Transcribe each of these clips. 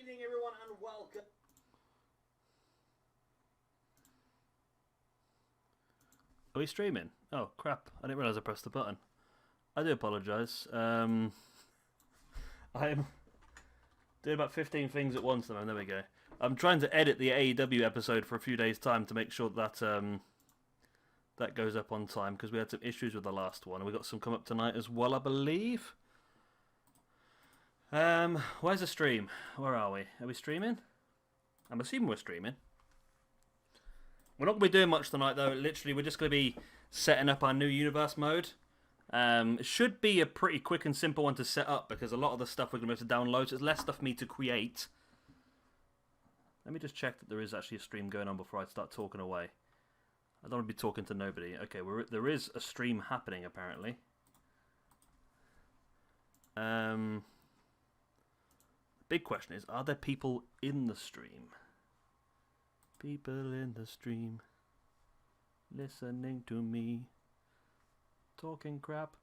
evening, everyone, and welcome. Are we streaming? Oh, crap. I didn't realise I pressed the button. I do apologise. I'm doing about 15 things at once, and there we go. I'm trying to edit the AEW episode for a few days' time to make sure that that goes up on time, because we had some issues with the last one, and we got some come up tonight as well, I believe. Where's the stream? Where are we? Are we streaming? I'm assuming we're streaming. We're not going to be doing much tonight, though. Literally, we're just going to be setting up our new universe mode. It should be a pretty quick and simple one to set up, because a lot of the stuff we're going to be able to download, so it's less stuff for me to create. Let me just check that there is actually a stream going on before I start talking away. I don't want to be talking to nobody. Okay, there is a stream happening, apparently. The big question is, are there people in the stream? People in the stream, listening to me, talking crap.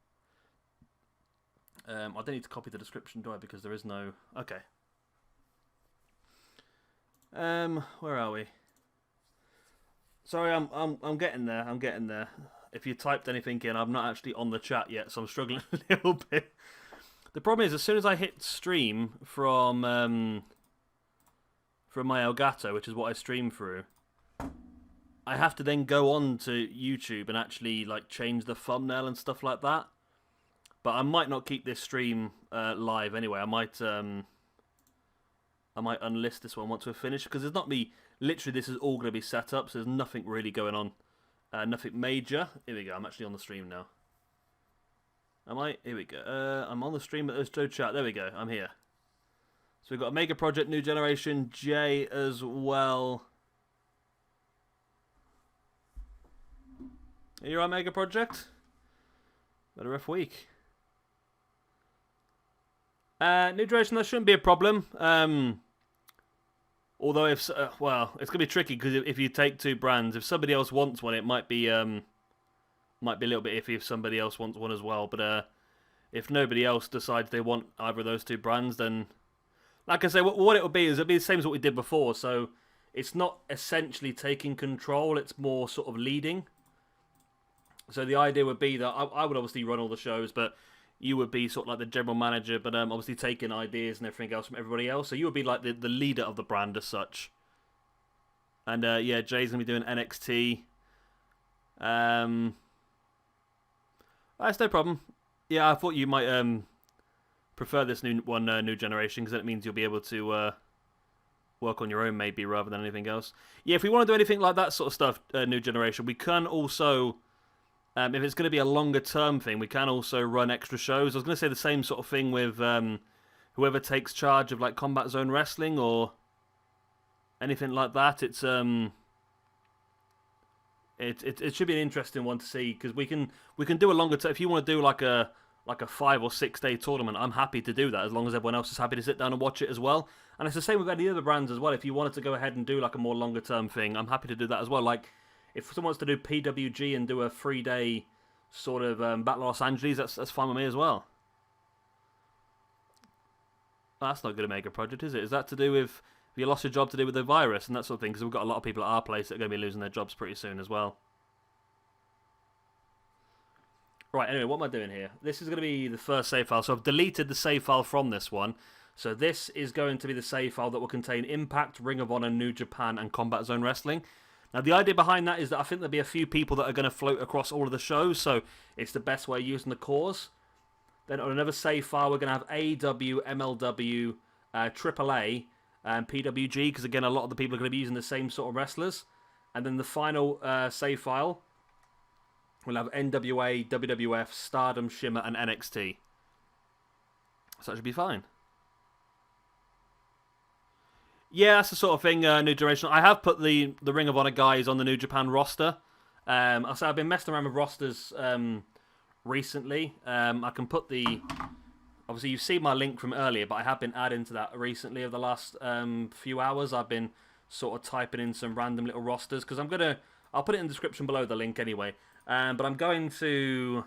I don't need to copy the description, do I? Because there is no... Okay. Where are we? Sorry, I'm getting there. I'm getting there. If you typed anything in, I'm not actually on the chat yet, so I'm struggling a little bit. The problem is, as soon as I hit stream from my Elgato, which is what I stream through, I have to then go on to YouTube and actually like change the thumbnail and stuff like that. But I might not keep this stream live anyway. I might unlist this one once we're finished, because there's not me. Literally, this is all going to be set up, so there's nothing really going on. Nothing major. Here we go. I'm actually on the stream now. Am I? Here we go. I'm on the stream, but there's no chat. There we go. I'm here. So we've got a Mega Project, New Generation, Jay as well. Are you on Mega Project? Had a rough week. New Generation, that shouldn't be a problem. Although if well, it's gonna be tricky, because if you take two brands, if somebody else wants one, it might be a little bit iffy if somebody else wants one as well. But if nobody else decides they want either of those two brands, then, like I say, what it will be is it'll be the same as what we did before. So it's not essentially taking control; it's more sort of leading. So the idea would be that I would obviously run all the shows, but you would be sort of like the general manager, but obviously taking ideas and everything else from everybody else. So you would be like the leader of the brand as such. And yeah, Jay's going to be doing NXT. That's no problem. Yeah, I thought you might prefer this new generation, because then it means you'll be able to work on your own maybe rather than anything else. Yeah, if we want to do anything like that sort of stuff, new generation, we can also... if it's going to be a longer term thing, we can also run extra shows. I was going to say the same sort of thing with whoever takes charge of like Combat Zone Wrestling or anything like that. It's it should be an interesting one to see, because we can do a longer term. If you want to do like a 5 or 6 day tournament, I'm happy to do that, as long as everyone else is happy to sit down and watch it as well. And it's the same with any other brands as well. If you wanted to go ahead and do like a more longer term thing, I'm happy to do that as well. Like, if someone wants to do PWG and do a 3-day sort of Battle of Los Angeles, that's fine with me as well. That's not good at Mega Project, is it? Is that to do with, if you lost your job, to do with the virus and that sort of thing? Because we've got a lot of people at our place that are going to be losing their jobs pretty soon as well. Right, anyway, what am I doing here? This is going to be the first save file. So I've deleted the save file from this one. So this is going to be the save file that will contain Impact, Ring of Honor, New Japan, and Combat Zone Wrestling. Now, the idea behind that is that I think there'll be a few people that are going to float across all of the shows, so it's the best way of using the cores. Then on another save file, we're going to have AEW, MLW, AAA, and PWG, because again, a lot of the people are going to be using the same sort of wrestlers. And then the final save file, we'll have NWA, WWF, Stardom, Shimmer, and NXT. So that should be fine. Yeah, that's the sort of thing, New Generation. I have put the Ring of Honor guys on the New Japan roster. I've been messing around with rosters recently. I can put the... Obviously, you've seen my link from earlier, but I have been adding to that recently over the last few hours. I've been sort of typing in some random little rosters, because I'll put it in the description below, the link anyway. But I'm going to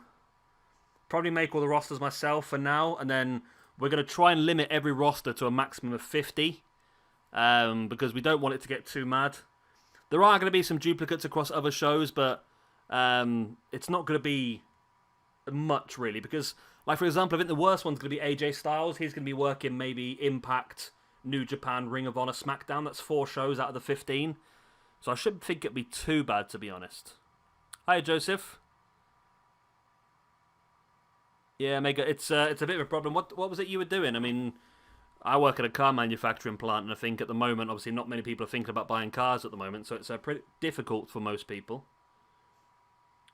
probably make all the rosters myself for now, and then we're going to try and limit every roster to a maximum of 50. because we don't want it to get too mad. There are going to be some duplicates across other shows, but it's not going to be much, really, because, like, for example, I think the worst one's going to be AJ Styles. He's going to be working maybe Impact, New Japan, Ring of Honor, SmackDown. That's 4 shows out of the 15. So I shouldn't think it'd be too bad, to be honest. Hi, Joseph. Yeah, Mega, it's a bit of a problem. What was it you were doing? I mean, I work at a car manufacturing plant, and I think at the moment, obviously, not many people are thinking about buying cars at the moment, so it's pretty difficult for most people.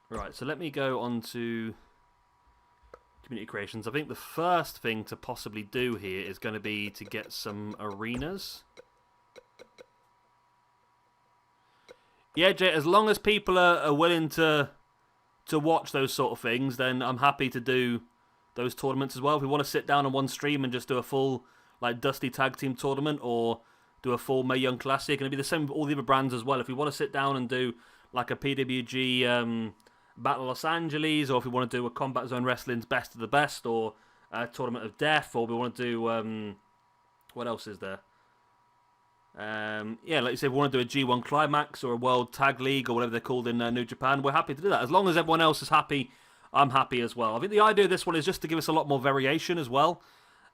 Right, so let me go on to community creations. I think the first thing to possibly do here is going to be to get some arenas. Yeah, Jay, as long as people are willing to watch those sort of things, then I'm happy to do those tournaments as well. If we want to sit down on one stream and just do a full, like, Dusty Tag Team tournament, or do a full Mae Young Classic, and it'll be the same with all the other brands as well. If we want to sit down and do, like, a PWG Battle Los Angeles, or if we want to do a Combat Zone Wrestling's Best of the Best, or a Tournament of Death, or we want to do, what else is there? Yeah, like you said, if we want to do a G1 Climax or a World Tag League or whatever they're called in New Japan, we're happy to do that. As long as everyone else is happy, I'm happy as well. I think the idea of this one is just to give us a lot more variation as well.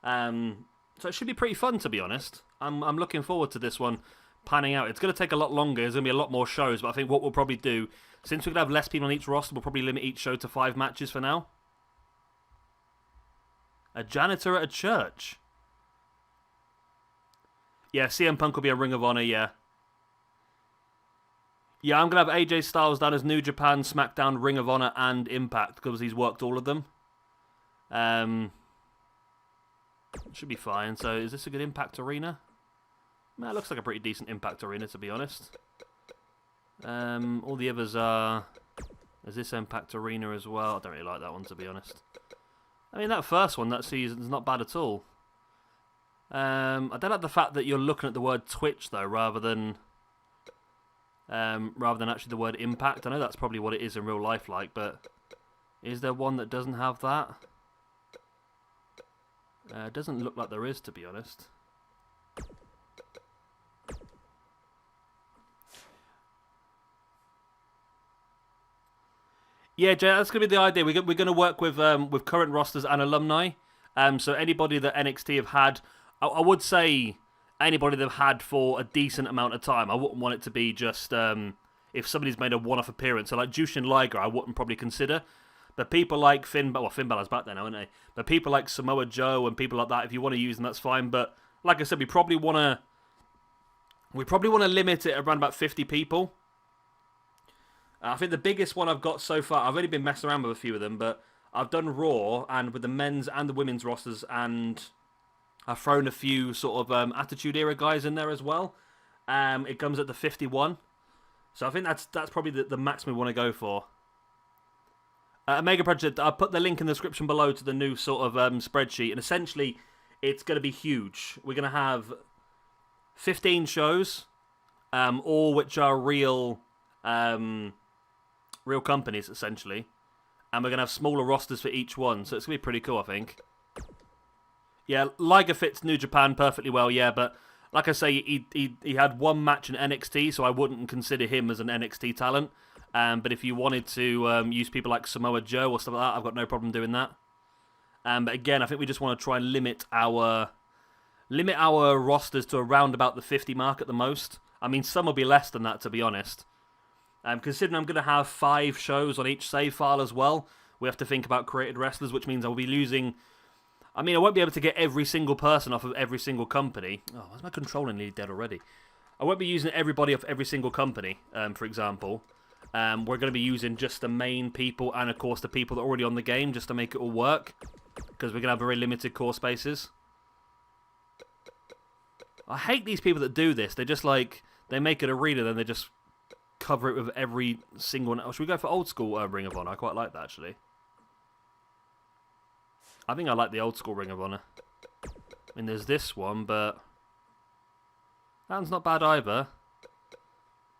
So it should be pretty fun, to be honest. I'm looking forward to this one panning out. It's going to take a lot longer. There's going to be a lot more shows, but I think what we'll probably do, since we're going to have less people on each roster, we'll probably limit each show to 5 matches for now. A janitor at a church. Yeah, CM Punk will be a Ring of Honor, yeah. Yeah, I'm going to have AJ Styles down as New Japan, SmackDown, Ring of Honor, and Impact, because he's worked all of them. Should be fine. So, is this a good Impact arena? Man, it looks like a pretty decent Impact arena, to be honest. All the others are... Is this Impact arena as well? I don't really like that one, to be honest. I mean, that first one, that season's not bad at all. I don't like the fact that you're looking at the word Twitch, though, rather than actually the word Impact. I know that's probably what it is in real life, like, but is there one that doesn't have that? It doesn't look like there is, to be honest. Yeah, Jay, that's going to be the idea. We're going to work with current rosters and alumni. So anybody that NXT have had, I would say anybody they've had for a decent amount of time. I wouldn't want it to be just if somebody's made a one-off appearance. So like Jushin Liger, I wouldn't probably consider. But people like Finn Balor's back there now, isn't he? But people like Samoa Joe and people like that, if you want to use them, that's fine. But like I said, we probably want to limit it around about 50 people. I think the biggest one I've got so far, I've only been messing around with a few of them, but I've done Raw and with the men's and the women's rosters, and I've thrown a few sort of Attitude Era guys in there as well. It comes at the 51. So I think that's probably the max we want to go for. Mega Project, I'll put the link in the description below to the new sort of spreadsheet, and essentially it's going to be huge. We're going to have 15 shows, all which are real companies, essentially. And we're going to have smaller rosters for each one, so it's going to be pretty cool, I think. Yeah, Liger fits New Japan perfectly well, yeah, but like I say, he had one match in NXT, so I wouldn't consider him as an NXT talent. But if you wanted to use people like Samoa Joe or stuff like that, I've got no problem doing that. But again, I think we just want to try and limit our rosters to around about the 50 mark at the most. I mean, some will be less than that, to be honest. Considering I'm going to have 5 shows on each save file as well, we have to think about created wrestlers, which means I'll be losing... I mean, I won't be able to get every single person off of every single company. Oh, why is my controller nearly dead already? I won't be using everybody off every single company, for example. We're going to be using just the main people and, of course, the people that are already on the game just to make it all work. Because we're going to have very limited core spaces. I hate these people that do this. They just, like, they make an arena, then they just cover it with every single... Oh, should we go for old school Ring of Honor? I quite like that, actually. I think I like the old school Ring of Honor. I mean, there's this one, but... that one's not bad either.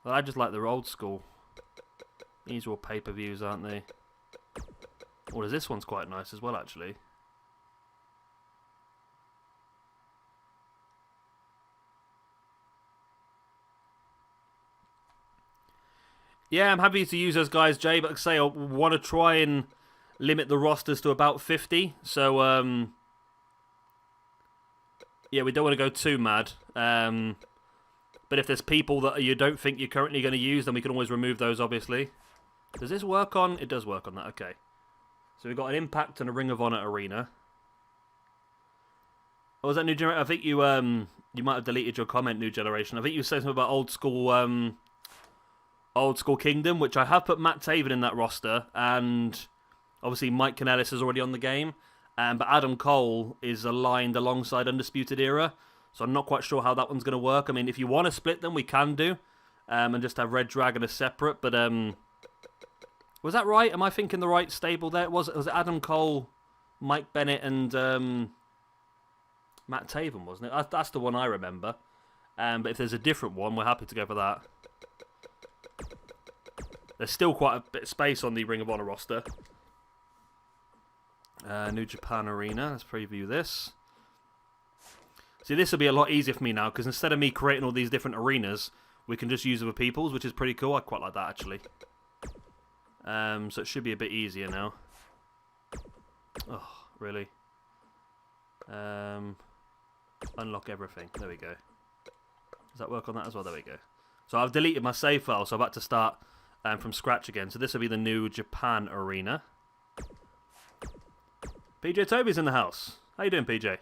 But I just like the old school. These are all pay-per-views, aren't they? Oh, this one's quite nice as well, actually. Yeah, I'm happy to use those guys, Jay, but like I say, I want to try and limit the rosters to about 50. So, yeah, we don't want to go too mad. But if there's people that you don't think you're currently going to use, then we can always remove those, obviously. Does this work on? It does work on that, okay. So we've got an Impact and a Ring of Honor arena. Oh, was that New Generation? I think you might have deleted your comment, New Generation. I think you said something about Old School Kingdom, which I have put Matt Taven in that roster, and obviously Mike Kanellis is already on the game, but Adam Cole is aligned alongside Undisputed Era, so I'm not quite sure how that one's going to work. I mean, if you want to split them, we can do, and just have Red Dragon as separate, but was that right? Am I thinking the right stable there? Was it Adam Cole, Mike Bennett, and Matt Taven, wasn't it? That's the one I remember. But if there's a different one, we're happy to go for that. There's still quite a bit of space on the Ring of Honor roster. New Japan Arena. Let's preview this. See, this will be a lot easier for me now, because instead of me creating all these different arenas, we can just use other people's, which is pretty cool. I quite like that, actually. So it should be a bit easier now. Oh, really? Unlock everything. There we go. Does that work on that as well? There we go. So I've deleted my save file, so I'm about to start from scratch again. So this will be the New Japan Arena. PJ Toby's in the house. How you doing, PJ?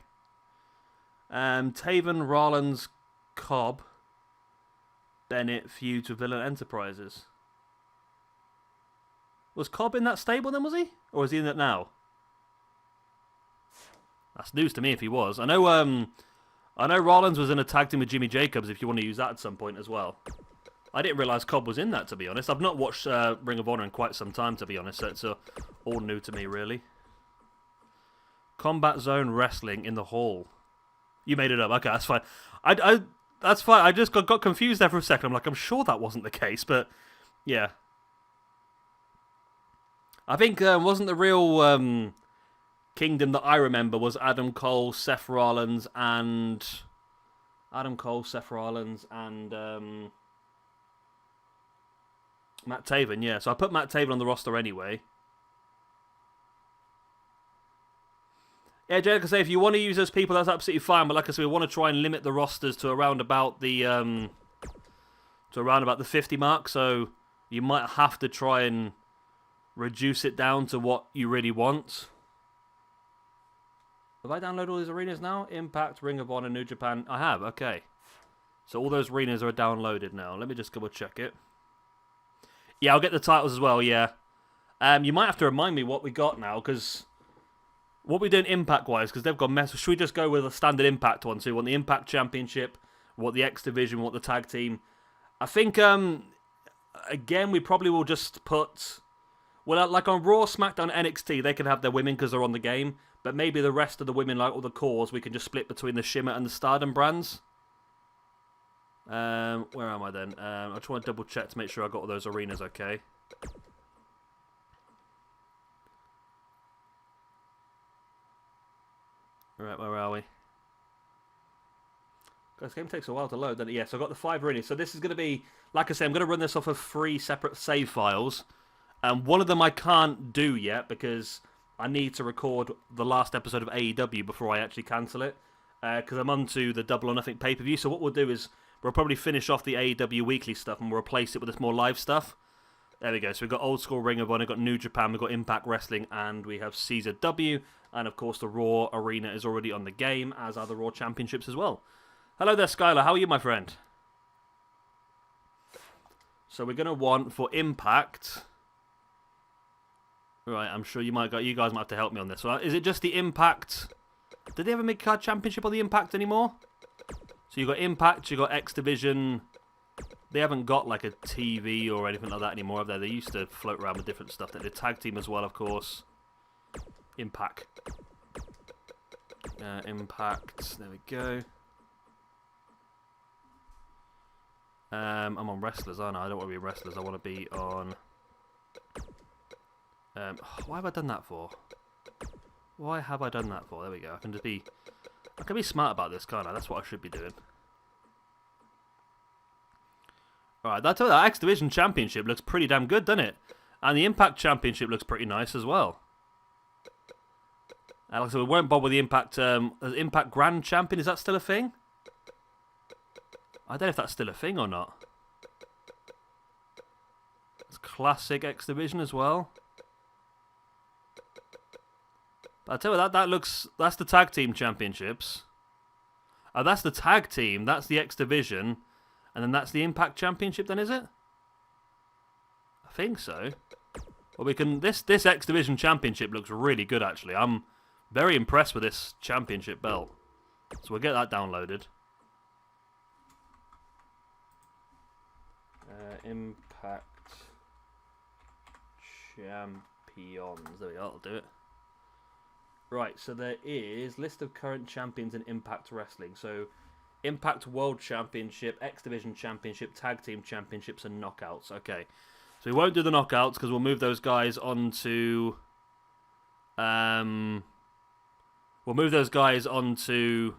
Taven, Rollins, Cobb, Bennett feuds with Villain Enterprises. Was Cobb in that stable then, was he? Or is he in it now? That's news to me if he was. I know Rollins was in a tag team with Jimmy Jacobs, if you want to use that at some point as well. I didn't realise Cobb was in that, to be honest. I've not watched Ring of Honor in quite some time, to be honest, so it's all new to me, really. Combat Zone Wrestling in the Hall. You made it up. Okay, that's fine. That's fine. I just got confused there for a second. I'm like, I'm sure that wasn't the case, but yeah. I think wasn't the real Kingdom that I remember was Adam Cole, Seth Rollins, and Matt Taven. Yeah, so I put Matt Taven on the roster anyway. Yeah, Jay, like I say, if you want to use those people, that's absolutely fine. But like I said, we want to try and limit the rosters to around about the 50 mark. So you might have to try and reduce it down to what you really want. Have I downloaded all these arenas now? Impact, Ring of Honor, New Japan. I have. Okay. So all those arenas are downloaded now. Let me just double check it. Yeah, I'll get the titles as well. Yeah. You might have to remind me what we got now, because what we doing Impact-wise, because they've got mess. Should we just go with a standard Impact one? So we want the Impact Championship, we want the X Division, we want the Tag Team. I think, again, we probably will just put... Well, like on Raw, SmackDown, NXT, they can have their women because they're on the game. But maybe the rest of the women, like all the cores, we can just split between the Shimmer and the Stardom brands. Where am I then? I just want to double check to make sure I got all those arenas okay. Alright, where are we? This game takes a while to load, doesn't it? Yeah, so I've got the 5 arenas. So this is going to be, like I say, I'm going to run this off of 3 separate save files. One of them I can't do yet because I need to record the last episode of AEW before I actually cancel it. Because I'm on to the Double or Nothing pay-per-view. So what we'll do is we'll probably finish off the AEW weekly stuff and we'll replace it with this more live stuff. There we go. So we've got Old School Ring of Honor, we've got New Japan, we've got Impact Wrestling, and we have CZW. And of course the Raw Arena is already on the game, as are the Raw Championships as well. Hello there, Skylar. How are you, my friend? So we're going to want for Impact... Right, I'm sure you guys might have to help me on this. Is it just the Impact? Did they have a mid-card championship on the Impact anymore? So you got Impact, you got X Division. They haven't got like a TV or anything like that anymore, have they? They used to float around with different stuff. They did tag team as well, of course. Impact. Impact. There we go. I'm on wrestlers, aren't I? I don't want to be wrestlers. I want to be on... why have I done that for? Why have I done that for? There we go. I can be smart about this, can't I? That's what I should be doing. Alright, that X Division Championship looks pretty damn good, doesn't it? And the Impact Championship looks pretty nice as well. Alex, we won't bother with the Impact Grand Champion. Is that still a thing? I don't know if that's still a thing or not. It's Classic X Division as well. But I tell you what, that's the Tag Team Championships. Oh, that's the Tag Team. That's the X Division. And then that's the Impact Championship then, is it? I think so. Well, we can... This X Division Championship looks really good, actually. I'm very impressed with this championship belt. So we'll get that downloaded. Impact Champions. There we go, I'll do it. Right, so there is list of current champions in Impact Wrestling. So, Impact World Championship, X Division Championship, Tag Team Championships, and Knockouts. Okay, so we won't do the Knockouts because we'll move those guys onto... we'll move those guys onto...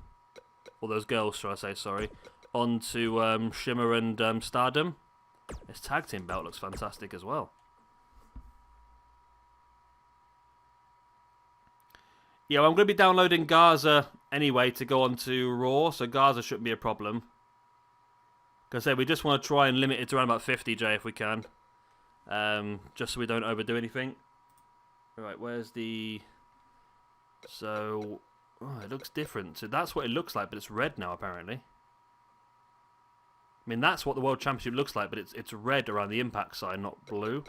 Or those girls, shall I say, sorry. Onto Shimmer and Stardom. This Tag Team belt looks fantastic as well. Yeah, well, I'm going to be downloading Garza anyway to go on to Raw, so Garza shouldn't be a problem. Because I said, we just want to try and limit it to around about 50, Jay, if we can. Just so we don't overdo anything. Right, where's the... So... Oh, it looks different. So that's what it looks like, but it's red now, apparently. I mean, that's what the World Championship looks like, but it's red around the Impact side, not blue.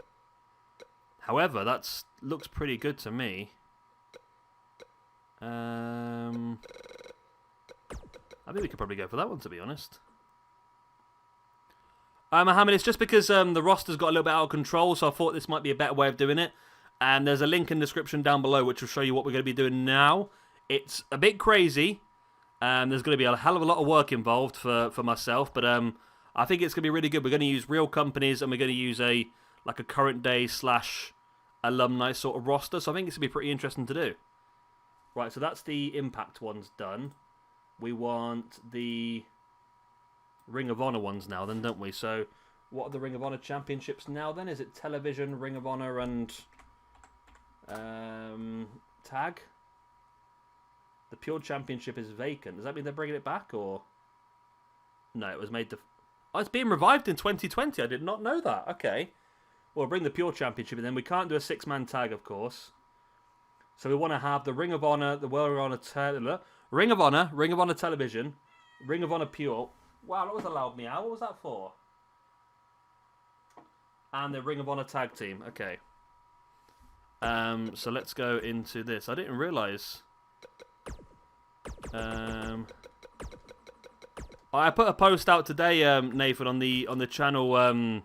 However, that looks pretty good to me. I think we could probably go for that one, to be honest. Mohammed, it's just because the roster's got a little bit out of control, so I thought this might be a better way of doing it. And there's a link in the description down below which will show you what we're going to be doing now. It's a bit crazy. There's going to be a hell of a lot of work involved for myself, but I think it's going to be really good. We're going to use real companies, and we're going to use a current day / alumni sort of roster, so I think it's going to be pretty interesting to do. Right, so that's the Impact ones done. We want the Ring of Honor ones now then, don't we? So what are the Ring of Honor championships now then? Is it Television, Ring of Honor, and Tag? The Pure Championship is vacant. Does that mean they're bringing it back, or...? No, it was made to... Oh, it's being revived in 2020. I did not know that. Okay. Well, bring the Pure Championship, and then we can't do a 6-man tag, of course. So we want to have the Ring of Honor, the World of Honor... Ring of Honor Television, Ring of Honor Pure. Wow, that was a loud meow. What was that for? And the Ring of Honor Tag Team. Okay. So let's go into this. I didn't realise... I put a post out today, Nathan, on the channel on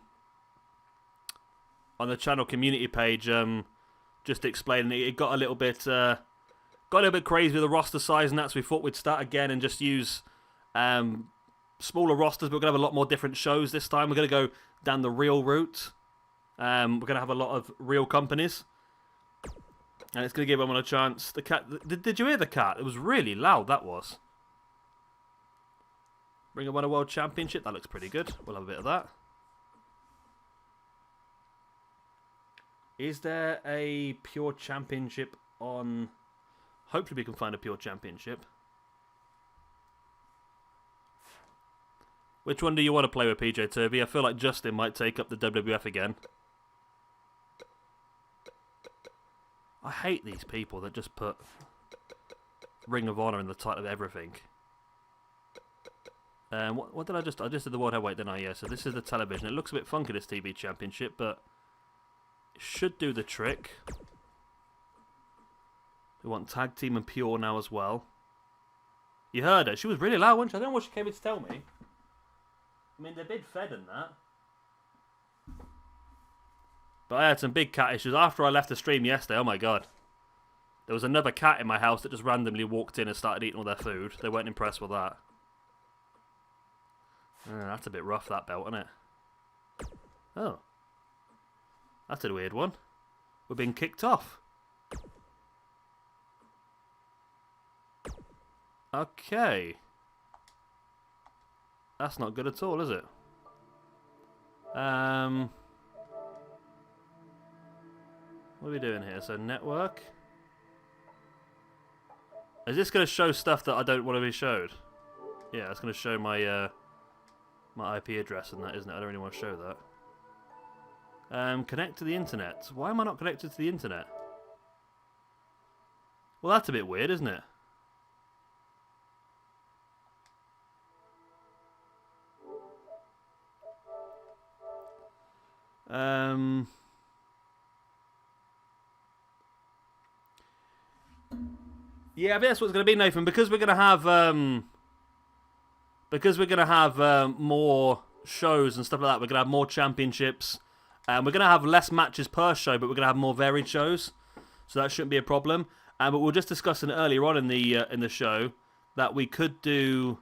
the channel community page, just explaining it. It got a little bit crazy with the roster size, and that's we thought we'd start again and just use smaller rosters. But we're gonna have a lot more different shows this time. We're gonna go down the real route. We're gonna have a lot of real companies. And it's going to give everyone a chance. The cat... Did you hear the cat? It was really loud, that was. Ring of Honor World Championship. That looks pretty good. We'll have a bit of that. Is there a Pure Championship on... Hopefully we can find a Pure Championship. Which one do you want to play with, PJ Turby? I feel like Justin might take up the WWF again. I hate these people that just put Ring of Honor in the title of everything. What did I just did the World Heavyweight, didn't I? Yeah, so this is the television. It looks a bit funky, this TV Championship, but it should do the trick. We want Tag Team and Pure now as well. You heard her. She was really loud, wasn't she? I don't know what she came in to tell me. I mean, they're big fed and that. But I had some big cat issues after I left the stream yesterday. Oh my god. There was another cat in my house that just randomly walked in and started eating all their food. They weren't impressed with that. That's a bit rough, that belt, isn't it? Oh. That's a weird one. We're being kicked off. Okay. That's not good at all, is it? What are we doing here? So network. Is this going to show stuff that I don't want to be showed? Yeah, it's going to show my my IP address and that, isn't it? I don't really want to show that. Connect to the internet. Why am I not connected to the internet? Well, that's a bit weird, isn't it? Yeah, I think that's what it's going to be, Nathan. Because we're going to have more shows and stuff like that. We're going to have more championships, and we're going to have less matches per show, but we're going to have more varied shows, so that shouldn't be a problem. But we were just discussing earlier on in the show that we could do,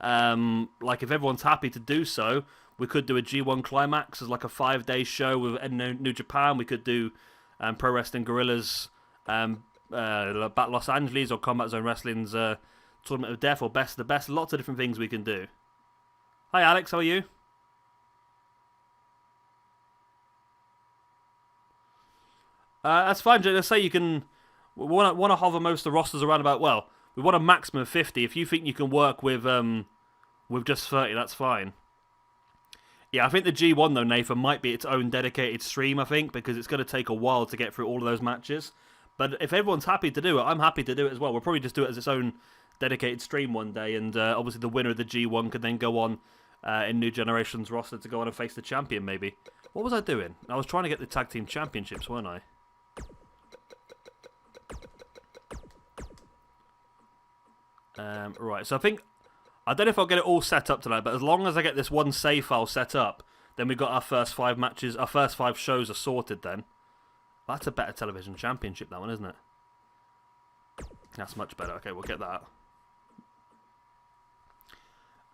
like if everyone's happy to do so, we could do a G1 Climax as like a 5-day show with New Japan. We could do Pro Wrestling Guerrillas, Los Angeles, or Combat Zone Wrestling's Tournament of Death, or Best of the Best. Lots of different things we can do. Hi Alex, how are you? That's fine. Let's say you can. We want to hover most of the rosters around about. Well, we want a maximum of 50. If you think you can work with just 30, that's fine. Yeah, I think the G1 though, Nathan, might be its own dedicated stream. I think because it's going to take a while to get through all of those matches. But if everyone's happy to do it, I'm happy to do it as well. We'll probably just do it as its own dedicated stream one day, and obviously the winner of the G1 could then go on in New Generation's roster to go on and face the champion, maybe. What was I doing? I was trying to get the tag team championships, weren't I? Right, so I don't know if I'll get it all set up tonight, but as long as I get this one save file set up, then we've got our first 5 matches, our first 5 shows are sorted then. That's a better television championship, that one, isn't it? That's much better. Okay, we'll get that.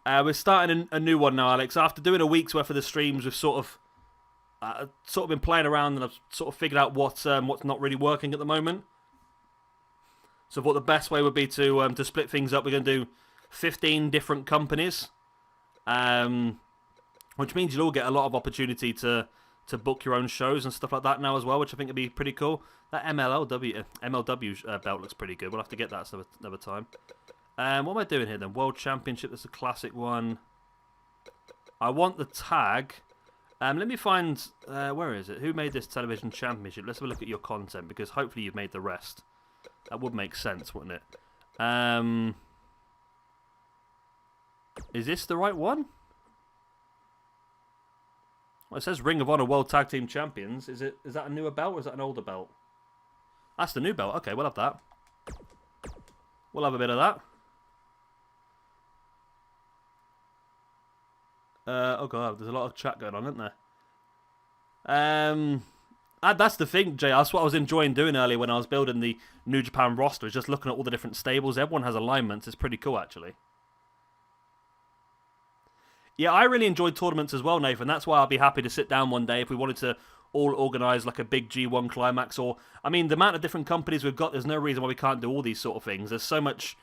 We're starting a new one now, Alex. After doing a week's worth of the streams, we've sort of been playing around, and I've sort of figured out what's not really working at the moment. So I thought the best way would be to split things up. We're going to do 15 different companies, which means you'll all get a lot of opportunity to book your own shows and stuff like that now as well, which I think would be pretty cool. That MLW belt looks pretty good. We'll have to get that another time. What am I doing here then? World Championship, that's a classic one. I want the tag. Let me find, where is it? Who made this television championship? Let's have a look at your content, because hopefully you've made the rest. That would make sense, wouldn't it? Is this the right one? Well, it says Ring of Honor World Tag Team Champions. Is that a newer belt or is that an older belt? That's the new belt. Okay, we'll have that. We'll have a bit of that. Oh god, there's a lot of chat going on, isn't there? That's the thing, Jay. That's what I was enjoying doing earlier when I was building the New Japan roster. Is just looking at all the different stables. Everyone has alignments. It's pretty cool, actually. Yeah, I really enjoyed tournaments as well, Nathan. That's why I'll be happy to sit down one day if we wanted to all organise like a big G1 Climax. Or, I mean, the amount of different companies we've got, there's no reason why we can't do all these sort of things. There's so much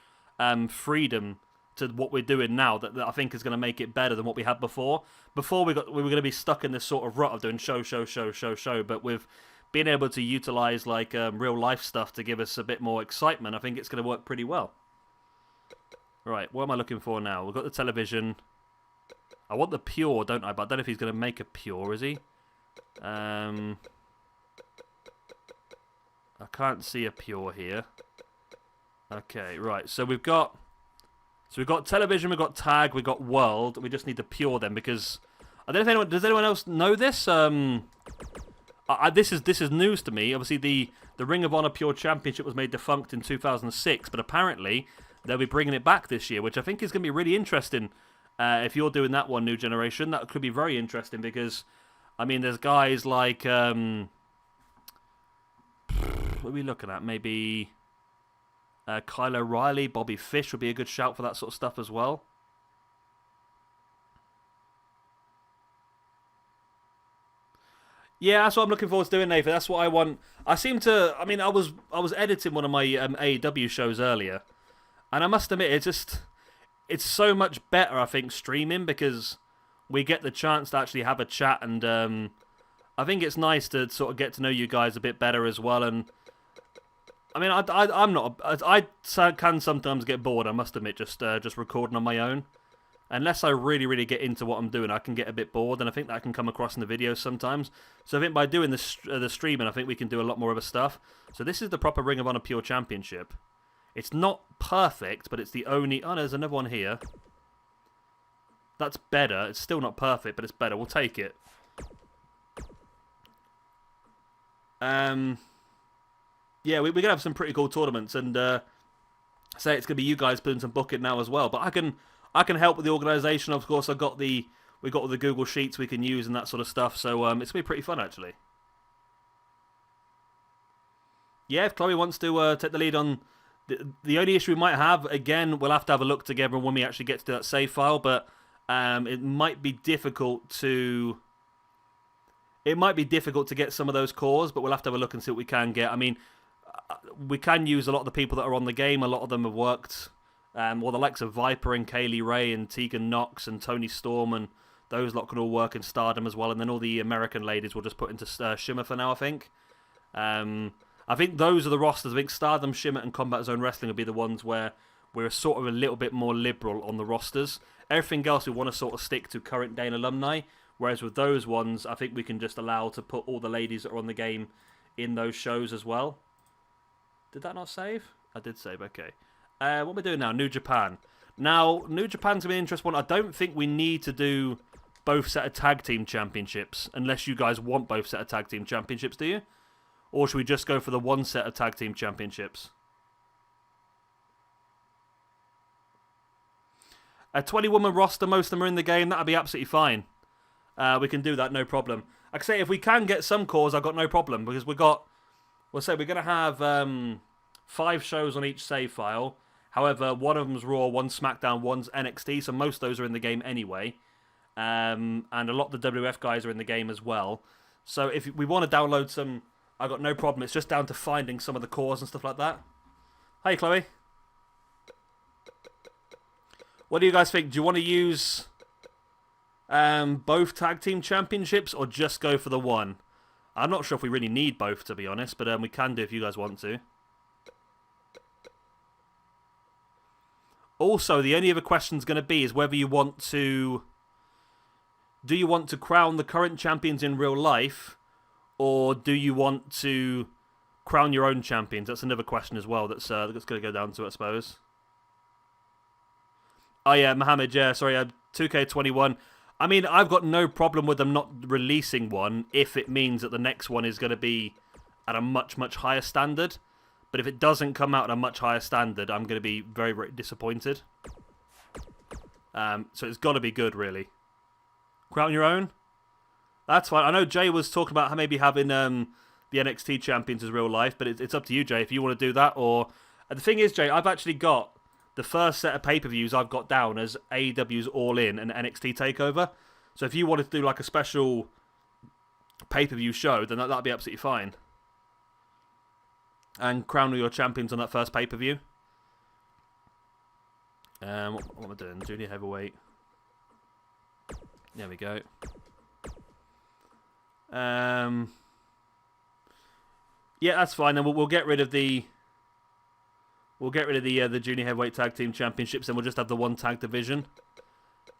freedom to what we're doing now that I think is going to make it better than what we had before. Before we were going to be stuck in this sort of rut of doing show, but with being able to utilise like real life stuff to give us a bit more excitement, I think it's going to work pretty well. Right, what am I looking for now? We've got the television. I want the pure, don't I? But I don't know if he's going to make a pure, is he? I can't see a pure here. Okay, right. So we've got television, we've got tag, we've got world. We just need the pure then, because I don't know if does anyone else know this? This is news to me. Obviously, the Ring of Honor Pure Championship was made defunct in 2006, but apparently they'll be bringing it back this year, which I think is going to be really interesting. If you're doing that one, New Generation, that could be very interesting because, I mean, there's guys like, what are we looking at? Maybe Kyle O'Reilly, Bobby Fish would be a good shout for that sort of stuff as well. Yeah, that's what I'm looking forward to doing, Nathan. That's what I want. I was editing one of my AEW shows earlier, and I must admit, it's so much better, I think, streaming, because we get the chance to actually have a chat, and I think it's nice to sort of get to know you guys a bit better as well. And I mean, I'm not. I can sometimes get bored. I must admit, just recording on my own. Unless I really get into what I'm doing, I can get a bit bored, and I think that can come across in the videos sometimes. So I think by doing the streaming, I think we can do a lot more other stuff. So this is the proper Ring of Honor Pure Championship. It's not perfect, but it's the only... Oh, no, there's another one here. That's better. It's still not perfect, but it's better. We'll take it. Yeah, we're gonna have some pretty cool tournaments, and say it's gonna be you guys putting some booking now as well. But I can help with the organisation. Of course, we got all the Google Sheets we can use and that sort of stuff. So it's gonna be pretty fun actually. Yeah, if Chloe wants to take the lead on the only issue we might have, again, we'll have to have a look together when we actually get to that save file. But it might be difficult to. It might be difficult to get some of those cores, but we'll have to have a look and see what we can get. I mean, we can use a lot of the people that are on the game. A lot of them have worked, well, the likes of Viper and Kaylee Ray and Tegan Knox and Tony Storm, and those lot can all work in Stardom as well. And then all the American ladies will just put into Shimmer for now, I think. I think those are the rosters. I think Stardom, Shimmer, and Combat Zone Wrestling will be the ones where we're sort of a little bit more liberal on the rosters. Everything else we want to sort of stick to current day and alumni. Whereas with those ones, I think we can just allow to put all the ladies that are on the game in those shows as well. Did that not save? I did save, okay. What are we doing now? New Japan. Now, New Japan's going to be an interesting one. I don't think we need to do both set of tag team championships, unless you guys want both set of tag team championships, do you? Or should we just go for the one set of tag team championships? A 20-woman roster, most of them are in the game. That'd be absolutely fine. We can do that, no problem. Like I say, if we can get some cores, I've got no problem, because we're going to have 5 shows on each save file. However, one of them's Raw, one's SmackDown, one's NXT, so most of those are in the game anyway. And a lot of the WF guys are in the game as well. So if we want to download some, I've got no problem. It's just down to finding some of the cores and stuff like that. Hey, Chloe. What do you guys think? Do you want to use both tag team championships or just go for the one? I'm not sure if we really need both, to be honest, but we can do if you guys want to. Also, the only other question's going to be is whether you want to... Do you want to crown the current champions in real life, or do you want to crown your own champions? That's another question as well that's going to go down to it, I suppose. Oh yeah, Mohammed, yeah, sorry, 2K21. I mean, I've got no problem with them not releasing one if it means that the next one is going to be at a much higher standard. But if it doesn't come out at a much higher standard, I'm going to be very disappointed. So it's got to be good, really. Crown your own? That's fine. I know Jay was talking about how maybe having the NXT champions as real life, but it's up to you, Jay, if you want to do that. Or the thing is, Jay, I've actually got the first set of pay-per-views I've got down as AEW's All In and NXT TakeOver. So if you wanted to do like a special pay-per-view show, then that'd be absolutely fine. And crown all your champions on that first pay-per-view. What am I doing? Junior Heavyweight. There we go. Yeah, that's fine. Then we'll get rid of the... We'll get rid of the Junior Heavyweight Tag Team Championships, and we'll just have the one tag division.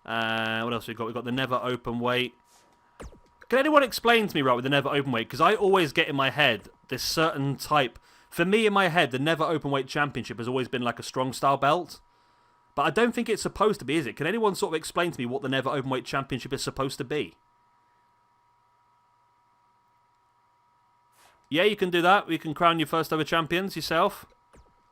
What else we got? We've got the Never Openweight. Can anyone explain to me, right, with the Never Openweight? Because I always get in my head this certain type. For me, in my head, the Never Openweight Championship has always been like a strong style belt. But I don't think it's supposed to be, is it? Can anyone sort of explain to me what the Never Openweight Championship is supposed to be? Yeah, you can do that. You can crown your first ever champions yourself.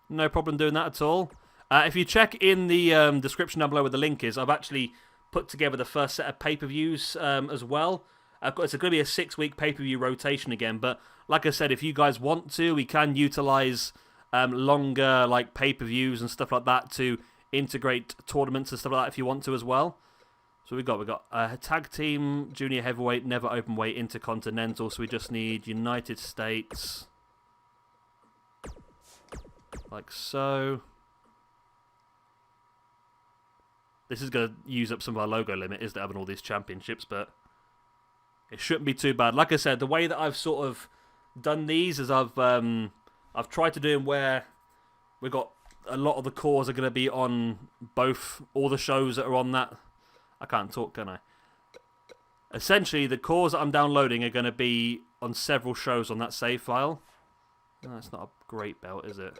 No problem doing that at all. If you check in the description down below where the link is, I've actually put together the first set of pay-per-views as well. It's going to be a 6-week pay-per-view rotation again, but like I said, if you guys want to, we can utilise longer like pay-per-views and stuff like that to integrate tournaments and stuff like that if you want to as well. So we've got a tag team, junior heavyweight, never openweight, intercontinental, so we just need United States... Like so. This is going to use up some of our logo limit, isn't it, having all these championships, but it shouldn't be too bad. Like I said, the way that I've sort of done these is I've tried to do them where we've got a lot of the cores are going to be on all the shows that are on that. I can't talk, can I? Essentially, the cores that I'm downloading are going to be on several shows on that save file. No, it's not a great belt, is it?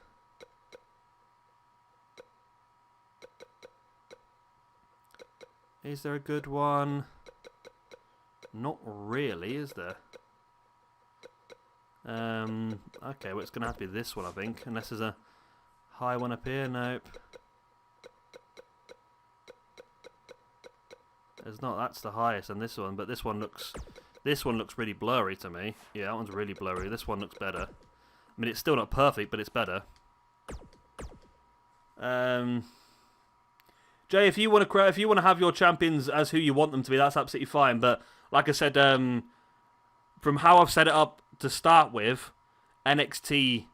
Is there a good one? Not really, is there? Okay, well, it's going to have to be this one, I think. Unless there's a high one up here. Nope. There's not. That's the highest on this one, but this one looks really blurry to me. Yeah, that one's really blurry. This one looks better. I mean, it's still not perfect, but it's better. Jay, if you want to have your champions as who you want them to be, that's absolutely fine. But like I said, from how I've set it up to start with, NXT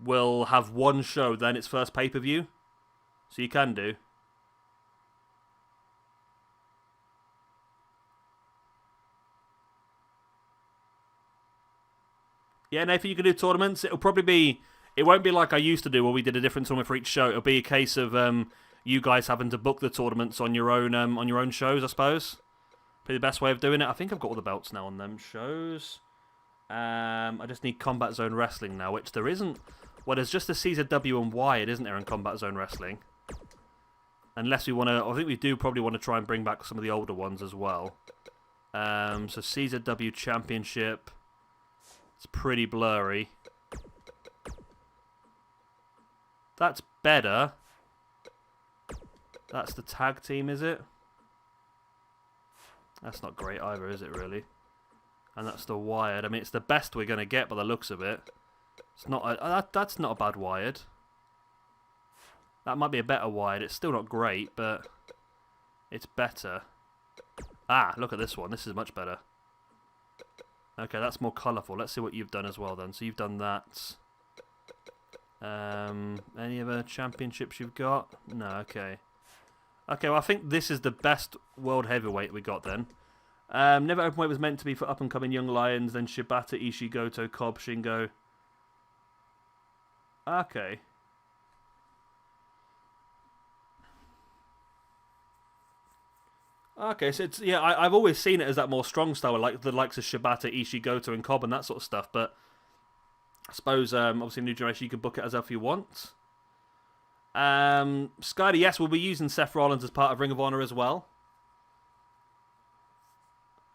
will have one show, then its first pay-per-view. So you can do. Yeah, Nathan, you can do tournaments. It won't be like I used to do where we did a different tournament for each show. It'll be a case of you guys having to book the tournaments on your own shows, I suppose. Probably the best way of doing it. I think I've got all the belts now on them shows. I just need Combat Zone Wrestling now, which there isn't. Well, there's just the CZW and Wired, isn't there, in Combat Zone Wrestling? Unless we want to... I think we do probably want to try and bring back some of the older ones as well. So CZW Championship. It's pretty blurry. That's better. That's the tag team, is it? That's not great either, is it, really? And that's the Wired. I mean, it's the best we're going to get by the looks of it. It's not. That's not a bad Wired. That might be a better Wired. It's still not great, but it's better. Ah, look at this one. This is much better. Okay, that's more colourful. Let's see what you've done as well, then. So you've done that. Any other championships you've got? No, okay. Okay, well, I think this is the best World Heavyweight we got, then. Never Openweight was meant to be for up-and-coming young lions, then Shibata, Ishii, Goto, Cobb, Shingo. Okay. Okay, so it's, yeah, I've always seen it as that more strong style, like the likes of Shibata, Ishii, Goto, and Cobb, and that sort of stuff, but I suppose, obviously, New Generation, you can book it as if you want. Skyler, yes, we'll be using Seth Rollins as part of Ring of Honor as well.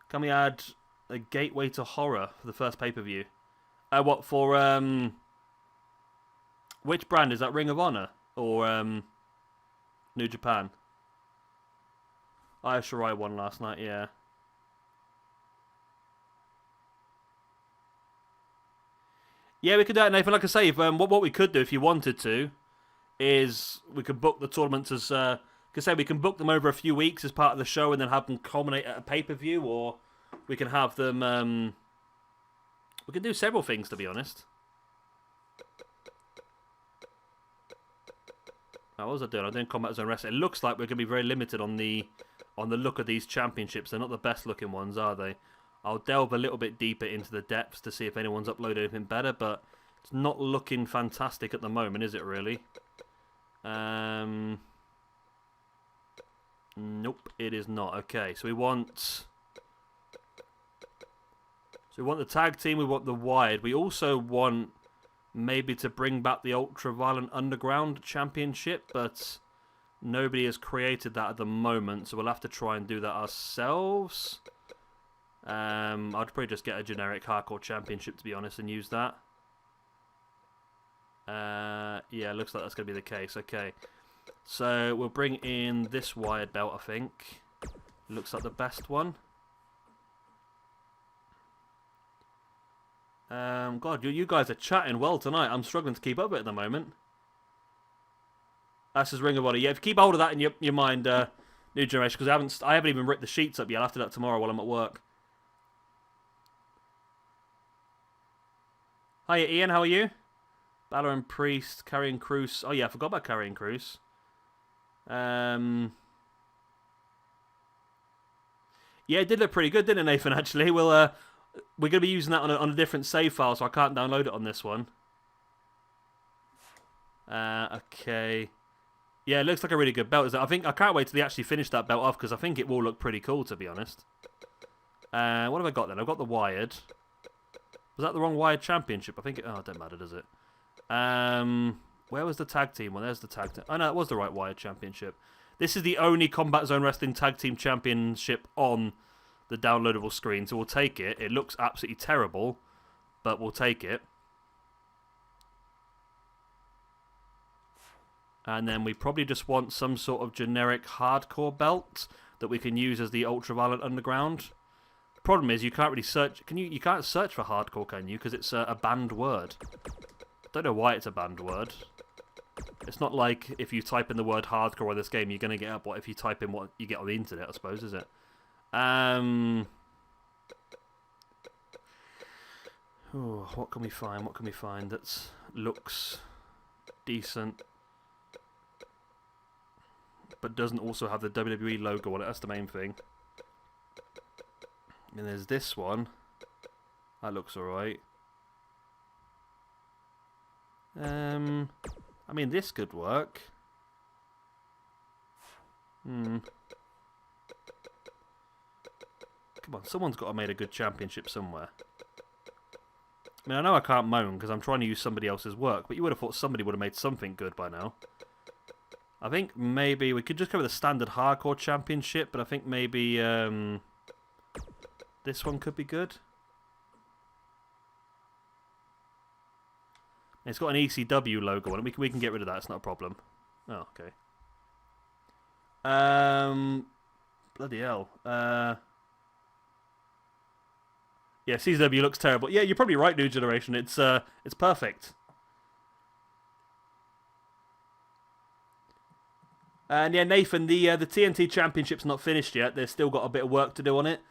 Can we add a gateway to horror for the first pay-per-view? What, for, which brand? Is that Ring of Honor? Or, New Japan? Io Shirai won last night, yeah. Yeah, we could do that, Nathan. Like I say, if, what we could do if you wanted to is we could book the tournaments as... we can book them over a few weeks as part of the show and then have them culminate at a pay-per-view, or we can have them... we can do several things, to be honest. What was I doing? I'm doing Combat Zone Wrestling. It looks like we're going to be very limited on the look of these championships. They're not the best looking ones, are they? I'll delve a little bit deeper into the depths to see if anyone's uploaded anything better, but it's not looking fantastic at the moment, is it really? Nope, it is not. Okay, so we want the tag team, we want the Wired. We also want maybe to bring back the Ultra Violent Underground Championship, but nobody has created that at the moment, so we'll have to try and do that ourselves. I'd probably just get a generic Hardcore Championship, to be honest, and use that. Yeah, looks like that's going to be the case. Okay, so we'll bring in this Wired belt, I think. Looks like the best one. God, you guys are chatting well tonight. I'm struggling to keep up with it at the moment. That's his Ring of Honor. Yeah, if you keep hold of that in your mind, New Generation, because I haven't even ripped the sheets up yet. I'll have to do that tomorrow while I'm at work. Hiya, Ian. How are you? Balor and Priest, Karrion Kroos. Oh yeah, I forgot about Karrion Kroos. Yeah, it did look pretty good, didn't it, Nathan, actually? We're going to be using that on a different save file, so I can't download it on this one. Okay. Yeah, it looks like a really good belt. I can't wait till they actually finish that belt off, because I think it will look pretty cool, to be honest. What have I got then? I've got the Wired. Was that the wrong Wired Championship? I think it... Oh, it don't matter, does it? Where was the tag team? Well, there's the tag team. Oh, no, it was the right Wired Championship. This is the only Combat Zone Wrestling Tag Team Championship on the downloadable screen, so we'll take it. It looks absolutely terrible, but we'll take it. And then we probably just want some sort of generic hardcore belt that we can use as the Ultraviolet Underground. The problem is you can't really search. You can't search for hardcore, can you? Because it's a banned word. Don't know why it's a banned word. It's not like if you type in the word hardcore on this game, you're going to get up what if you type in what you get on the internet, I suppose, is it? Oh, what can we find? What can we find that looks decent, but doesn't also have the WWE logo on it? That's the main thing. And there's this one. That looks alright. I mean, this could work. Come on, someone's got to make a good championship somewhere. I mean, I know I can't moan because I'm trying to use somebody else's work, but you would have thought somebody would have made something good by now. I think maybe we could just go with a standard hardcore championship, but I think maybe this one could be good. It's got an ECW logo on it. We can get rid of that. It's not a problem. Oh, okay. Bloody hell. Yeah, CZW looks terrible. Yeah, you're probably right, New Generation. It's perfect. And yeah, Nathan, the TNT Championship's not finished yet. They've still got a bit of work to do on it.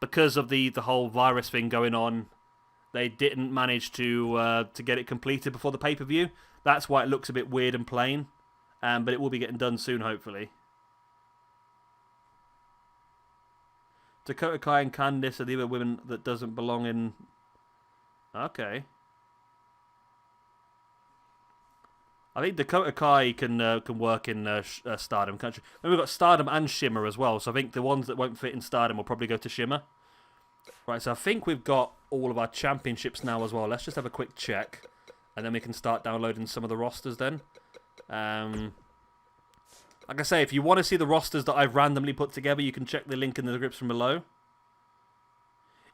Because of the whole virus thing going on, they didn't manage to get it completed before the pay-per-view. That's why it looks a bit weird and plain. But it will be getting done soon, hopefully. Dakota Kai and Candice are the other women that doesn't belong in... Okay. I think Dakota Kai can work in Stardom Country. And we've got Stardom and Shimmer as well, so I think the ones that won't fit in Stardom will probably go to Shimmer. Right, so I think we've got all of our championships now as well. Let's just have a quick check, and then we can start downloading some of the rosters then. Like I say, if you want to see the rosters that I've randomly put together, you can check the link in the description below.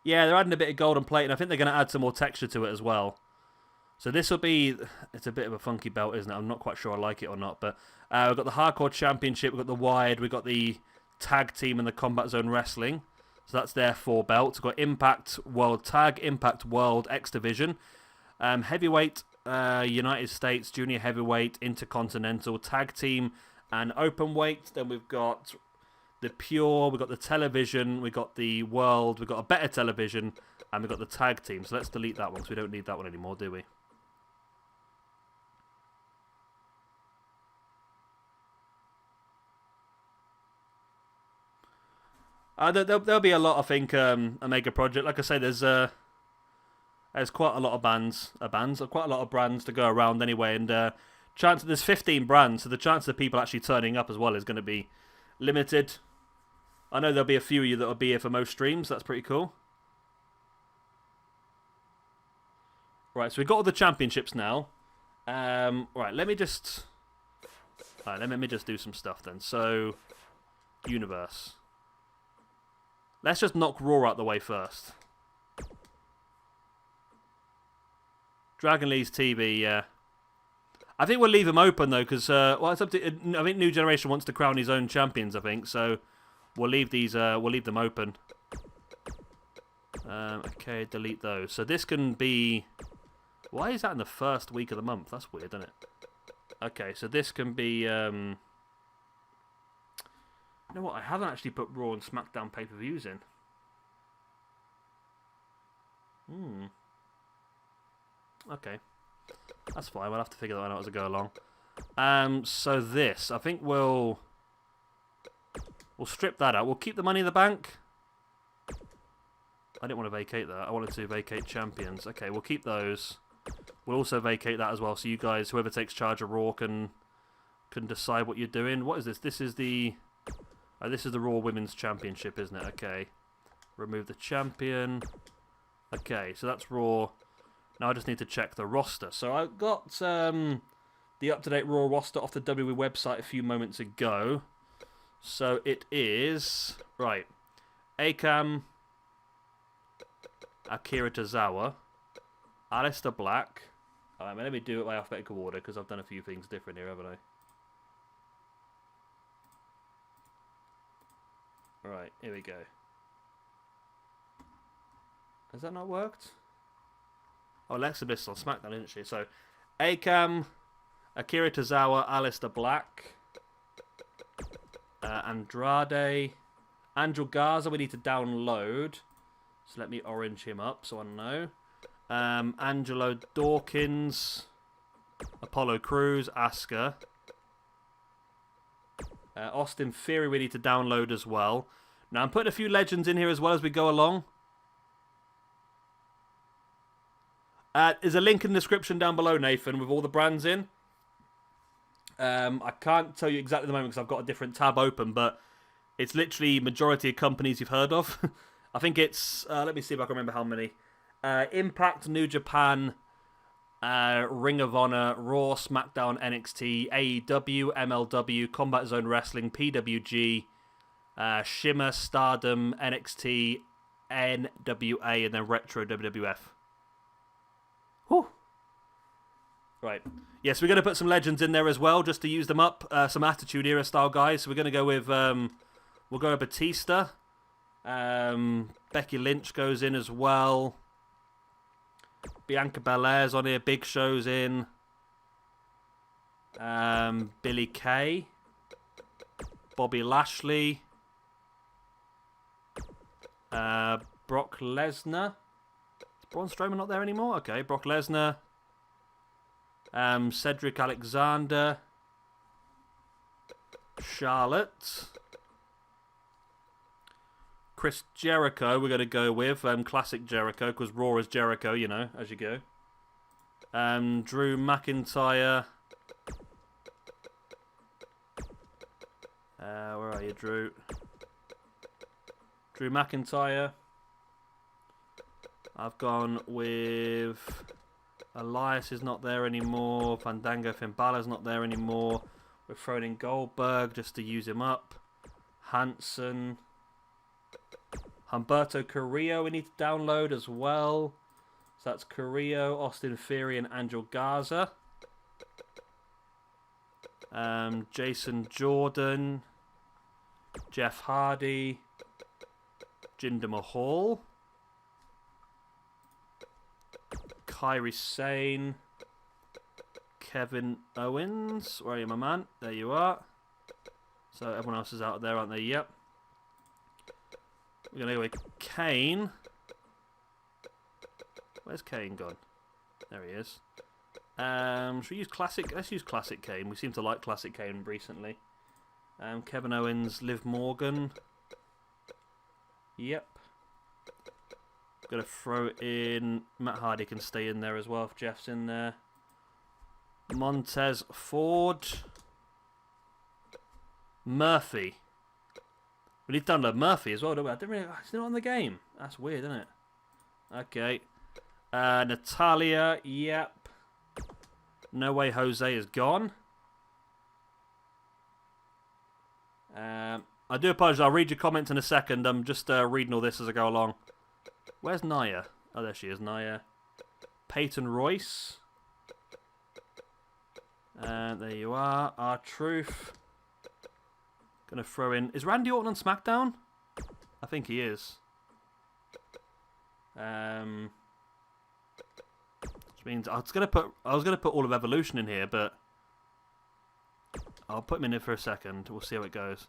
Yeah, they're adding a bit of gold and plate, and I think they're going to add some more texture to it as well. So this will be... It's a bit of a funky belt, isn't it? I'm not quite sure I like it or not, but we've got the Hardcore Championship, we've got the Wired, we've got the Tag Team and the Combat Zone Wrestling. So that's their 4 belts. We've got Impact World Tag, Impact World X Division, Heavyweight, United States, Junior Heavyweight, Intercontinental, Tag Team, and Open Weight. Then we've got the Pure, we've got the Television, we've got the World, we've got a Better Television, and we've got the Tag Team. So let's delete that one because we don't need that one anymore, do we? There'll be a lot, I think, a mega project. Like I say, there's quite a lot of quite a lot of brands to go around anyway, and there's 15 brands, so the chance of people actually turning up as well is going to be limited. I know there'll be a few of you that'll be here for most streams. That's pretty cool. Right, so we've got all the championships now. Right, let me just do some stuff then. So, Universe. Let's just knock Raw out the way first. Dragon Lee's TV, yeah. I think we'll leave him open though, because well, it's up to. I think New Generation wants to crown his own champions. I think so. We'll leave these. We'll leave them open. Okay, delete those. So this can be. Why is that in the first week of the month? That's weird, isn't it? Okay, so this can be. You know what? I haven't actually put Raw and SmackDown pay-per-views in. Okay. That's fine. We'll have to figure that one out as we go along. So this, I think we'll We'll strip that out. We'll keep the money in the bank. I didn't want to vacate that. I wanted to vacate champions. Okay, we'll keep those. We'll also vacate that as well. So you guys, whoever takes charge of Raw can decide what you're doing. What is this? This is the Raw Women's Championship, isn't it? Okay. Remove the champion. Okay, so that's Raw. Now I just need to check the roster. So I got the up-to-date Raw roster off the WWE website a few moments ago. So it is... Right. Akam... Akira Tozawa, Aleister Black. Let me do it by alphabetical order because I've done a few things different here, haven't I? Right, here we go. Has that not worked? Oh, Alexa Bliss on SmackDown, isn't she? So, Akam, Akira Tozawa, Aleister Black, Andrade, Angel Garza. We need to download. So let me orange him up so I know. Angelo Dawkins, Apollo Crews, Asuka. Austin Theory we need to download as well. Now I'm putting a few legends in here as well as we go along. There's a link in the description down below, Nathan, with all the brands in. I can't tell you exactly at the moment because I've got a different tab open, but it's literally majority of companies you've heard of. I think it's, let me see if I can remember how many. Impact, New Japan, Ring of Honor, Raw, SmackDown, NXT, AEW, MLW, Combat Zone Wrestling, PWG, Shimmer, Stardom, NXT, NWA, and then Retro WWF. Whew. Right. Yes, we're going to put some legends in there as well, just to use them up. Some Attitude Era style guys. So we're going to go with, we'll go with Batista. Becky Lynch goes in as well. Bianca Belair's on here. Big Show's in. Billy Kay. Bobby Lashley. Brock Lesnar. Is Braun Strowman not there anymore? Okay, Brock Lesnar. Cedric Alexander. Charlotte. Chris Jericho, we're going to go with. Classic Jericho, because Raw is Jericho, you know, as you go. Drew McIntyre. Where are you, Drew? Drew McIntyre. I've gone with... Elias is not there anymore. Fandango Finn Balor's not there anymore. We're throwing in Goldberg just to use him up. Hanson. Humberto Carrillo we need to download as well. So that's Carrillo, Austin Theory, and Angel Garza. Jason Jordan. Jeff Hardy. Jinder Mahal. Kairi Sane. Kevin Owens. Where are you, my man? There you are. So everyone else is out there, aren't they? Yep. We're going to go with Kane. Where's Kane gone? There he is. Should we use Classic? Let's use Classic Kane. We seem to like Classic Kane recently. Kevin Owens, Liv Morgan. Yep. Going to throw in... Matt Hardy can stay in there as well if Jeff's in there. Montez Ford. Murphy. We need to download Murphy as well, don't we? I didn't really... It's not on the game. That's weird, isn't it? Okay. Natalia, yep. No Way Jose is gone. I do apologise. I'll read your comments in a second. I'm just reading all this as I go along. Where's Naya? Oh, there she is, Naya. Peyton Royce. There you are. R-Truth. Gonna throw in... Is Randy Orton on SmackDown? I think he is. Which means I was gonna put all of Evolution in here, but I'll put him in here for a second. We'll see how it goes.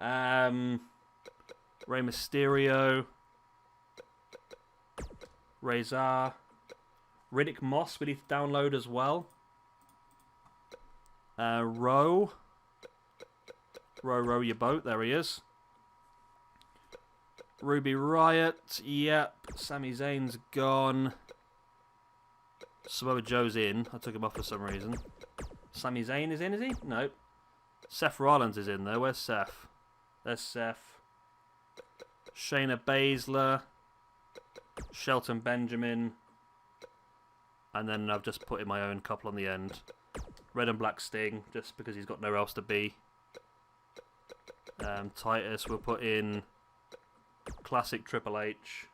Rey Mysterio. Razor. Riddick Moss we need to download as well. Row your boat. There he is. Ruby Riott. Yep. Sami Zayn's gone. Samoa Joe's in. I took him off for some reason. Sami Zayn is in, is he? No. Seth Rollins is in, though. Where's Seth? There's Seth. Shayna Baszler. Shelton Benjamin. And then I've just put in my own couple on the end. Red and Black Sting, just because he's got nowhere else to be. Titus, we'll put in classic Triple H.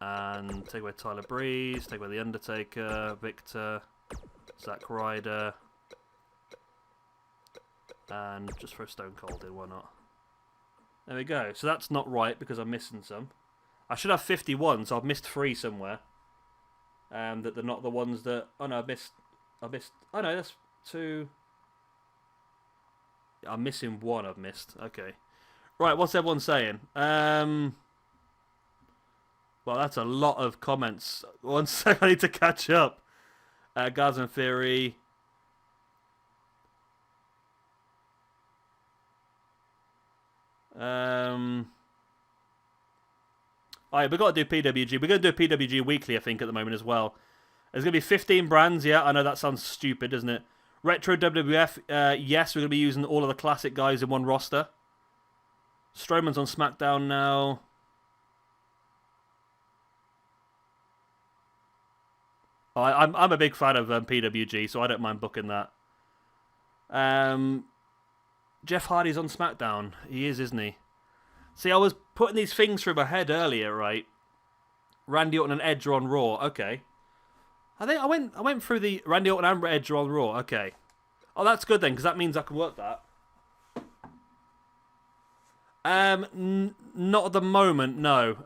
And take away Tyler Breeze, take away The Undertaker, Victor, Zack Ryder. And just throw Stone Cold in, why not? There we go. So that's not right because I'm missing some. I should have 51, so I've missed 3 somewhere. That they're not the ones that... Oh no, I missed... Oh no, that's 2... I'm missing 1 I've missed. Okay. Right, what's everyone saying? Well, that's a lot of comments. 1 sec, I need to catch up. Guards and Theory... Alright, we've got to do PWG. We're going to do PWG weekly, I think, at the moment as well. There's going to be 15 brands, yeah. I know that sounds stupid, doesn't it? Retro WWF, yes, we're going to be using all of the classic guys in one roster. Strowman's on SmackDown now. I'm a big fan of PWG, so I don't mind booking that. Jeff Hardy's on SmackDown. He is, isn't he? See, I was putting these things through my head earlier, right? Randy Orton and Edge are on Raw. Okay. I think I went through the Randy Orton and Edge are on Raw. Okay. Oh, that's good then, because that means I can work that. Not at the moment, no.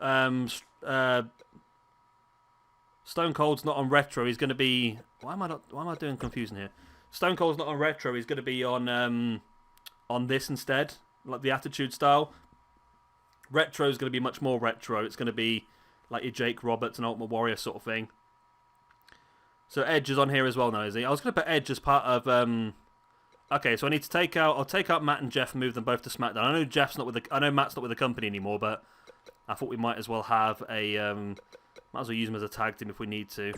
Stone Cold's not on Retro. He's going to be... Why am I doing confusing here? Stone Cold's not on Retro. He's going to be on this instead, like the Attitude style. Retro is going to be much more retro. It's going to be like your Jake Roberts and Ultimate Warrior sort of thing. So Edge is on here as well now, is he? I was going to put Edge as part of... Okay, so I need to take out... I'll take out Matt and Jeff and move them both to SmackDown. I know Jeff's not with the... I know Matt's not with the company anymore, but I thought we might as well have a... might as well use them as a tag team if we need to.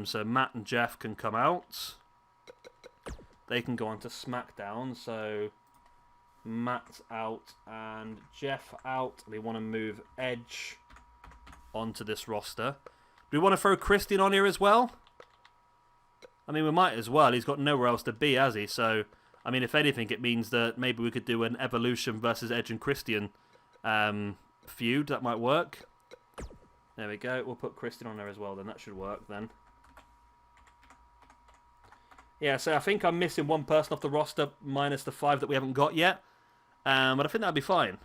So Matt and Jeff can come out. They can go on to SmackDown, so... Matt out and Jeff out. We want to move Edge onto this roster. Do we want to throw Christian on here as well? I mean, we might as well. He's got nowhere else to be, has he? So, I mean, if anything, it means that maybe we could do an Evolution versus Edge and Christian feud. That might work. There we go. We'll put Christian on there as well then. That should work then. Yeah, so I think I'm missing 1 person off the roster minus the 5 that we haven't got yet. But I think that'll be fine.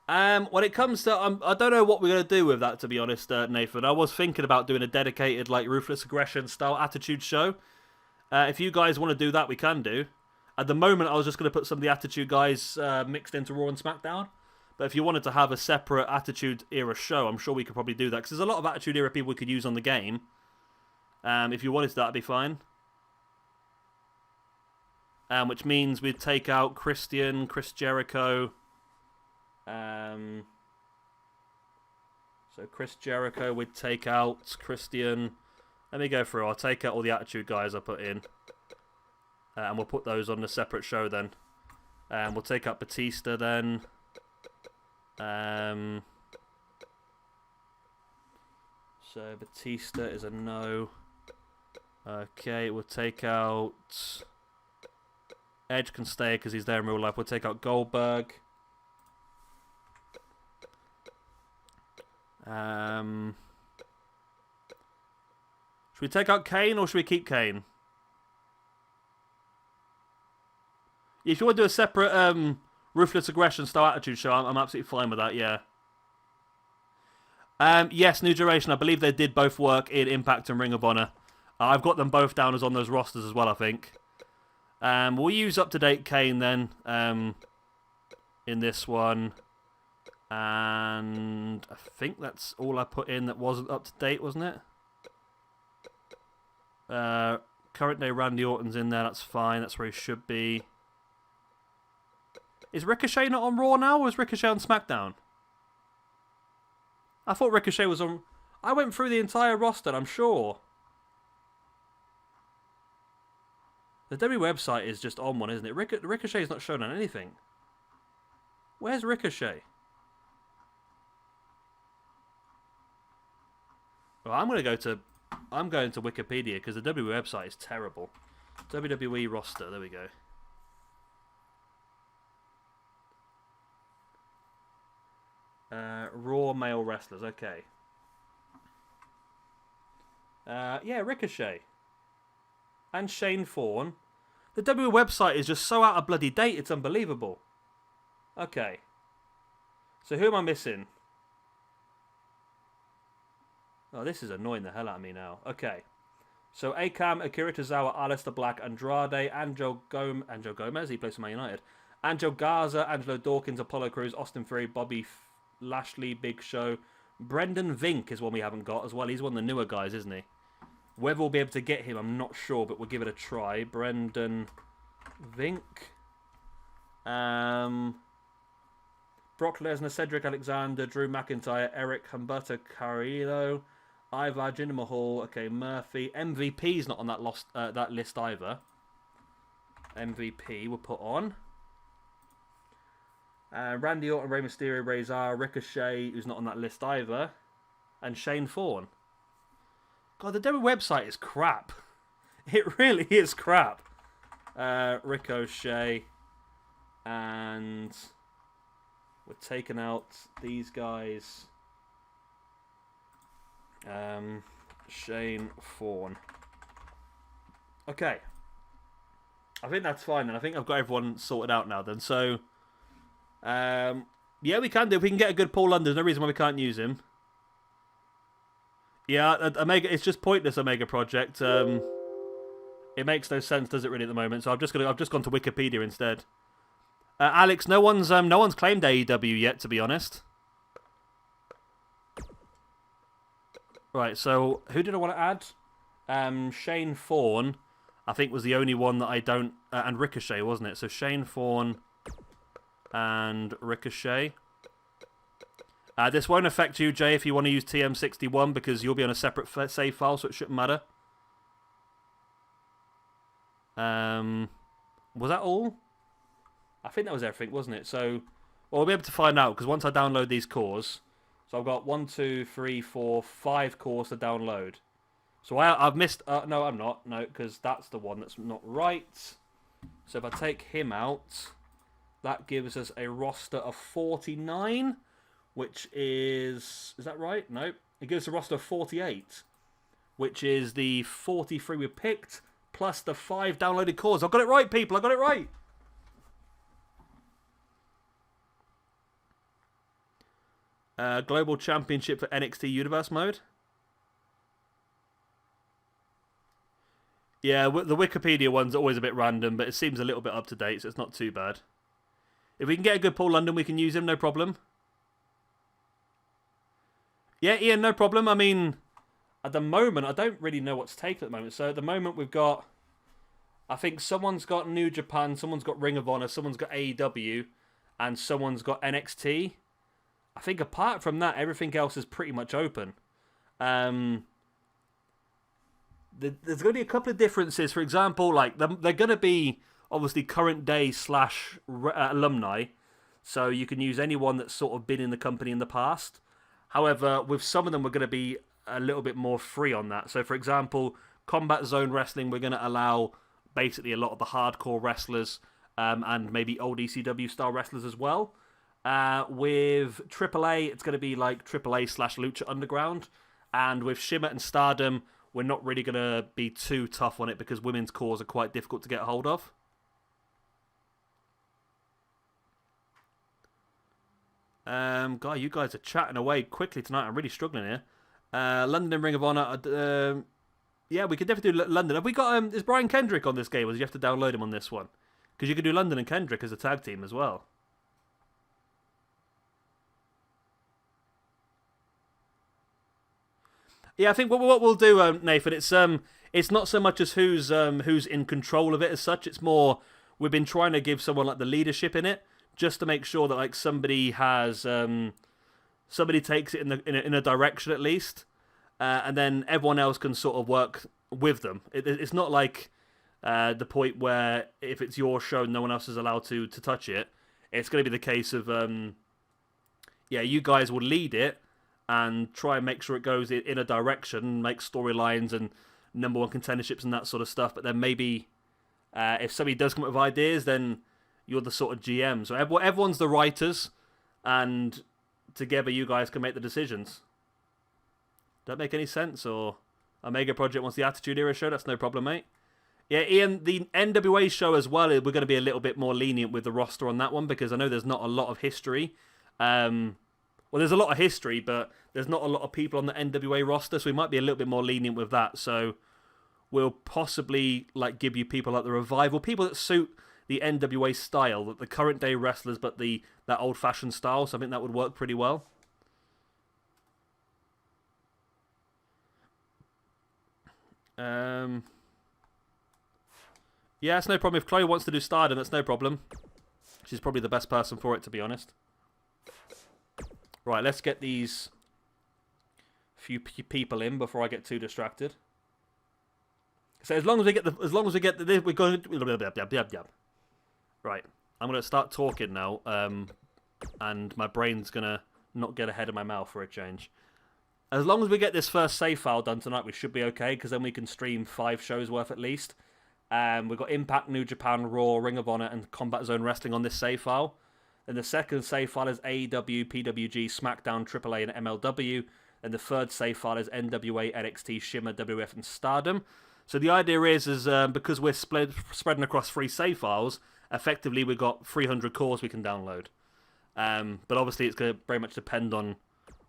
When it comes to... I don't know what we're going to do with that, to be honest, Nathan. I was thinking about doing a dedicated, like, Ruthless Aggression style Attitude show. If you guys want to do that, we can do. At the moment, I was just going to put some of the Attitude guys mixed into Raw and SmackDown. But if you wanted to have a separate Attitude Era show, I'm sure we could probably do that. Because there's a lot of Attitude Era people we could use on the game. If you wanted to, that'd be fine. Which means we'd take out Christian, Chris Jericho. So Chris Jericho, we'd take out Christian. Let me go through. I'll take out all the Attitude guys I put in. And we'll put those on a separate show then. We'll take out Batista then. So Batista is a no. Okay, we'll take out... Edge can stay because he's there in real life. We'll take out Goldberg. Should we take out Kane or should we keep Kane? If you want to do a separate Ruthless Aggression style Attitude show, I'm absolutely fine with that, yeah. Yes, New Generation, I believe they did both work in Impact and Ring of Honor. I've got them both down as on those rosters as well, I think. We'll use Up-to-Date Kane then in this one. And I think that's all I put in that wasn't up to date, wasn't it? Current day Randy Orton's in there. That's fine. That's where he should be. Is Ricochet not on Raw now, or is Ricochet on SmackDown? I thought Ricochet was on... I went through the entire roster, I'm sure. The WWE website is just on one, isn't it? Ricochet's not shown on anything. Where's Ricochet? Well, I'm going to Wikipedia because the WWE website is terrible. WWE roster, there we go. Raw male wrestlers, okay. Yeah, Ricochet. And Shane Thorne. The WWE website is just so out of bloody date, it's unbelievable. Okay. So who am I missing? Oh, this is annoying the hell out of me now. Okay. So Akam, Akira Tozawa, Aleister Black, Andrade, Angel Gomez, he plays for Man United. Angel Garza, Angelo Dawkins, Apollo Crews, Austin Theory, Bobby Lashley, Big Show. Brendan Vink is one we haven't got as well. He's one of the newer guys, isn't he? Whether we'll be able to get him, I'm not sure, but we'll give it a try. Brendan Vink. Brock Lesnar, Cedric Alexander, Drew McIntyre, Eric Humberto Carrillo, Ivar, Jinder Mahal, okay, Murphy. MVP's not on that list either. MVP we'll put on. Randy Orton, Rey Mysterio, Razor, Ricochet, who's not on that list either. And Shane Thorne. God, the WWE website is crap. It really is crap. Ricochet. And we're taking out these guys. Shane Thorne. Okay. I think that's fine then. I think I've got everyone sorted out now then. So, yeah, we can do. If we can get a good Paul London, there's no reason why we can't use him. Yeah, Omega. It's just pointless, Omega Project. It makes no sense, does it really, at the moment? So I've just gone to Wikipedia instead. Alex, no one's claimed AEW yet, to be honest. Right, so who did I want to add? Shane Thorne, I think, was the only one that I don't... and Ricochet, wasn't it? So Shane Thorne and Ricochet. This won't affect you, Jay, if you want to use TM61, because you'll be on a separate save file, so it shouldn't matter. Was that all? I think that was everything, wasn't it? So, well, we'll be able to find out, because once I download these cores... So I've got 1, 2, 3, 4, 5 cores to download. So I've missed... no, I'm not. No, because that's the one that's not right. So if I take him out, that gives us a roster of 49, which is... Is that right? No. It gives us a roster of 48, which is the 43 we picked, plus the 5 downloaded cores. I've got it right, people. I got it right. Global Championship for NXT Universe mode. Yeah, the Wikipedia one's always a bit random, but it seems a little bit up to date, so it's not too bad. If we can get a good Paul London, we can use him, no problem. Yeah, Ian, no problem. I mean, at the moment, I don't really know what's taken at the moment. So at the moment, we've got... I think someone's got New Japan, someone's got Ring of Honor, someone's got AEW, and someone's got NXT. I think apart from that, everything else is pretty much open. There's going to be a couple of differences. For example, like they're going to be obviously current day / alumni, so you can use anyone that's sort of been in the company in the past. However, with some of them, we're going to be a little bit more free on that. So, for example, Combat Zone Wrestling, we're going to allow basically a lot of the hardcore wrestlers and maybe old ECW style wrestlers as well. With AAA, it's going to be like AAA / Lucha Underground. And with Shimmer and Stardom, we're not really going to be too tough on it because women's cores are quite difficult to get a hold of. Guy, you guys are chatting away quickly tonight. I'm really struggling here. London Ring of Honor. Yeah, we could definitely do London. Have we got... is Brian Kendrick on this game, or do you have to download him on this one? Because you could do London and Kendrick as a tag team as well. Yeah, I think what we'll do, Nathan, it's not so much as who's in control of it as such. It's more we've been trying to give someone like the leadership in it, just to make sure that like somebody has somebody takes it in a direction at least, and then everyone else can sort of work with them. It's not like the point where if it's your show, no one else is allowed to touch it. It's going to be the case of yeah, you guys will lead it and try and make sure it goes in a direction, make storylines and number one contenderships and that sort of stuff. But then maybe if somebody does come up with ideas, then you're the sort of GM. So everyone's the writers, and together you guys can make the decisions. That make any sense? Or Omega Project wants the Attitude Era show? That's no problem, mate. Yeah, Ian, the NWA show as well, we're going to be a little bit more lenient with the roster on that one because I know there's not a lot of history. Well, there's a lot of history, but there's not a lot of people on the NWA roster, so we might be a little bit more lenient with that. So we'll possibly like give you people like the Revival, people that suit the NWA style, the current day wrestlers, but that old fashioned style. So I think that would work pretty well. Yeah, it's no problem. If Chloe wants to do Stardom, that's no problem. She's probably the best person for it, to be honest. Right, let's get these few people in before I get too distracted. So as long as we get we're going. Right, I'm gonna start talking now, and my brain's gonna not get ahead of my mouth for a change. As long as we get this first save file done tonight, we should be okay, because then we can stream 5 shows worth at least. We've got Impact, New Japan, Raw, Ring of Honor, and Combat Zone Wrestling on this save file. Then the second save file is AEW, PWG, SmackDown, AAA, and MLW. And the third save file is NWA, NXT, Shimmer, WF, and Stardom. So the idea is because we're spreading across 3 save files, effectively we've got 300 cores we can download. But obviously it's going to very much depend on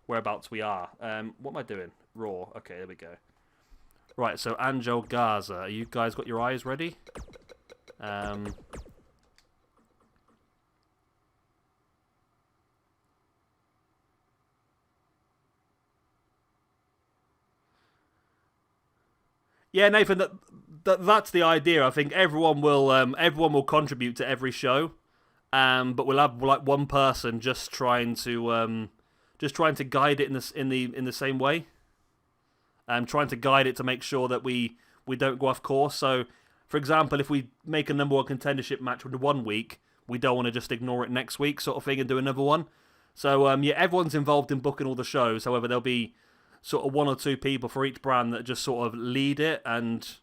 whereabouts we are. What am I doing? Raw. Okay, there we go. Right, so Angel Garza. You guys got your eyes ready? Yeah, Nathan, that's the idea. I think everyone will contribute to every show, but we'll have like one person just trying to guide it in the same way. Trying to guide it to make sure that we don't go off course. So, for example, if we make a number one contendership match in 1 week, we don't want to just ignore it next week, sort of thing, and do another one. So, yeah, everyone's involved in booking all the shows. However, there'll be sort of 1 or 2 people for each brand that just sort of lead it and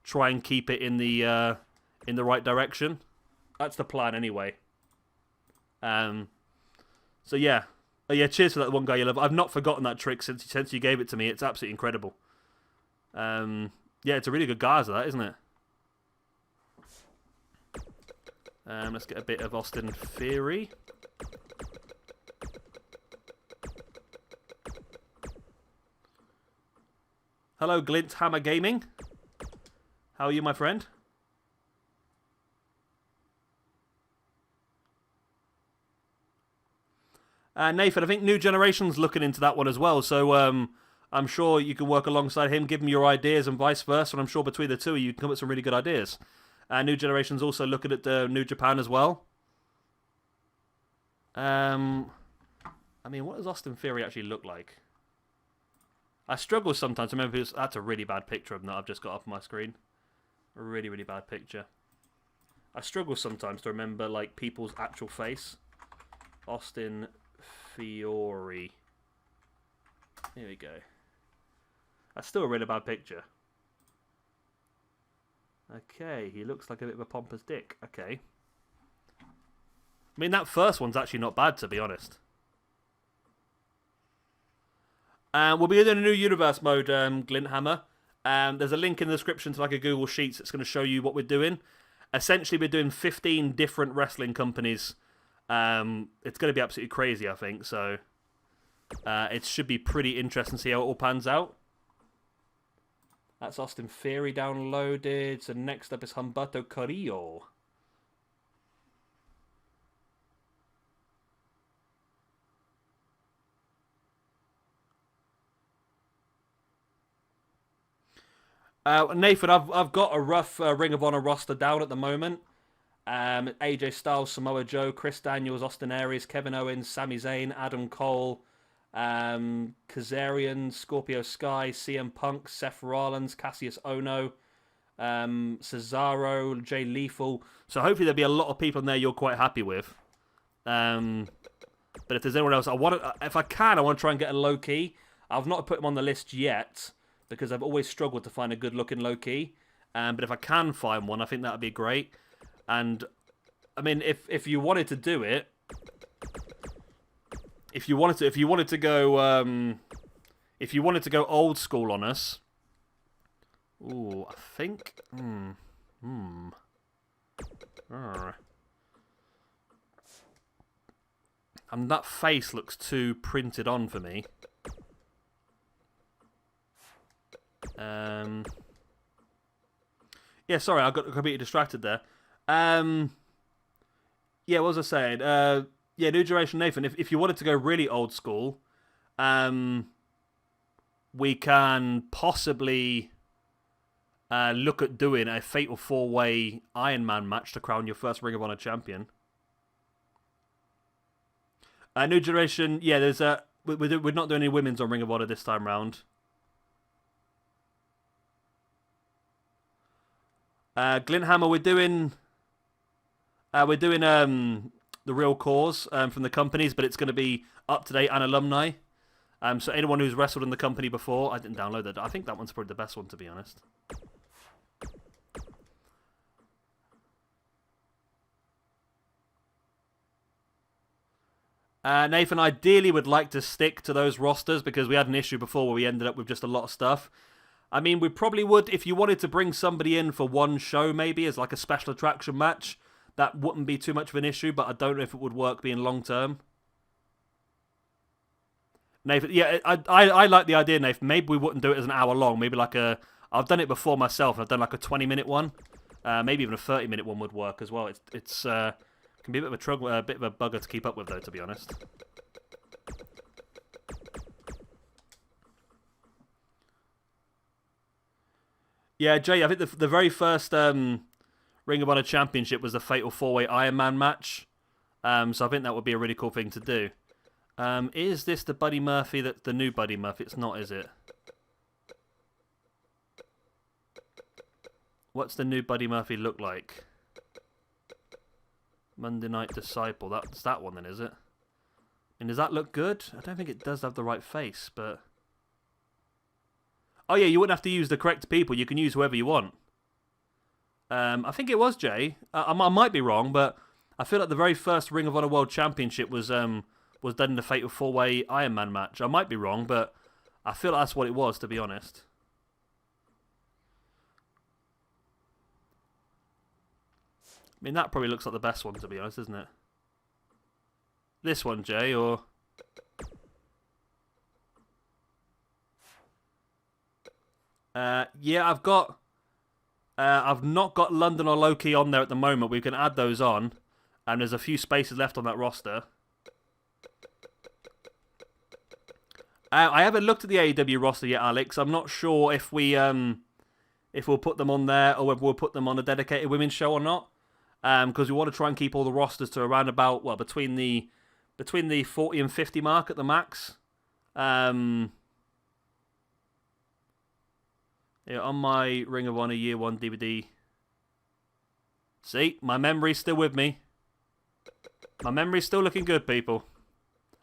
try and keep it in the right direction. That's the plan, anyway. So yeah. Oh yeah, cheers for that one guy you love. I've not forgotten that trick since you gave it to me. It's absolutely incredible. Yeah, it's a really good Garza, that, isn't it? Let's get a bit of Austin Theory. Hello, Glint Hammer Gaming. How are you, my friend? Nathan, I think New Generation's looking into that one as well, so I'm sure you can work alongside him, give him your ideas and vice versa, and I'm sure between the two of you can come up with some really good ideas. New Generation's also looking at New Japan as well. I mean, what does Austin Theory actually look like? I struggle sometimes to remember that's a really bad picture of him that I've just got up on my screen. A really, really bad picture. I struggle sometimes to remember like people's actual face. Austin Fiore. Here we go. That's still a really bad picture. Okay, he looks like a bit of a pompous dick. Okay. I mean, that first one's actually not bad, to be honest. We'll be doing a new universe mode, Glinthammer. There's a link in the description to like a Google Sheets that's going to show you what we're doing. Essentially, we're doing 15 different wrestling companies. It's going to be absolutely crazy, I think. So it should be pretty interesting to see how it all pans out. That's Austin Theory downloaded. So next up is Humberto Carrillo. Nathan, I've got a rough Ring of Honor roster down at the moment. AJ Styles, Samoa Joe, Chris Daniels, Austin Aries, Kevin Owens, Sami Zayn, Adam Cole, Kazarian, Scorpio Sky, CM Punk, Seth Rollins, Cassius Ohno, Cesaro, Jay Lethal. So hopefully there'll be a lot of people in there you're quite happy with. But if there's anyone else, if I can, I want to try and get a low key. I've not put him on the list yet because I've always struggled to find a good looking low key. But if I can find one, I think that would be great. And I mean, if you wanted to do it, if you wanted to go old school on us, ooh, I think, and that face looks too printed on for me. Yeah, sorry, I got completely distracted there. Yeah, what was I saying? Yeah, New Generation Nathan, if you wanted to go really old school, we can possibly look at doing a Fatal 4-Way Iron Man match to crown your first Ring of Honor champion. New Generation, yeah, there's we're not doing any women's on Ring of Honor this time round. Glinthammer, we're doing the Real Cause from the companies, but it's going to be up to date and alumni. So anyone who's wrestled in the company before, I didn't download that. I think that one's probably the best one, to be honest. Nathan, ideally would like to stick to those rosters because we had an issue before where we ended up with just a lot of stuff. I mean, we probably would, if you wanted to bring somebody in for one show maybe as like a special attraction match, that wouldn't be too much of an issue, but I don't know if it would work being long term. Nathan, yeah, I like the idea, Nathan. Maybe we wouldn't do it as an hour long. Maybe like I've done it before myself. I've done like a 20-minute one. Maybe even a 30-minute one would work as well. It's can be a bit of a trouble, a bit of a bugger to keep up with, though, to be honest. Yeah, Jay, I think the very first Ring of Honor Championship was the Fatal 4-Way Iron Man match. So I think that would be a really cool thing to do. Is this the Buddy Murphy, the new Buddy Murphy? It's not, is it? What's the new Buddy Murphy look like? Monday Night Disciple. That's that one then, is it? And does that look good? I don't think it does have the right face, but... Oh yeah, you wouldn't have to use the correct people. You can use whoever you want. I think it was Jay. I might be wrong, but I feel like the very first Ring of Honor World Championship was done in the Fatal 4-Way Iron Man match. I might be wrong, but I feel like that's what it was, to be honest. I mean, that probably looks like the best one, to be honest, isn't it? This one, Jay, or... yeah, I've not got London or Loki on there at the moment. We can add those on. And there's a few spaces left on that roster. I haven't looked at the AEW roster yet, Alex. I'm not sure if we'll put them on there or whether we'll put them on a dedicated women's show or not. Because we want to try and keep all the rosters to around about, well, between the 40 and 50 mark at the max. Yeah, on my Ring of Honor Year 1 DVD. See, my memory's still with me. My memory's still looking good, people.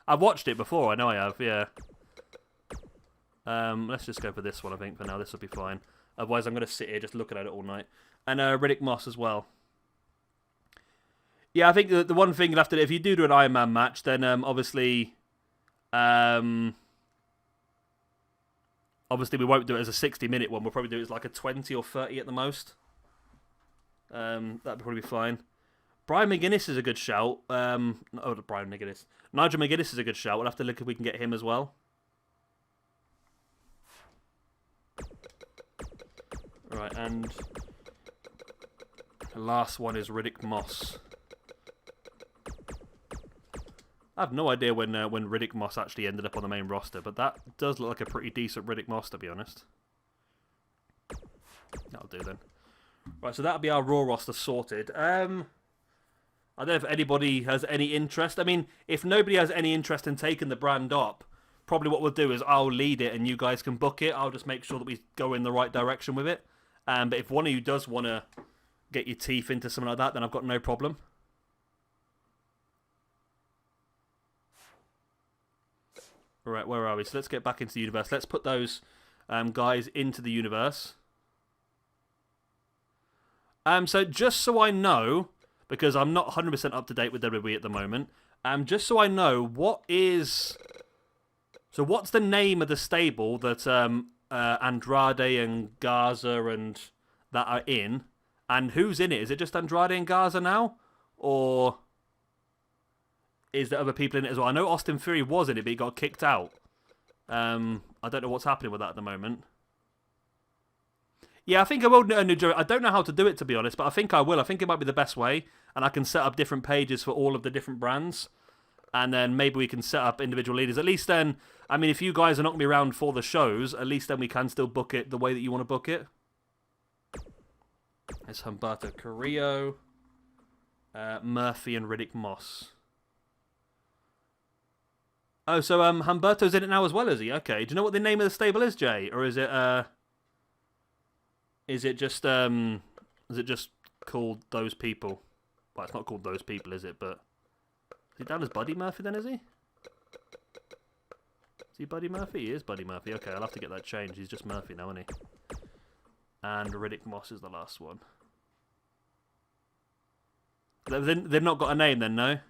I've watched it before, I know I have, yeah. Let's just go for this one, I think, for now. This will be fine. Otherwise, I'm going to sit here just looking at it all night. And Riddick Moss as well. Yeah, I think the one thing you'll have to do, if you do an Iron Man match, then obviously... Obviously, we won't do it as a 60-minute one. We'll probably do it as like a 20 or 30 at the most. That'd probably be fine. Brian McGuinness is a good shout. Oh, Brian McGuinness. Nigel McGuinness is a good shout. We'll have to look if we can get him as well. Right, and the last one is Riddick Moss. I have no idea when Riddick Moss actually ended up on the main roster, but that does look like a pretty decent Riddick Moss, to be honest. that'll do then. Right, so that'll be our Raw roster sorted. I don't know if anybody has any interest. I mean, if nobody has any interest in taking the brand up, probably what we'll do is I'll lead it and you guys can book it. I'll just make sure that we go in the right direction with it. But if one of you does want to get your teeth into something like that, then I've got no problem. Right, where are we? So let's get back into the universe. Let's put those guys into the universe. So just so I know, because I'm not 100% up to date with WWE at the moment, just so I know, what's the name of the stable that Andrade and Garza and that are in, and who's in it? Is it just Andrade and Garza now, or is there other people in it as well? I know Austin Theory was in it, but he got kicked out. I don't know what's happening with that at the moment. Yeah, I think I will do a new joke. I don't know how to do it, to be honest, but I think I will. I think it might be the best way, and I can set up different pages for all of the different brands, and then maybe we can set up individual leaders. At least then, I mean, if you guys are not going to be around for the shows, at least then we can still book it the way that you want to book it. It's Humberto Carrillo, Murphy, and Riddick Moss. Oh, so Humberto's in it now as well, is he? Okay. Do you know what the name of the stable is, Jay? Or is it just called Those People? Well, it's not called Those People, is it? But is he down as Buddy Murphy then, is he? Is he Buddy Murphy? He is Buddy Murphy. Okay, I'll have to get that changed. He's just Murphy now, isn't he? And Riddick Moss is the last one. They've not got a name then, no?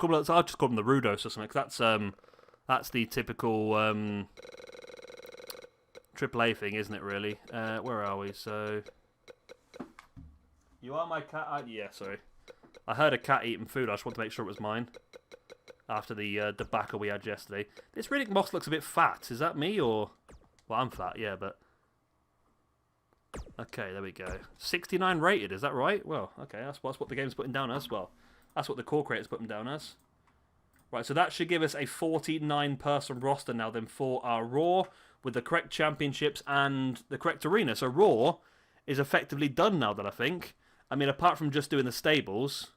I'll just call them the Rudos or something, 'cause that's the typical AAA thing, isn't it, really? Where are we? So, you are my cat? Yeah, sorry. I heard a cat eating food. I just want to make sure it was mine. After the debacle we had yesterday. This Riddick Moss looks a bit fat. Is that me, or... Well, I'm fat, yeah, but... Okay, there we go. 69 rated, is that right? Well, okay, that's what the game's putting down as well. That's what the core creator's put them down as. Right, so that should give us a 49-person roster now then for our Raw, with the correct championships and the correct arena. So Raw is effectively done now then, I think. I mean, apart from just doing the stables.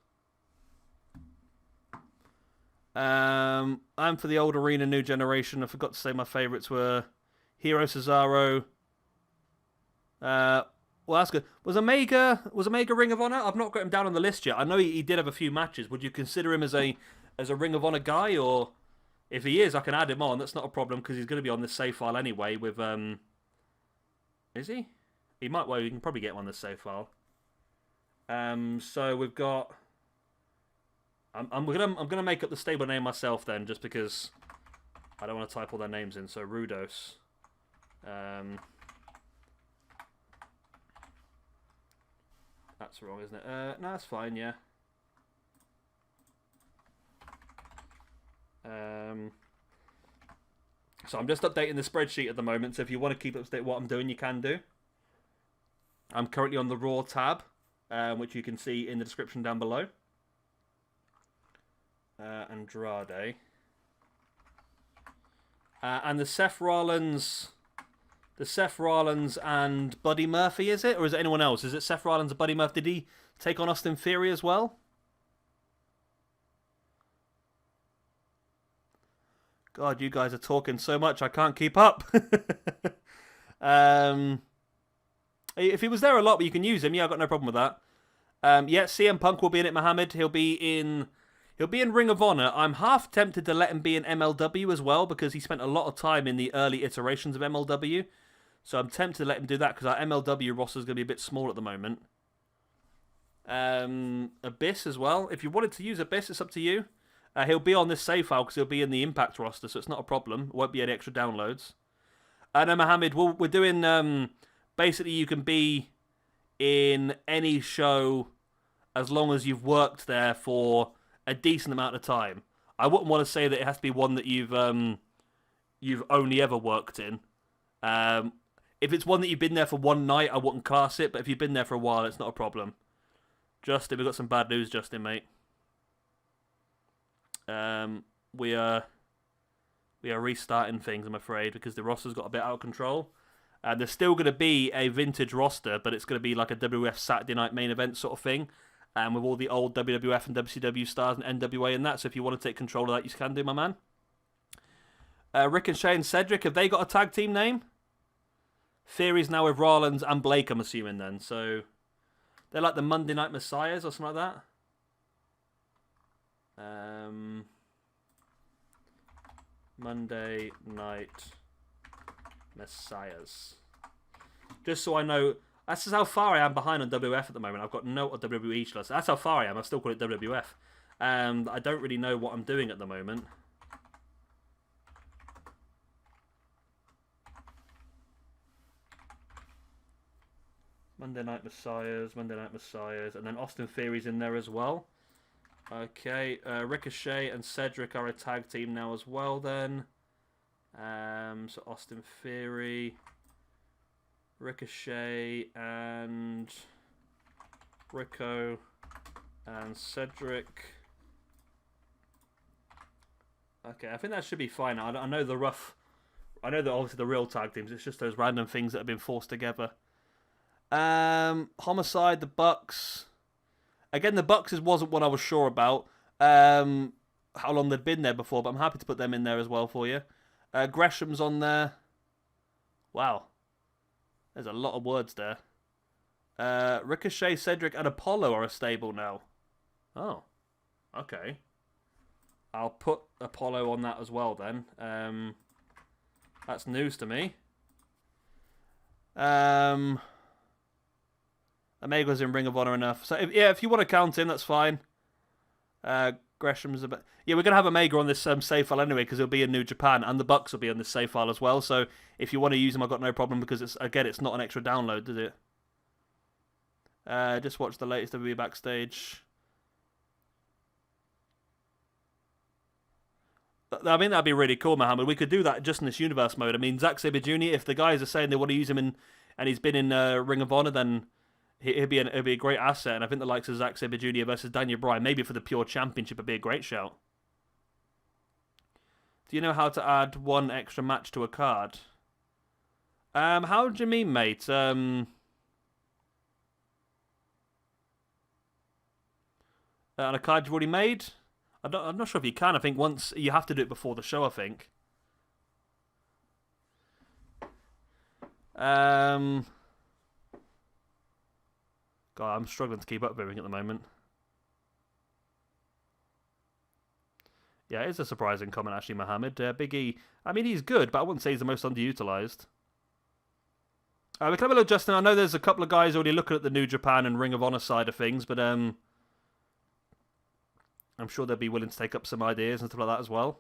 I'm for the old arena, new generation. I forgot to say my favourites were Hero Cesaro. Well, that's good. Was Omega Ring of Honor? I've not got him down on the list yet. I know he did have a few matches. Would you consider him as a Ring of Honor guy, or if he is, I can add him on. That's not a problem because he's going to be on this save file anyway. With is he? He might. Well, you can probably get him on this save file. So we've got. I'm gonna make up the stable name myself then, just because I don't want to type all their names in. So Rudos. That's wrong, isn't it? No, that's fine, yeah. So I'm just updating the spreadsheet at the moment, so if you want to keep up to date what I'm doing, you can do. I'm currently on the Raw tab, which you can see in the description down below. Andrade. And the Seth Rollins and Buddy Murphy, is it? Or is it anyone else? Is it Seth Rollins and Buddy Murphy? Did he take on Austin Theory as well? God, you guys are talking so much, I can't keep up. If he was there a lot, but you can use him, yeah, I've got no problem with that. Yeah, CM Punk will be in it, Mohammed. He'll be in Ring of Honor. I'm half tempted to let him be in MLW as well, because he spent a lot of time in the early iterations of MLW. So I'm tempted to let him do that, because our MLW roster is going to be a bit small at the moment. Abyss as well. If you wanted to use Abyss, it's up to you. He'll be on this save file, because he'll be in the Impact roster, so it's not a problem. Won't be any extra downloads. No, Mohammed, we're doing... basically, you can be in any show as long as you've worked there for a decent amount of time. I wouldn't want to say that it has to be one that you've only ever worked in. If it's one that you've been there for one night, I wouldn't class it. But if you've been there for a while, it's not a problem. Justin, we've got some bad news, Justin, mate. We are restarting things, I'm afraid, because the roster's got a bit out of control. There's still going to be a vintage roster, but it's going to be like a WWF Saturday Night Main Event sort of thing, with all the old WWF and WCW stars and NWA and that. So if you want to take control of that, you can do, my man. Ricochet and Cedric, have they got a tag team name? Theory's now with Rollins and Blake, I'm assuming then. So they're like the Monday Night Messiahs or something like that. Monday Night Messiahs. Just so I know, that's just how far I am behind on WWF at the moment. I've got no WWE slots. That's how far I am. I still call it WWF. I don't really know what I'm doing at the moment. Monday Night Messiahs, and then Austin Theory's in there as well. Okay, Ricochet and Cedric are a tag team now as well then. So Austin Theory, Ricochet and Rico and Cedric. Okay, I think that should be fine. I know the rough... I know that obviously the real tag teams, it's just those random things that have been forced together. Homicide, the Bucks. Again, the Bucks wasn't what I was sure about. How long they'd been there before, but I'm happy to put them in there as well for you. Gresham's on there. Wow. There's a lot of words there. Ricochet, Cedric, and Apollo are a stable now. Oh. Okay. I'll put Apollo on that as well then. That's news to me. Omega's in Ring of Honor enough. So, if you want to count him, that's fine. Gresham's a bit... Yeah, we're going to have Omega on this save file anyway, because he'll be in New Japan, and the Bucks will be on this save file as well. So, if you want to use him, I've got no problem, because, it's not an extra download, is it? Just watch the latest WWE Backstage. I mean, that'd be really cool, Mohammed. We could do that just in this universe mode. I mean, Zack Sabre Jr., if the guys are saying they want to use him and he's been in Ring of Honor, then... It'd be a great asset, and I think the likes of Zack Sabre Jr. versus Daniel Bryan, maybe for the pure championship, would be a great shout. Do you know how to add one extra match to a card? How do you mean, mate? On a card you've already made? I'm not sure if you can. I think once you have to do it before the show, I think. God, I'm struggling to keep up with everything at the moment. Yeah, it is a surprising comment, actually, Mohammed. Big E, I mean, he's good, but I wouldn't say he's the most underutilized. We can have a look, Justin. I know there's a couple of guys already looking at the New Japan and Ring of Honor side of things, but I'm sure they'll be willing to take up some ideas and stuff like that as well.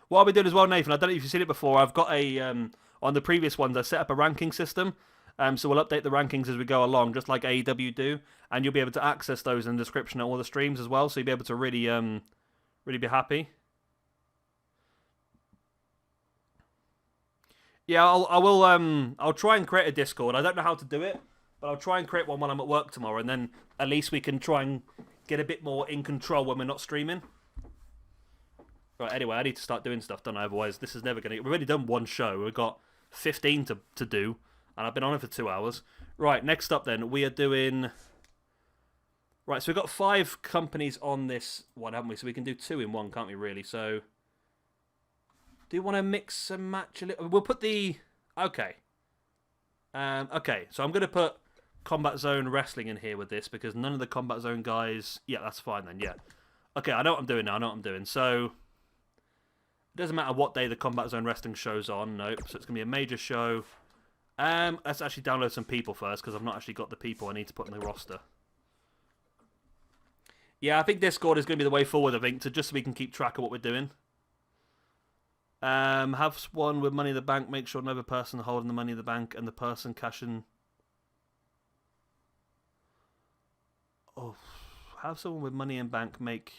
What I'll be doing as well, Nathan, I don't know if you've seen it before, I've got a, on the previous ones, I set up a ranking system, so we'll update the rankings as we go along, just like AEW do, and you'll be able to access those in the description of all the streams as well, so you'll be able to really, really be happy. Yeah, I'll try and create a Discord. I don't know how to do it, but I'll try and create one while I'm at work tomorrow, and then at least we can try and get a bit more in control when we're not streaming. Right, anyway, I need to start doing stuff, don't I? Otherwise, this is never going to... We've already done one show. We've got 15 to do, and I've been on it for 2 hours. Right, next up then, we are doing... Right, so we've got 5 companies on this one, haven't we? So we can do 2 in one, can't we, really? So, do you want to mix and match a little? We'll put the... Okay. Okay, so I'm going to put Combat Zone Wrestling in here with this, because none of the Combat Zone guys... Yeah, that's fine then, yeah. Okay, I know what I'm doing now, I know what I'm doing. So... It doesn't matter what day the Combat Zone Wrestling show's on, nope. So it's going to be a major show. Let's actually download some people first, because I've not actually got the people I need to put in the roster. Yeah, I think Discord is going to be the way forward, I think, just so we can keep track of what we're doing. Have one with Money in the Bank, make sure another person holding the Money in the Bank and the person cashing... Oh, have someone with Money in Bank make...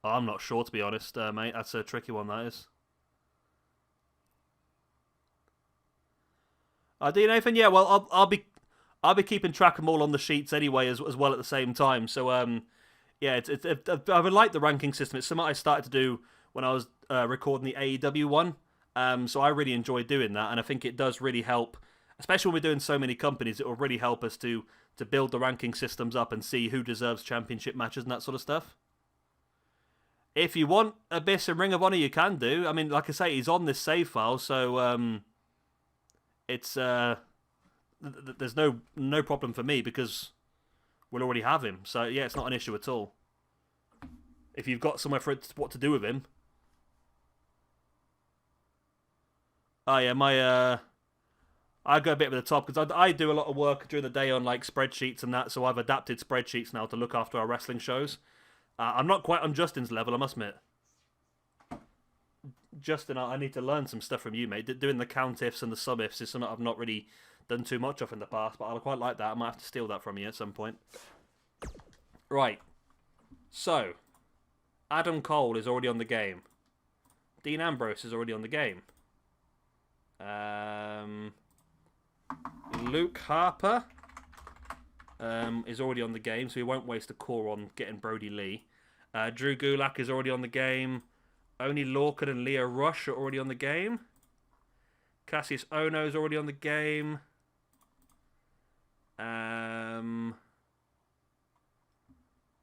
Oh, I'm not sure, to be honest, mate. That's a tricky one, that is. Do you, Nathan? Yeah, well, I'll be keeping track of them all on the sheets anyway, as well at the same time. So yeah, I would like the ranking system. It's something I started to do when I was recording the AEW one. So I really enjoy doing that, and I think it does really help, especially when we're doing so many companies. It will really help us to build the ranking systems up and see who deserves championship matches and that sort of stuff. If you want Abyss and Ring of Honor, you can do. I mean, like I say, he's on this save file, so it's there's no problem for me because we'll already have him. So yeah, it's not an issue at all. If you've got somewhere for what to do with him. Oh yeah, I go a bit over the top because I do a lot of work during the day on like spreadsheets and that, so I've adapted spreadsheets now to look after our wrestling shows. I'm not quite on Justin's level, I must admit. Justin, I need to learn some stuff from you, mate. Doing the count-ifs and the sub-ifs is something I've not really done too much of in the past, but I quite like that. I might have to steal that from you at some point. Right. So, Adam Cole is already on the game. Dean Ambrose is already on the game. Luke Harper is already on the game, so we won't waste a core on getting Brody Lee. Drew Gulak is already on the game. Oni Lorcan and Leo Rush are already on the game. Cassius Ohno is already on the game.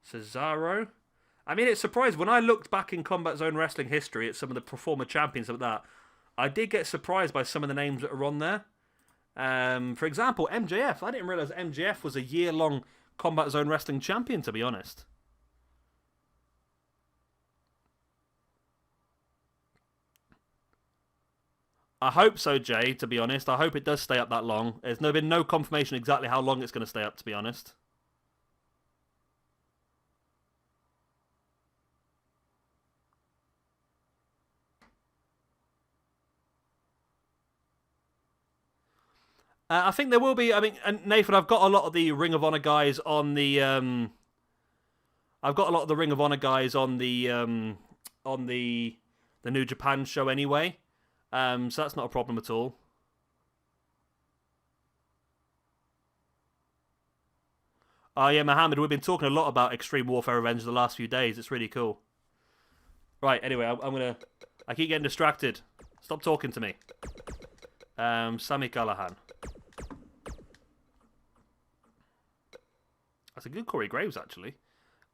Cesaro. I mean, it's surprising. When I looked back in Combat Zone Wrestling history at some of the former champions like that, I did get surprised by some of the names that are on there. For example, MJF. I didn't realise MJF was a year-long Combat Zone Wrestling champion, to be honest. I hope so, Jay, to be honest. I hope it does stay up that long. There's been no confirmation exactly how long it's going to stay up, to be honest. I think there will be. I mean, and Nathan, I've got a lot of the Ring of Honor guys on the. I've got a lot of the Ring of Honor guys on the New Japan show anyway. So that's not a problem at all. Oh yeah, Mohammed, we've been talking a lot about Extreme Warfare Revenge the last few days. It's really cool. Right. Anyway, I keep getting distracted. Stop talking to me. Sami Callihan. That's a good Corey Graves, actually.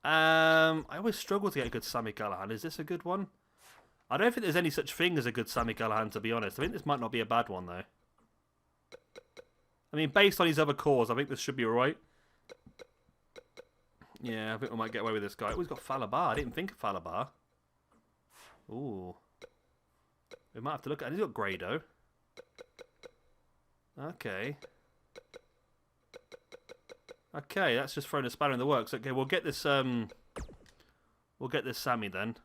I always struggle to get a good Sami Callihan. Is this a good one? I don't think there's any such thing as a good Sami Callihan, to be honest. I think this might not be a bad one, though. I mean, based on his other cores, I think this should be alright. Yeah, I think we might get away with this guy. Oh, he's got Falabar. I didn't think of Falabar. Ooh. We might have to look at it. He's got Grado. Okay. Okay, that's just throwing a spanner in the works. Okay, we'll get this Sammy then.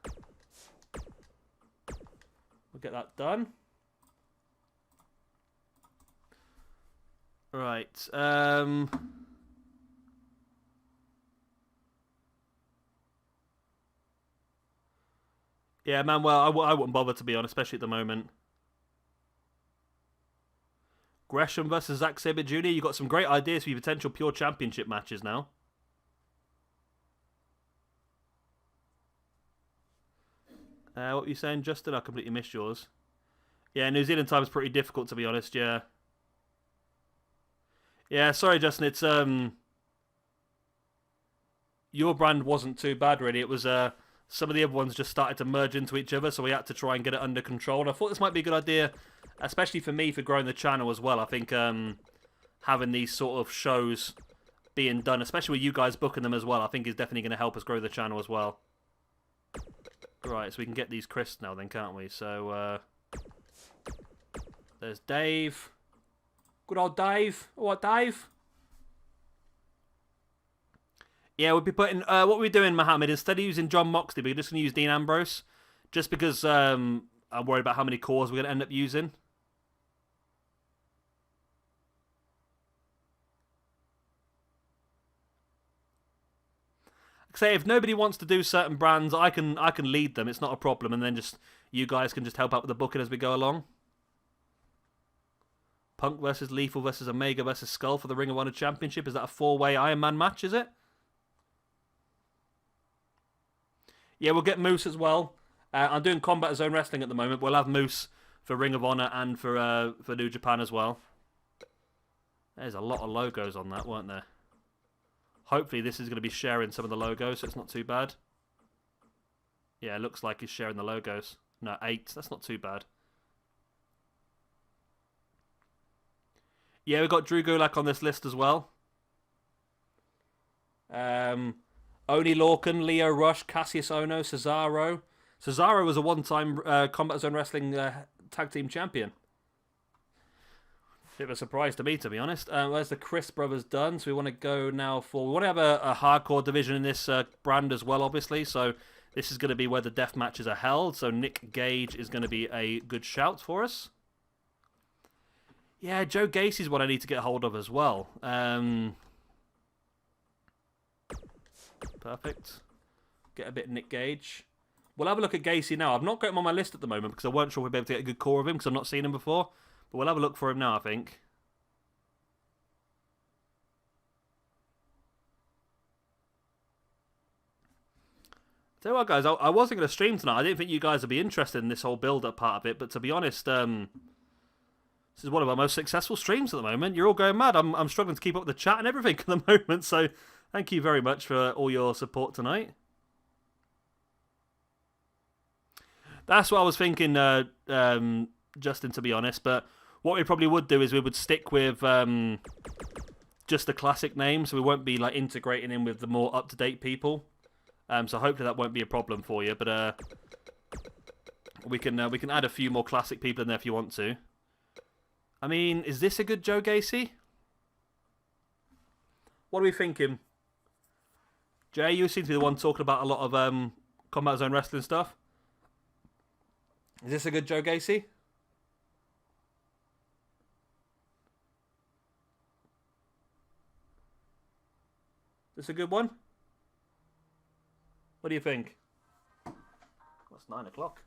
We'll get that done. Right. Yeah, man, well, I wouldn't bother, to be honest, especially at the moment. Gresham versus Zack Sabre Jr. You've got some great ideas for your potential pure championship matches now. What were you saying, Justin? I completely missed yours. Yeah, New Zealand time is pretty difficult, to be honest, yeah. Yeah, sorry, Justin, it's, your brand wasn't too bad, really. It was, some of the other ones just started to merge into each other, so we had to try and get it under control. And I thought this might be a good idea, especially for me, for growing the channel as well. I think having these sort of shows being done, especially with you guys booking them as well, I think is definitely going to help us grow the channel as well. Right, so we can get these crisps now then, can't we? So, there's Dave. Good old Dave. What, Dave? Yeah, we'll be putting... what we're doing, Mohammed, instead of using John Moxley, we're just going to use Dean Ambrose. Just because I'm worried about how many cores we're going to end up using. Say, if nobody wants to do certain brands, I can lead them. It's not a problem. And then just you guys can just help out with the booking as we go along. Punk versus Lethal versus Omega versus Skull for the Ring of Honor Championship. Is that a 4-way Iron Man match, is it? Yeah, we'll get Moose as well. I'm doing Combat Zone Wrestling at the moment. We'll have Moose for Ring of Honor and for New Japan as well. There's a lot of logos on that, weren't there? Hopefully this is going to be sharing some of the logos, so it's not too bad. Yeah, it looks like it's sharing the logos. No, 8. That's not too bad. Yeah, we've got Drew Gulak on this list as well. Oni Lorcan, Leo Rush, Cassius Ono, Cesaro. Cesaro was a one-time Combat Zone Wrestling Tag Team Champion. Bit of a surprise to me, to be honest. Where's the Chris brothers done? So we want to go now for... We want to have a hardcore division in this brand as well, obviously. So this is going to be where the death matches are held. So Nick Gage is going to be a good shout for us. Yeah, Joe Gacy's one I need to get hold of as well. Perfect. Get a bit of Nick Gage. We'll have a look at Gacy now. I've not got him on my list at the moment because I weren't sure we'd be able to get a good core of him because I've not seen him before. But we'll have a look for him now, I think. Tell you what, guys, I wasn't going to stream tonight. I didn't think you guys would be interested in this whole build-up part of it. But to be honest, this is one of our most successful streams at the moment. You're all going mad. I'm struggling to keep up with the chat and everything at the moment. So thank you very much for all your support tonight. That's what I was thinking, Justin, to be honest. But what we probably would do is we would stick with just the classic name. So we won't be like integrating in with the more up-to-date people. So hopefully that won't be a problem for you. But we can add a few more classic people in there if you want to. I mean, is this a good Joe Gacy? What are we thinking? Jay, you seem to be the one talking about a lot of Combat Zone Wrestling stuff. Is this a good Joe Gacy? Is this a good one? What do you think? Well, it's 9 o'clock.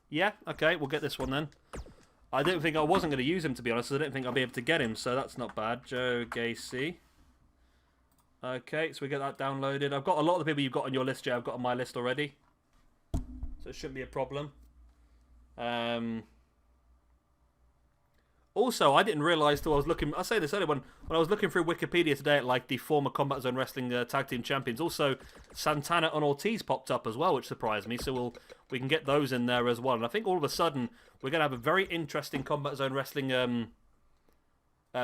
Yeah, okay, we'll get this one then. I didn't think I wasn't going to use him, to be honest. I didn't think I'd be able to get him, so that's not bad. Joe Gacy. Okay, so we get that downloaded. I've got a lot of the people you've got on your list, Jay. I've got on my list already. So it shouldn't be a problem. Also, I didn't realise till I was looking... I say this earlier, when I was looking through Wikipedia today at like the former Combat Zone Wrestling Tag Team Champions, also Santana and Ortiz popped up as well, which surprised me. So we can get those in there as well. And I think all of a sudden, we're going to have a very interesting Combat Zone Wrestling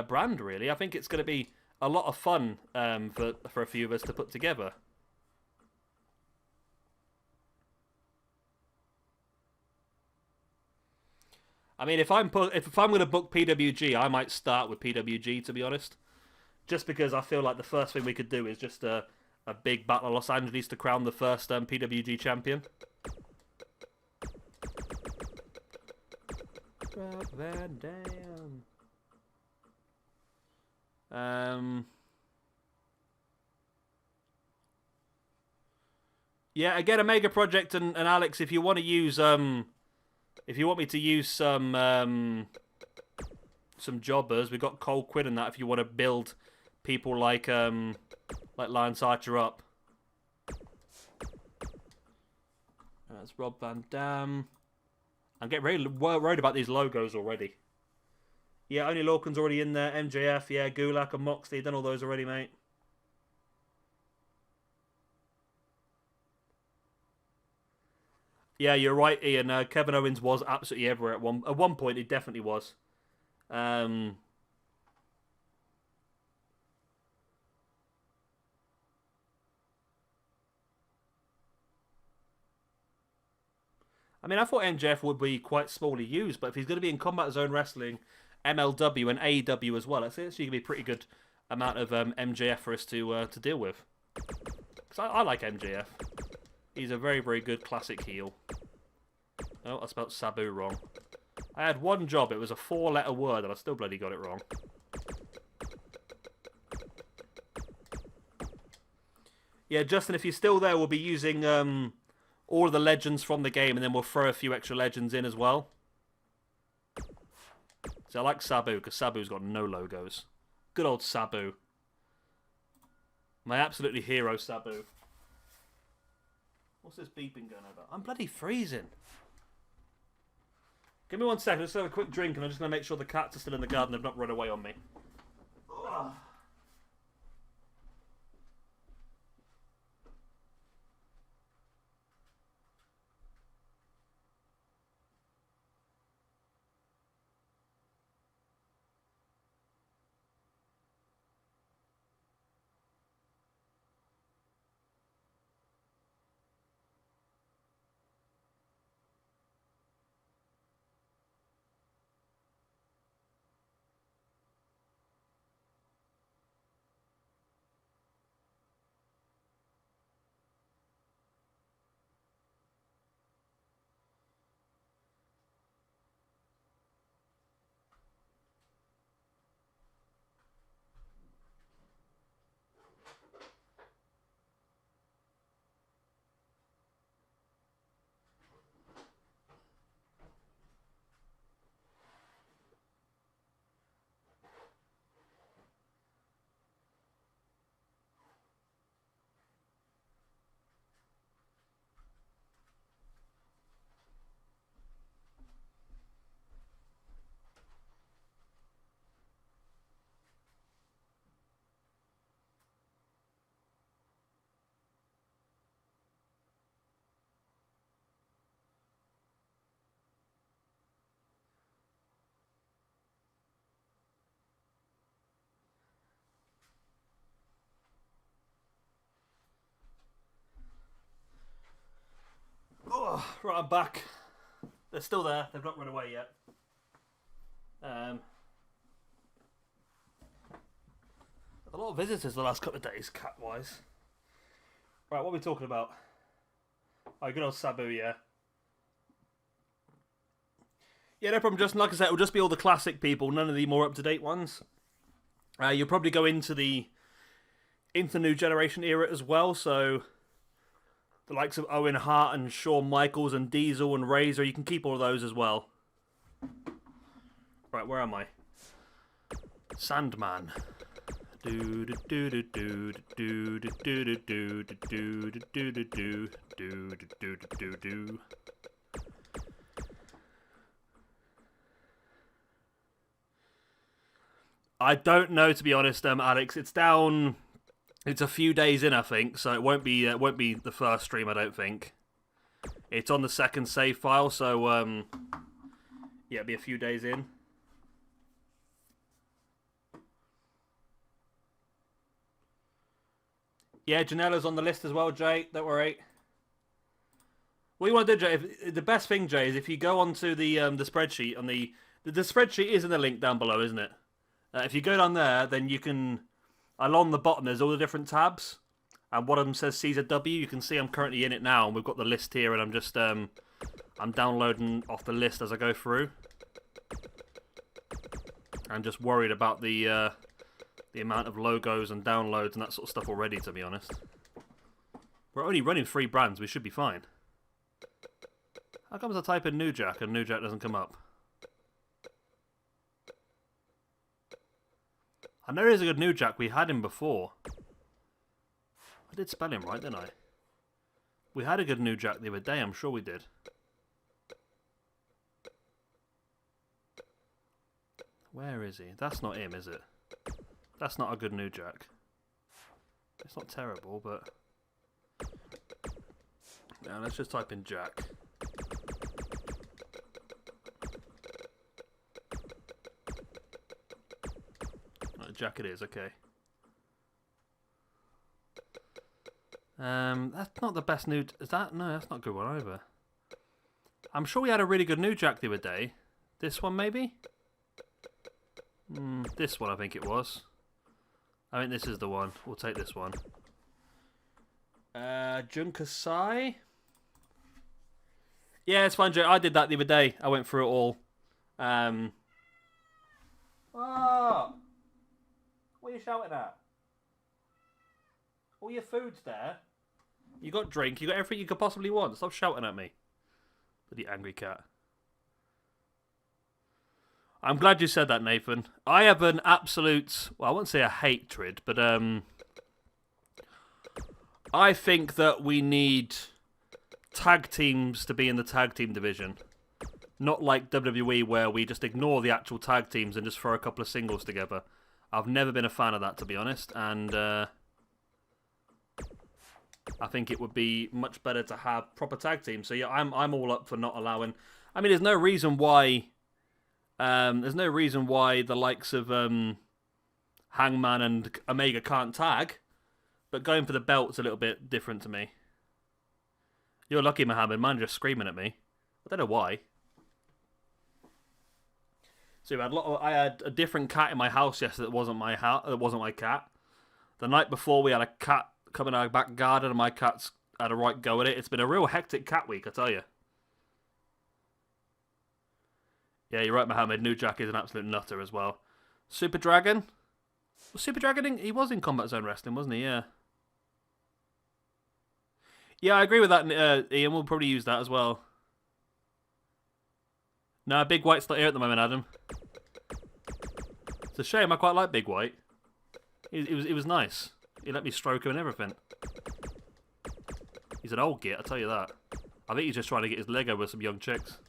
brand, really. I think it's going to be a lot of fun for a few of us to put together. I mean, if I'm going to book PWG, I might start with PWG, to be honest. Just because I feel like the first thing we could do is just a big Battle of Los Angeles to crown the first PWG champion. Van Dam. Yeah, again, a mega project, and Alex, if you want to use if you want me to use some jobbers, we've got Cole Quinn and that. If you want to build people like Lance Archer up, that's Rob Van Dam. I'm getting really worried about these logos already. Yeah, only Lorcan's already in there. MJF, yeah, Gulak and Moxley, done all those already, mate. Yeah, you're right, Ian. Kevin Owens was absolutely everywhere at one point. He definitely was. I mean, I thought MJF would be quite smallly used, but if he's going to be in Combat Zone Wrestling, MLW, and AEW as well, it's actually going to be a pretty good amount of MJF for us to deal with. Because I like MJF. He's a very, very good classic heel. Oh, I spelled Sabu wrong. I had one job. It was a 4-letter word, and I still bloody got it wrong. Yeah, Justin, if you're still there, we'll be using all of the legends from the game, and then we'll throw a few extra legends in as well. So So I like Sabu because Sabu's got no logos. Good old Sabu. My absolutely hero Sabu. What's this beeping going over? I'm bloody freezing. Give me 1 second. Let's have a quick drink and I'm just going to make sure the cats are still in the garden. They've not run away on me. Ugh. Oh, right, I'm back. They're still there. They've not run away yet. A lot of visitors the last couple of days, cat-wise. Right, what are we talking about? Oh, good old Sabu, yeah. Yeah, no problem, Justin. Like I said, it'll just be all the classic people, none of the more up-to-date ones. You'll probably go into the new generation era as well, so the likes of Owen Hart and Shawn Michaels and Diesel and Razor, you can keep all of those as well. Right, where am I? Sandman. Do do do do do do do do do do do do do do do do do. I don't know, to be honest, Alex. It's down. It's a few days in, I think, so it won't be the first stream. I don't think. It's on the second save file, so yeah, it'll be a few days in. Yeah, Janella's on the list as well, Jay. Don't worry. What you want to do, Jay? The best thing, Jay, is if you go onto the spreadsheet on the spreadsheet is in the link down below, isn't it? If you go down there, then you can, along the bottom, there's all the different tabs. And one of them says CZW. You can see I'm currently in it now, and we've got the list here, and I'm just, I'm downloading off the list as I go through. I'm just worried about the amount of logos and downloads and that sort of stuff already, to be honest. We're only running 3 brands, we should be fine. How comes I type in New Jack and New Jack doesn't come up? I know there's a good New Jack. We had him before. I did spell him right, didn't I? We had a good New Jack the other day. I'm sure we did. Where is he? That's not him, is it? That's not a good New Jack. It's not terrible, but... Now, let's just type in Jack. Jack it is, okay. That's not the best new... Is that? No, that's not a good one either. I'm sure we had a really good New Jack the other day. This one, maybe? This one, I think it was. I think this is the one. We'll take this one. Junkasai? Yeah, it's fine, Joe. I did that the other day. I went through it all. Oh! What are you shouting at? All your food's there. You got drink, you got everything you could possibly want. Stop shouting at me. Bloody angry cat. I'm glad you said that, Nathan. I have an absolute, well, I won't say a hatred, but I think that we need tag teams to be in the tag team division. Not like WWE where we just ignore the actual tag teams and just throw a couple of singles together. I've never been a fan of that, to be honest, and I think it would be much better to have proper tag teams. So yeah, I'm all up for not allowing. I mean, there's no reason why the likes of Hangman and Omega can't tag, but going for the belt's a little bit different to me. You're lucky, Mohammed. Mine just screaming at me. I don't know why. So I had a different cat in my house yesterday that wasn't my cat. The night before we had a cat coming out of our back garden and my cat's had a right go at it. It's been a real hectic cat week, I tell you. Yeah, you're right, Mohammed. New Jack is an absolute nutter as well. Super Dragon? Was Super Dragon he was in Combat Zone Wrestling, wasn't he? Yeah. Yeah, I agree with that, Ian. We'll probably use that as well. No, Big White's not here at the moment, Adam. It's a shame. I quite like Big White. It was nice. He let me stroke him and everything. He's an old git, I'll tell you that. I think he's just trying to get his leg over some young chicks.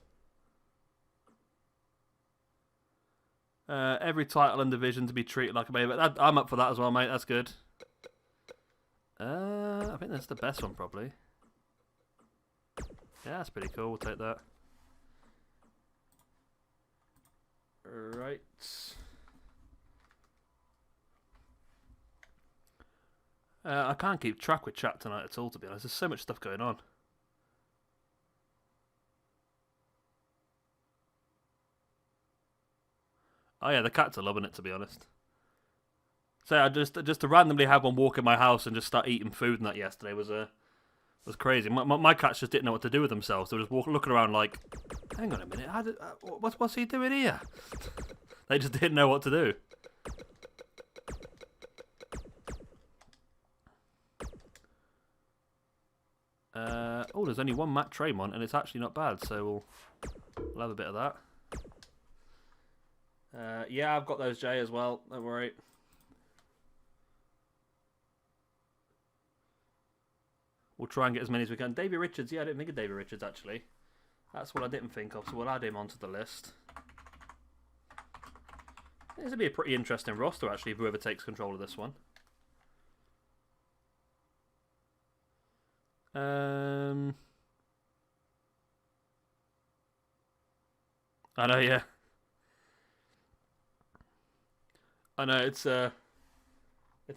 Every title and division to be treated like a baby. I'm up for that as well, mate. That's good. I think that's the best one, probably. Yeah, that's pretty cool. We'll take that. Right. I can't keep track with chat tonight at all, to be honest. There's so much stuff going on. Oh yeah, the cats are loving it, to be honest. So I just to randomly have one walk in my house and just start eating food and that yesterday was crazy. My cats just didn't know what to do with themselves. They were just looking around like, hang on a minute, what's he doing here? They just didn't know what to do. Oh, there's only one Matt Tremont, and it's actually not bad, so we'll have a bit of that. Yeah, I've got those, Jay, as well. Don't worry. We'll try and get as many as we can. Davey Richards, yeah, I didn't think of Davey Richards, actually. That's what I didn't think of, so we'll add him onto the list. This will be a pretty interesting roster, actually, if whoever takes control of this one. I know, yeah. I know, it's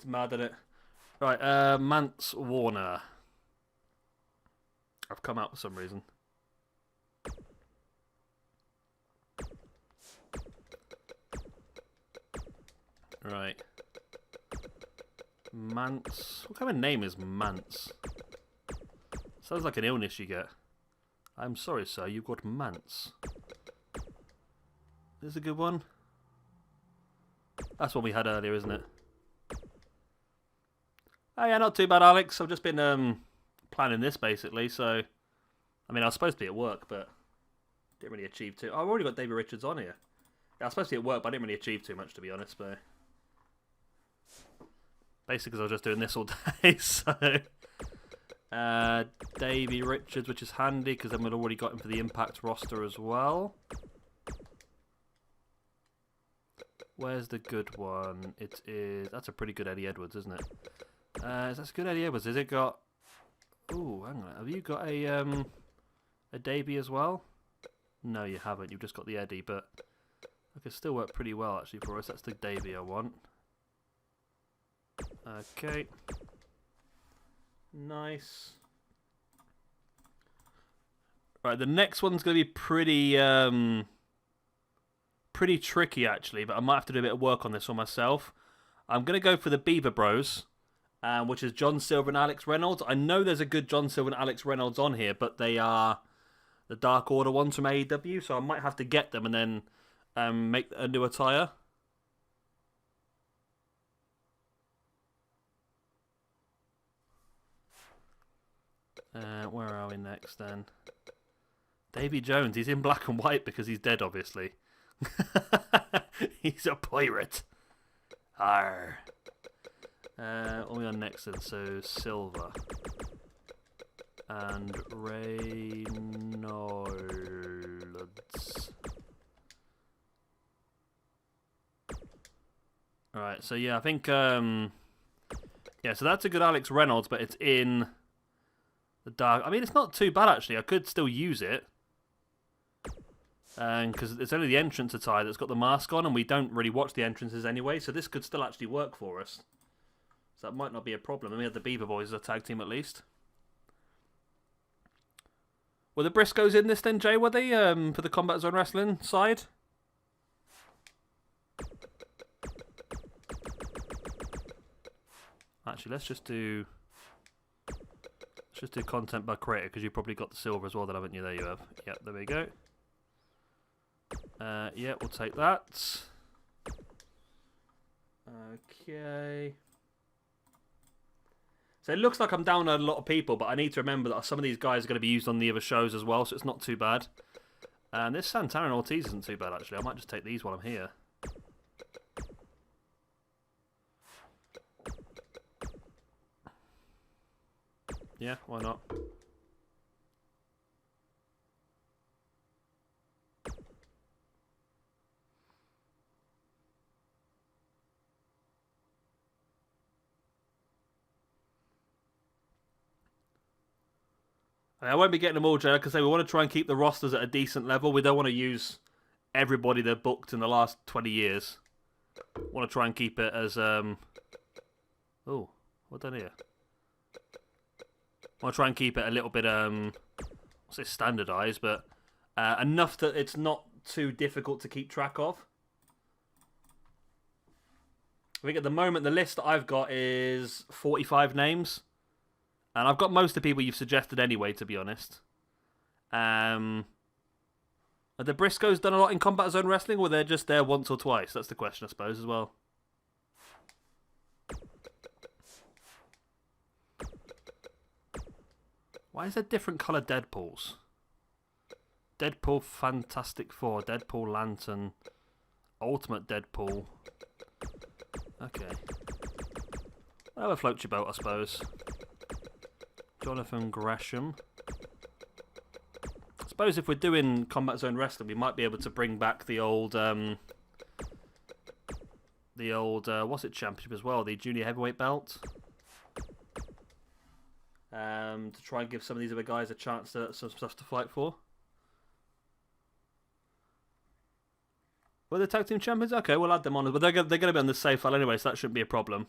mad, isn't it? Right, Mance Warner. I've come out for some reason. Right. Mance. What kind of name is Mance? Sounds like an illness you get. I'm sorry, sir, you've got Mance. This is a good one. That's what we had earlier, isn't it? Oh yeah, not too bad, Alex. I've just been planning this, basically, so... I mean, I was supposed to be at work, but... didn't really achieve too... Oh, I've already got David Richards on here. Yeah, I was supposed to be at work, but I didn't really achieve too much, to be honest, but... basically, because I was just doing this all day, so... Davey Richards, which is handy, because then we'd already got him for the Impact roster as well. Where's the good one? It is... that's a pretty good Eddie Edwards, isn't it? That's a good Eddie Edwards. Has it got... ooh, hang on. Have you got a Davey as well? No, you haven't. You've just got the Eddie, but... it could still work pretty well, actually, for us. That's the Davey I want. Okay. Nice. Right, the next one's going to be pretty tricky, actually, but I might have to do a bit of work on this one myself. I'm going to go for the Beaver Bros, which is John Silver and Alex Reynolds. I know there's a good John Silver and Alex Reynolds on here, but they are the Dark Order ones from AEW, so I might have to get them and then make a new attire. Where are we next, then? Davy Jones, he's in black and white because he's dead, obviously. He's a pirate. Arr. What are we on next then? So, silver. And Reynolds. Alright, so yeah, I think, yeah, so that's a good Alex Reynolds, but it's in the dark. I mean, it's not too bad, actually. I could still use it. Because it's only the entrance attire that's got the mask on, and we don't really watch the entrances anyway, so this could still actually work for us. So that might not be a problem. And we had the Beaver Boys as a tag team at least. Were the Briscoes in this then, Jay? Were they for the Combat Zone Wrestling side? Actually, let's just do content by creator, because you probably got the silver as well, then haven't you? There you have. Yep, there we go. Yeah, we'll take that. Okay. So it looks like I'm down a lot of people, but I need to remember that some of these guys are going to be used on the other shows as well, so it's not too bad. This Santana and Ortiz isn't too bad, actually. I might just take these while I'm here. Yeah, why not? I won't be getting them all, Jay, because we want to try and keep the rosters at a decent level. We don't want to use everybody they've booked in the last 20 years. Want to try and keep it as... Oh, what done here? Want to try and keep it a little bit... I'll say standardised, but enough that it's not too difficult to keep track of. I think at the moment the list that I've got is 45 names. And I've got most of the people you've suggested anyway, to be honest. Have the Briscoes done a lot in Combat Zone Wrestling, or they're just there once or twice? That's the question, I suppose, as well. Why is there different coloured Deadpools? Deadpool Fantastic Four, Deadpool Lantern, Ultimate Deadpool. Okay. Whatever floats your boat, I suppose. Jonathan Gresham. I suppose if we're doing Combat Zone Wrestling, we might be able to bring back the old what's it, championship as well, the junior heavyweight belt. To try and give some of these other guys a chance to some stuff to fight for. Were the tag team champions? Okay, we'll add them on, but they're going to be on the save file anyway, so that shouldn't be a problem.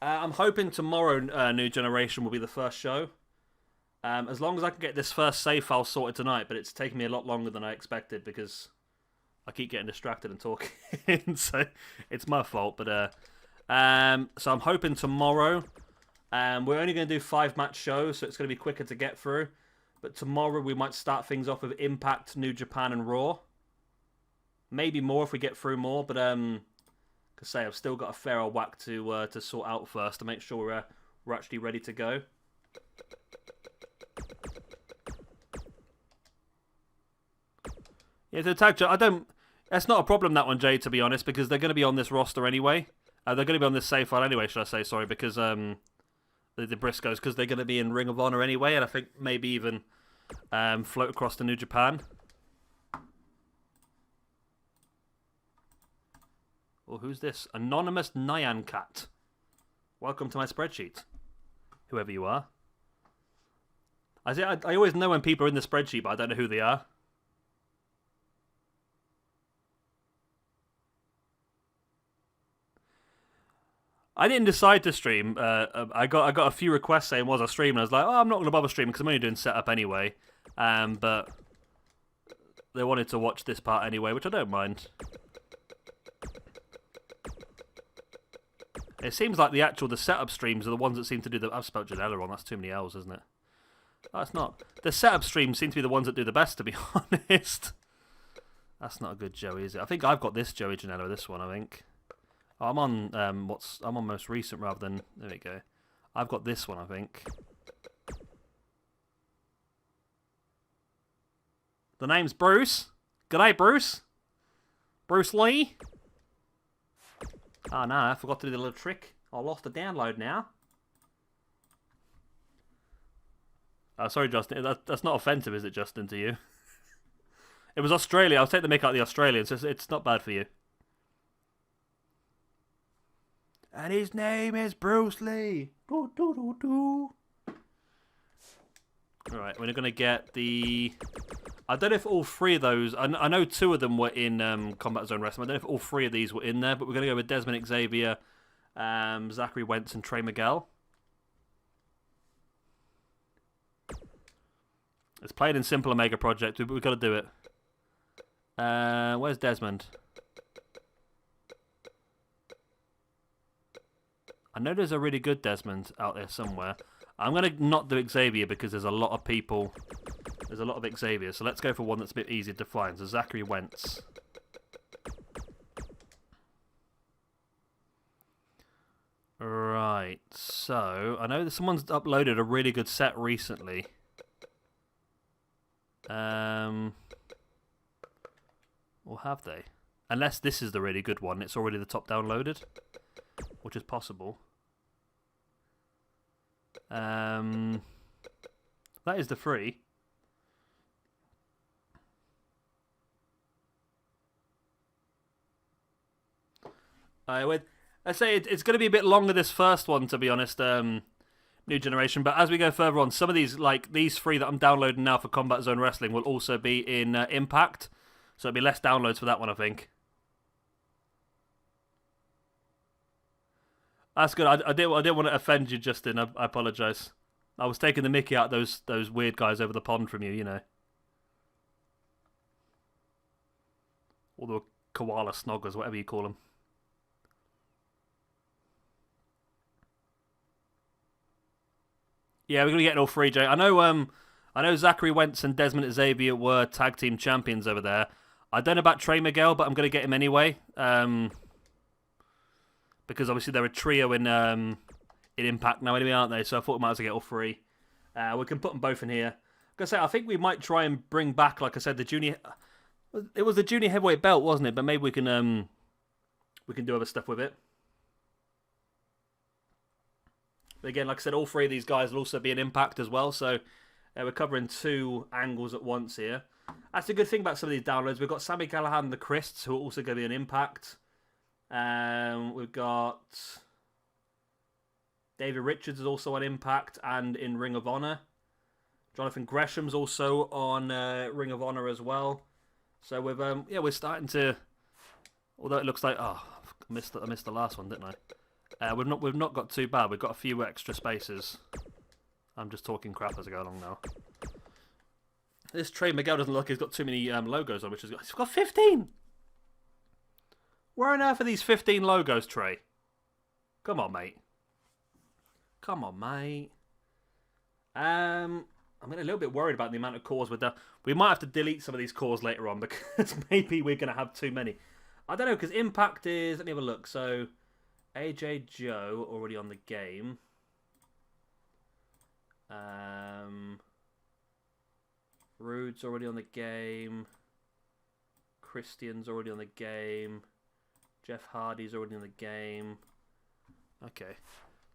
I'm hoping tomorrow, New Generation will be the first show. As long as I can get this first save file sorted tonight, but it's taken me a lot longer than I expected because I keep getting distracted and talking, so it's my fault. But so I'm hoping tomorrow. We're only going to do 5-match shows, so it's going to be quicker to get through. But tomorrow we might start things off with Impact, New Japan, and Raw. Maybe more if we get through more, but say I've still got a fair old whack to sort out first to make sure we're actually ready to go. Yeah, the tag I don't. That's not a problem, that one, Jay. To be honest, because they're going to be on this roster anyway. They're going to be on this save file anyway. Should I say? Sorry, because the Briscoes, because they're going to be in Ring of Honor anyway, and I think maybe even float across to New Japan. Well, who's this? Anonymous Nyan Cat. Welcome to my spreadsheet. Whoever you are. I always know when people are in the spreadsheet, but I don't know who they are. I didn't decide to stream. I got a few requests saying was I stream, and I was like, oh, I'm not going to bother streaming because I'm only doing setup anyway. But they wanted to watch this part anyway, which I don't mind. It seems like the setup streams are the ones that seem to do the... I've spelled Janela wrong, that's too many L's, isn't it? That's not... The setup streams seem to be the ones that do the best, to be honest. That's not a good Joey, is it? I think I've got this Joey Janela, this one, I think. Oh, I'm on I'm on most recent rather than... There we go. I've got this one, I think. The name's Bruce. G'day, Bruce. Bruce Lee. Oh, no, I forgot to do the little trick. I lost the download now. Oh, sorry, Justin. That's not offensive, is it, Justin, to you? It was Australia. I'll take the mick out of the Australians. It's not bad for you. And his name is Bruce Lee. Do, do, do, do. Alright, we're going to get the... I don't know if all three of those... I know two of them were in Combat Zone Wrestling. I don't know if all three of these were in there, but we're going to go with Desmond Xavier, Zachary Wentz, and Trey Miguel. It's plain and simple, a mega project, but we've got to do it. Where's Desmond? I know there's a really good Desmond out there somewhere. I'm going to not do Xavier because there's a lot of people. There's a lot of Xavier. So let's go for one that's a bit easier to find. So Zachary Wentz. Right. So I know that someone's uploaded a really good set recently. Or have they? Unless this is the really good one. It's already the top downloaded. Which is possible. That is the free. I say it's going to be a bit longer, this first one, to be honest. New generation, but as we go further on, some of these, like these three that I'm downloading now for Combat Zone Wrestling, will also be in Impact, so it'll be less downloads for that one, I think. That's good. I didn't want to offend you, Justin. I apologise. I was taking the mickey out of those weird guys over the pond from you, you know. Or the koala snoggers, whatever you call them. Yeah, we're gonna get all three, Jay. I know Zachary Wentz and Desmond Xavier were tag team champions over there. I don't know about Trey Miguel, but I'm gonna get him anyway. Because obviously they're a trio in Impact now, anyway, aren't they? So I thought we might as well get all three. We can put them both in here. I'm gonna say I think we might try and bring back, like I said, the junior. It was the junior heavyweight belt, wasn't it? But maybe we can do other stuff with it. But again, like I said, all three of these guys will also be an Impact as well. So we're covering two angles at once here. That's the good thing about some of these downloads. We've got Sammy Callahan and the Christs, who are also going to be an Impact. We've got David Richards is also on Impact and in Ring of Honor. Jonathan Gresham's also on Ring of Honor as well. So we've we're starting to. Although it looks like I missed the last one, didn't I? We've not got too bad. We've got a few extra spaces. I'm just talking crap as I go along now. This Trey Miguel doesn't look. He's got too many logos on, which he's got 15. Where on earth are these 15 logos, Trey? Come on, mate. Come on, mate. I'm getting a little bit worried about the amount of cores with that. We might have to delete some of these cores later on because maybe we're going to have too many. I don't know, because Impact is... Let me have a look. So, AJ Joe already on the game. Rude's already on the game. Christian's already on the game. Jeff Hardy's already in the game. Okay.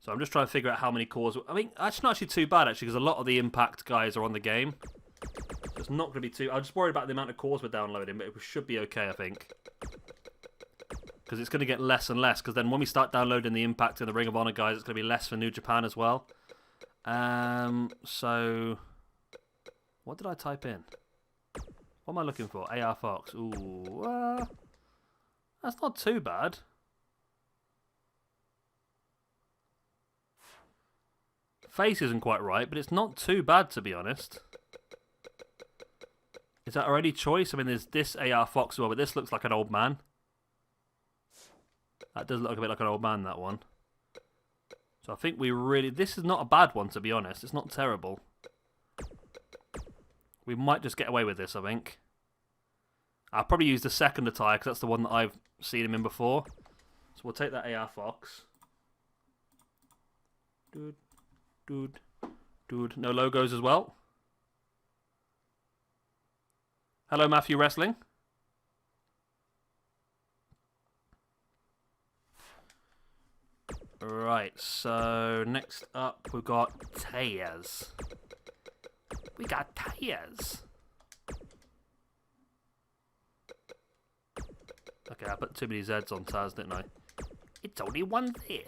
So I'm just trying to figure out how many cores... I mean, that's not actually too bad, actually, because a lot of the Impact guys are on the game. So it's not going to be too... I'm just worried about the amount of cores we're downloading, but it should be okay, I think. Because it's going to get less and less, because then when we start downloading the Impact and the Ring of Honor guys, it's going to be less for New Japan as well. So... What did I type in? What am I looking for? AR Fox. Ooh, that's not too bad. Face isn't quite right, but it's not too bad, to be honest. Is that our only choice? I mean, there's this AR Fox as well, but this looks like an old man. That does look a bit like an old man, that one. So I think we really... This is not a bad one, to be honest. It's not terrible. We might just get away with this, I think. I'll probably use the second attire, because that's the one that I've seen him in before. So we'll take that AR Fox. Dude. No logos as well. Hello, Matthew Wrestling. Right, so next up we've got Tayaz. We got Tayaz. Okay, I put too many Z's on Taz, didn't I? It's only one Z.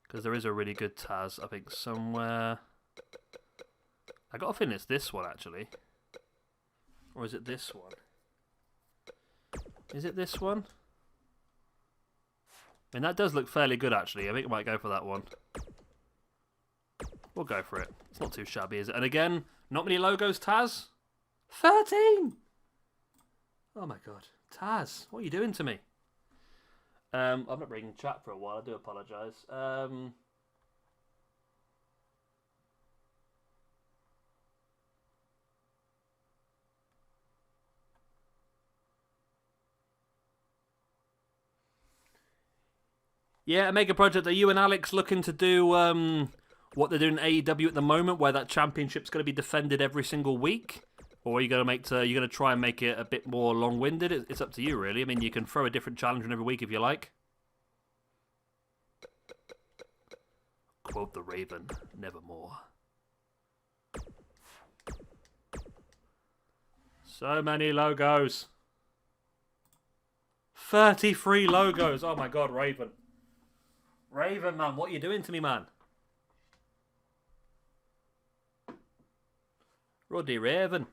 Because there is a really good Taz, I think, somewhere. I got a feeling it's this one, actually. Or is it this one? Is it this one? I mean, that does look fairly good, actually. I think I might go for that one. We'll go for it. It's not too shabby, is it? And again, not many logos, Taz. 13! Oh my god. Taz, what are you doing to me? I've not been in chat for a while. I do apologise. Yeah, a mega project. Are you and Alex looking to do what they're doing in AEW at the moment, where that championship's going to be defended every single week? Or are you going to try and make it a bit more long-winded? It's up to you, really. I mean, you can throw a different challenge in every week if you like. Quote the Raven, nevermore. So many logos. 33 logos. Oh my god, Raven. Raven, man, what are you doing to me, man? Ruddy Raven.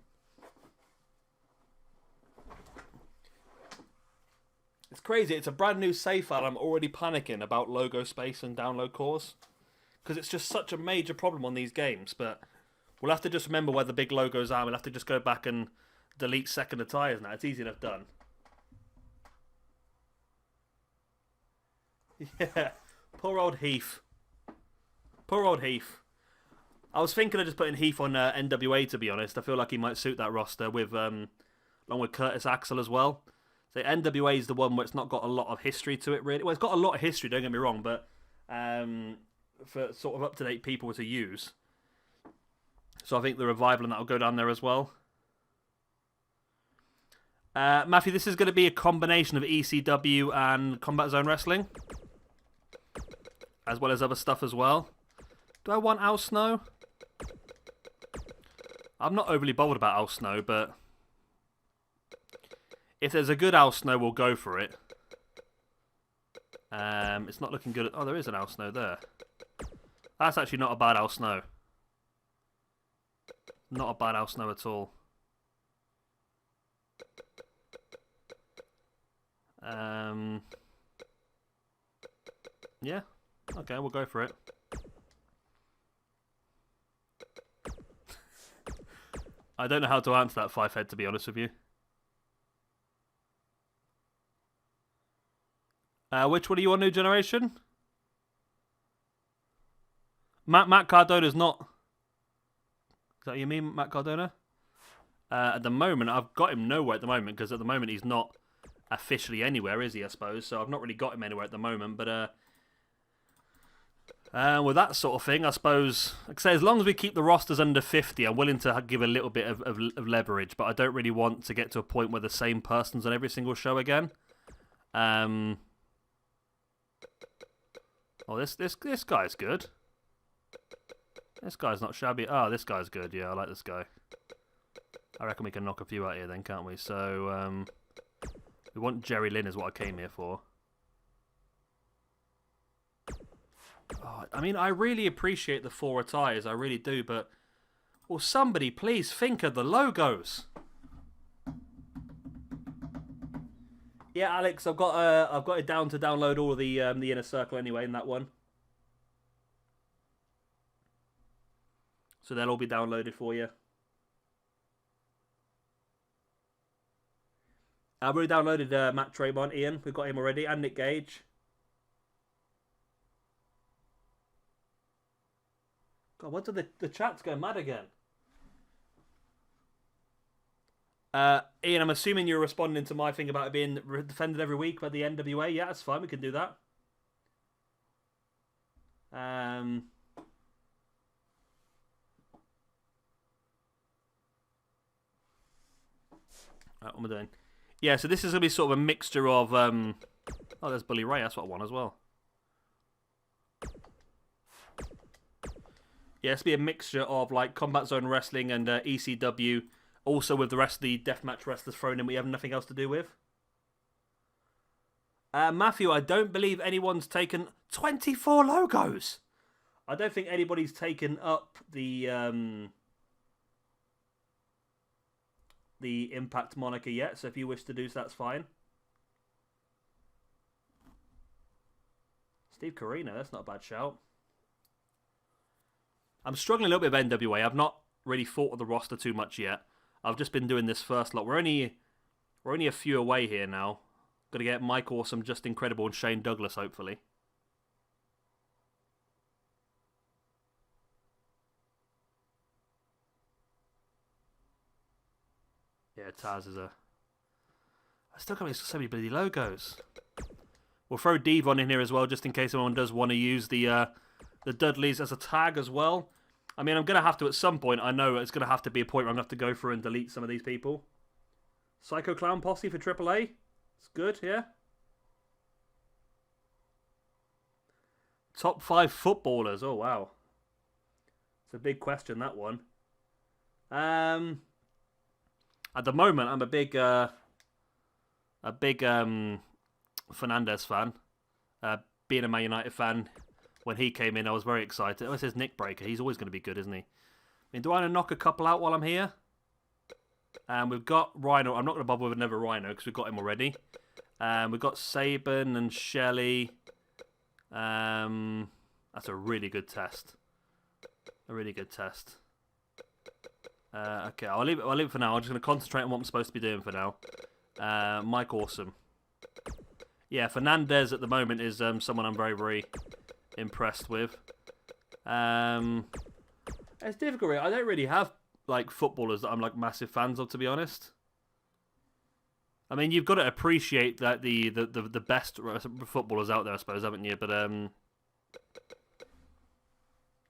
It's crazy. It's a brand new save file. I'm already panicking about logo space and download cores. Because it's just such a major problem on these games. But we'll have to just remember where the big logos are. We'll have to just go back and delete second attires now. It's easy enough done. Yeah. Poor old Heath. Poor old Heath. I was thinking of just putting Heath on NWA, to be honest. I feel like he might suit that roster with along with Curtis Axel as well. So NWA is the one where it's not got a lot of history to it, really. Well, it's got a lot of history, don't get me wrong, but for sort of up-to-date people to use. So I think the revival and that will go down there as well. Matthew, this is going to be a combination of ECW and Combat Zone Wrestling, as well as other stuff as well. Do I want Al Snow? I'm not overly bothered about Al Snow, but if there's a good Al Snow, we'll go for it. It's not looking good. Oh, there is an Al Snow there. That's actually not a bad Al Snow. Not a bad Al Snow at all. Yeah. Okay, we'll go for it. I don't know how to answer that, Five Head, to be honest with you. Which one are you on, New Generation? Matt Cardona's not. Is that what you mean, Matt Cardona? At the moment, I've got him nowhere at the moment, because at the moment he's not officially anywhere, is he, I suppose? So I've not really got him anywhere at the moment, but with that sort of thing, I suppose, like I say, as long as we keep the rosters under 50, I'm willing to give a little bit of leverage, but I don't really want to get to a point where the same person's on every single show again. Oh, this guy's good. This guy's not shabby. Oh, this guy's good. Yeah, I like this guy. I reckon we can knock a few out here then, can't we? So, we want Jerry Lynn is what I came here for. Oh, I mean, I really appreciate the 4 attires. I really do, but will somebody please think of the logos? Yeah, Alex, I've got it down to download all of the Inner Circle anyway in that one. So they'll all be downloaded for you. I've already downloaded Matt Tremont, Ian. We've got him already, and Nick Gage. God, what did the chat's going mad again? Ian, I'm assuming you're responding to my thing about it being defended every week by the NWA. Yeah, that's fine. We can do that. Right, what am I doing? Yeah, so this is going to be sort of a mixture of... oh, there's Bully Ray. That's what I want as well. Yeah, it's be a mixture of like Combat Zone Wrestling and ECW. Also with the rest of the deathmatch wrestlers thrown in we have nothing else to do with. Matthew, I don't believe anyone's taken 24 logos. I don't think anybody's taken up the Impact moniker yet. So if you wish to do so, that's fine. Steve Corino, that's not a bad shout. I'm struggling a little bit with NWA. I've not really thought of the roster too much yet. I've just been doing this first lot. We're only a few away here now. Got to get Mike Awesome, Just Incredible, and Shane Douglas, hopefully. Yeah, Taz is a... I still can't make so many bloody logos. We'll throw Devon in here as well, just in case anyone does want to use the Dudleys as a tag as well. I mean, I'm going to have to at some point. I know it's going to have to be a point where I'm going to have to go through and delete some of these people. Psycho Clown Posse for AAA. It's good, yeah. Top 5 footballers. Oh, wow. It's a big question, that one. At the moment, I'm a big Fernandez fan. Being a Man United fan, when he came in, I was very excited. Oh, it says Nick Breaker. He's always going to be good, isn't he? I mean, do I want to knock a couple out while I'm here? We've got Rhino. I'm not going to bother with another Rhino because we've got him already. We've got Saban and Shelley. That's a really good test. A really good test. Okay, I'll leave it for now. I'm just going to concentrate on what I'm supposed to be doing for now. Mike Awesome. Yeah, Fernandez at the moment is someone I'm very, very impressed with. It's difficult. I don't really have like footballers that I'm like massive fans of, to be honest. I mean, you've got to appreciate that the best footballers out there, I suppose, haven't you? But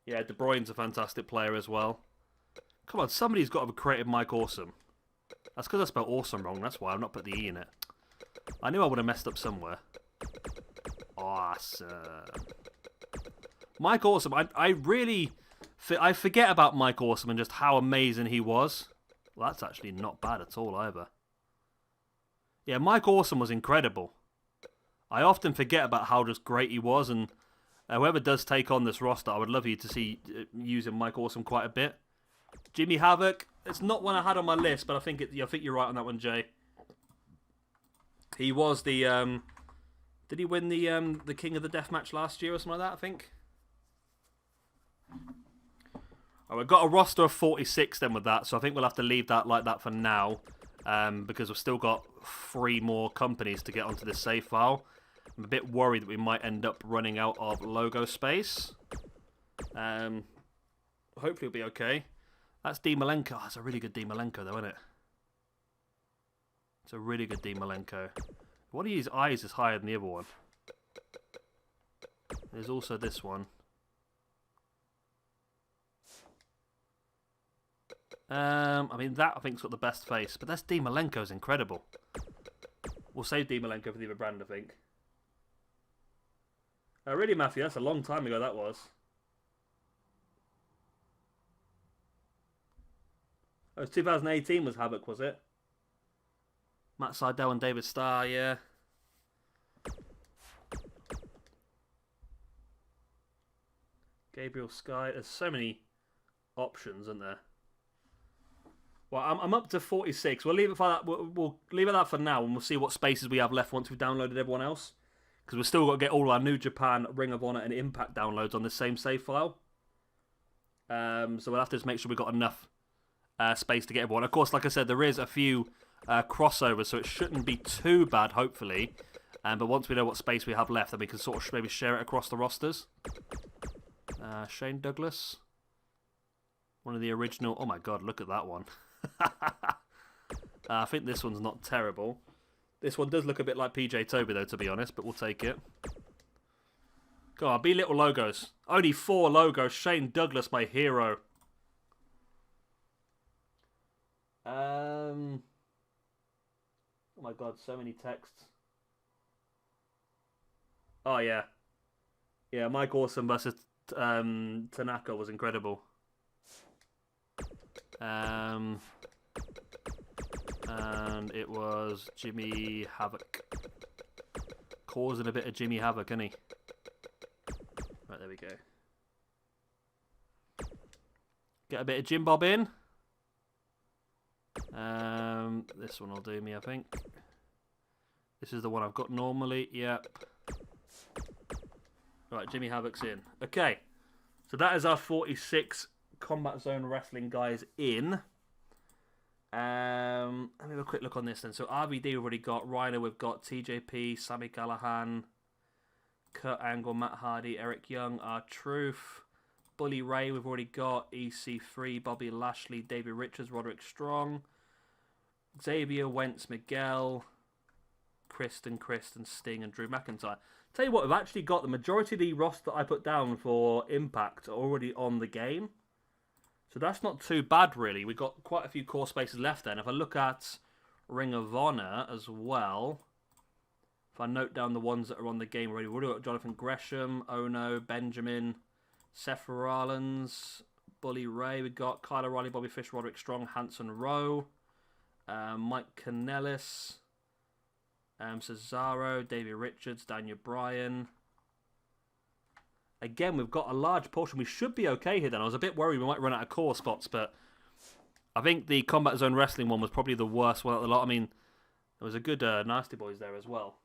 yeah, De Bruyne's a fantastic player as well. Come on, somebody's got to have created Mike Awesome. That's because I spelled awesome wrong. That's why I've not put the E in it. I knew I would have messed up somewhere. Awesome. Mike Awesome. I really... I forget about Mike Awesome and just how amazing he was. Well, that's actually not bad at all either. Yeah, Mike Awesome was incredible. I often forget about how just great he was, and whoever does take on this roster, I would love you to see using Mike Awesome quite a bit. Jimmy Havoc. It's not one I had on my list, but I think you're right on that one, Jay. He was the did he win the King of the Deathmatch last year or something like that? I think. Oh, we've got a roster of 46 then with that, so I think we'll have to leave that like that for now, because we've still got 3 more companies to get onto this save file. I'm a bit worried that we might end up running out of logo space. Hopefully it'll be okay. That's D. Malenko. Oh, that's a really good D. Malenko, though, isn't it? It's a really good D. Malenko. One of his eyes is higher than the other one. There's also this one. I mean, that I think's got the best face, but that's D. Malenko's incredible. We'll save D. Malenko for the other brand, I think. Really, Matthew, that's a long time ago, that was. Oh, it was 2018 was Havoc, was it? Matt Sydal and David Starr, yeah. Gabriel Sky. There's so many options, isn't there? Well, I'm up to 46. We'll leave it for that. We'll leave it that for now, and we'll see what spaces we have left once we've downloaded everyone else. Because we've still got to get all our New Japan, Ring of Honor, and Impact downloads on the same save file. So we'll have to just make sure we've got enough space to get everyone. Of course, like I said, there is a few crossovers, so it shouldn't be too bad, hopefully. But once we know what space we have left, then we can sort of maybe share it across the rosters. Shane Douglas. One of the original... Oh my god, look at that one. I think this one's not terrible. This one does look a bit like PJ Toby, though, to be honest, but we'll take it. Go on, be little logos. Only 4 logos. Shane Douglas, my hero. Oh my god, so many texts. Oh yeah. Yeah, Mike Awesome versus Tanaka was incredible. And it was Jimmy Havoc. Causing a bit of Jimmy Havoc, isn't he? Right, there we go. Get a bit of Jim Bob in. This one will do me, I think. This is the one I've got normally. Yep. Right, Jimmy Havoc's in. Okay. So that is our 46 Combat Zone Wrestling guys in. Let me have a quick look on this then. So RVD we've already got. Rhino we've got. TJP, Sammy Callahan, Kurt Angle, Matt Hardy, Eric Young, R-Truth. Bully Ray we've already got. EC3, Bobby Lashley, David Richards, Roderick Strong. Xavier, Wentz, Miguel, Kristen, Sting, and Drew McIntyre. Tell you what, we've actually got the majority of the roster that I put down for Impact already on the game. So that's not too bad, really. We've got quite a few core spaces left then. If I look at Ring of Honor as well, if I note down the ones that are on the game already, we've already got Jonathan Gresham, Ono, Benjamin, Seth Rollins, Bully Ray. We've got Kyle O'Reilly, Bobby Fish, Roderick Strong, Hanson Rowe, Mike Kanellis, Cesaro, Davey Richards, Daniel Bryan. Again, we've got a large portion. We should be okay here then. I was a bit worried we might run out of core spots, but I think the Combat Zone Wrestling one was probably the worst one out of the lot. I mean, there was a good Nasty Boys there as well.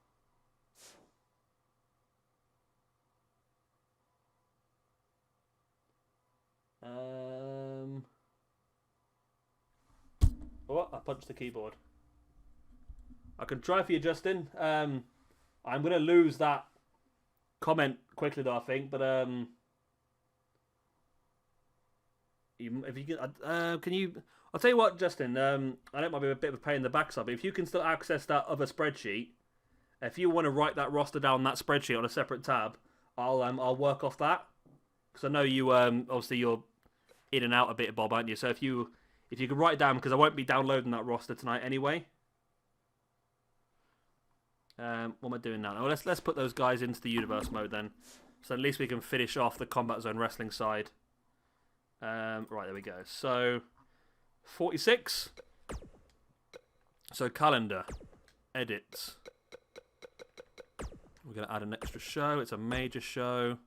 Oh, I punched the keyboard. I can try for you, Justin. I'm going to lose that comment quickly, though, I think. But if you can you? I'll tell you what, Justin. I know it might be a bit of a pain in the backside, but if you can still access that other spreadsheet, if you want to write that roster down that spreadsheet on a separate tab, I'll work off that because I know you obviously you're in and out a bit, Bob, aren't you? So if you can write it down, because I won't be downloading that roster tonight anyway. What am I doing now? Oh, let's put those guys into the universe mode then, so at least we can finish off the Combat Zone Wrestling side. Right, there we go. So 46. So calendar, edit. We're gonna add an extra show. It's a major show.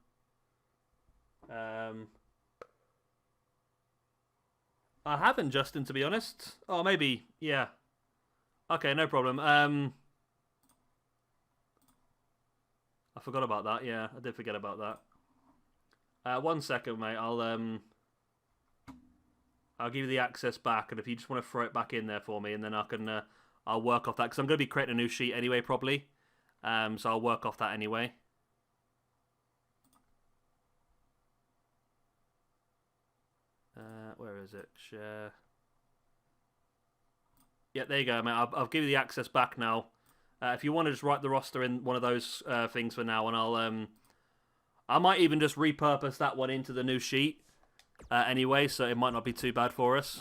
I haven't, Justin, to be honest. Oh, maybe, yeah. Okay, no problem. I forgot about that. Yeah, I did forget about that. 1 second, mate. I'll give you the access back, and if you just want to throw it back in there for me, and then I'll work off that, because I'm going to be creating a new sheet anyway, probably. So I'll work off that anyway. Where is it? Share. Yeah, there you go, mate. I'll give you the access back now. If you want to just write the roster in one of those things for now, and I might even just repurpose that one into the new sheet anyway, so it might not be too bad for us.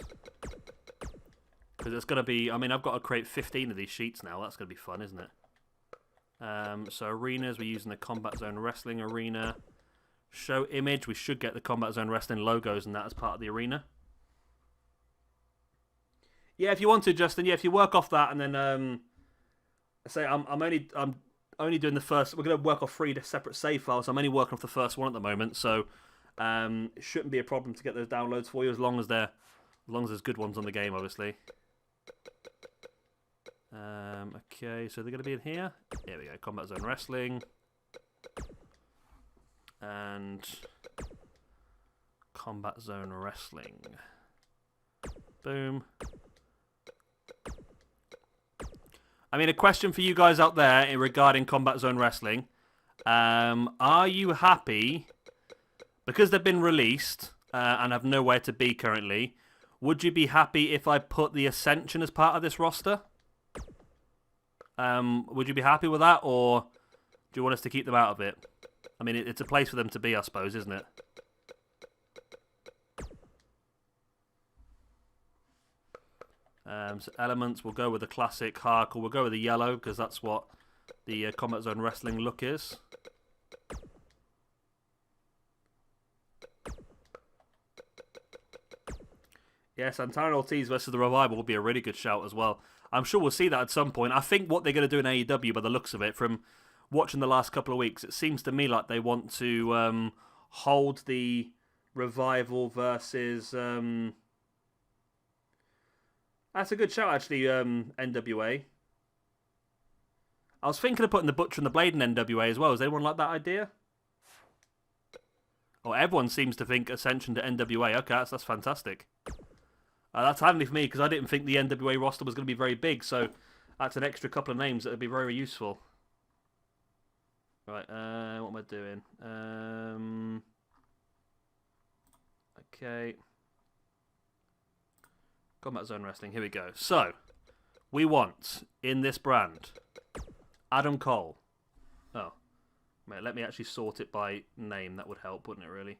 Because it's going to be, I mean, I've got to create 15 of these sheets now. That's going to be fun, isn't it? So arenas, we're using the Combat Zone Wrestling arena. Show image, we should get the Combat Zone Wrestling logos and that as part of the arena. Yeah, if you want to, Justin. Yeah, if you work off that, and then say I'm only doing the first. We're going to work off 3 separate save files. So I'm only working off the first one at the moment, so it shouldn't be a problem to get those downloads for you as long as there's good ones on the game, obviously. Okay, so they're going to be in here. Here we go. Combat Zone Wrestling. And Combat Zone Wrestling. Boom. I mean, a question for you guys out there regarding Combat Zone Wrestling. Are you happy, because they've been released and have nowhere to be currently, would you be happy if I put the Ascension as part of this roster? Would you be happy with that, or do you want us to keep them out of it? I mean, it's a place for them to be, I suppose, isn't it? So elements, we'll go with the classic hardcore. We'll go with the yellow because that's what the Combat Zone Wrestling look is. Yeah, Santana Ortiz versus the Revival will be a really good shout as well. I'm sure we'll see that at some point. I think what they're going to do in AEW, by the looks of it, from watching the last couple of weeks, it seems to me like they want to hold the Revival versus... That's a good shout, actually, NWA. I was thinking of putting the Butcher and the Blade in NWA as well. Does anyone like that idea? Oh, everyone seems to think Ascension to NWA. Okay, that's fantastic. That's handy for me because I didn't think the NWA roster was going to be very big, so that's an extra couple of names that would be very useful. Right, what am I doing? Okay. Combat Zone Wrestling, here we go. So, we want, in this brand, Adam Cole. Oh, wait, let me actually sort it by name. That would help, wouldn't it, really?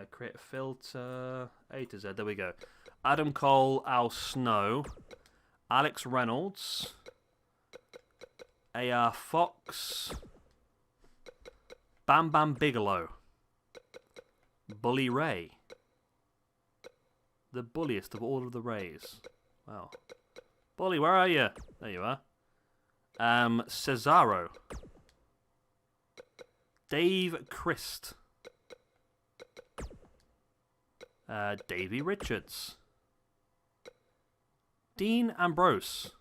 Create a filter, A to Z, there we go. Adam Cole, Al Snow, Alex Reynolds, AR Fox, Bam Bam Bigelow, Bully Ray, the bulliest of all of the Rays. Wow. Bully, where are you? There you are. Cesaro, Dave Christ, Davey Richards, Dean Ambrose,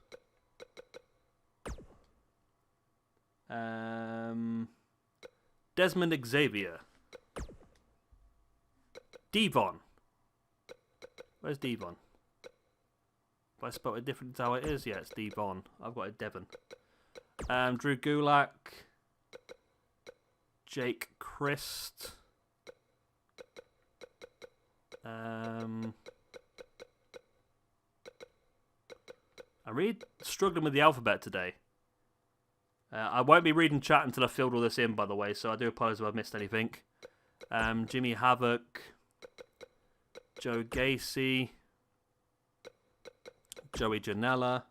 Desmond Xavier, Devon. Where's Devon? If I spell it different to how it is, yeah, it's Devon. I've got a Devon. Drew Gulak, Jake Christ. I'm really struggling with the alphabet today. I won't be reading chat until I filled all this in, by the way, so I do apologise if I've missed anything. Jimmy Havoc, Joe Gacy, Joey Janela,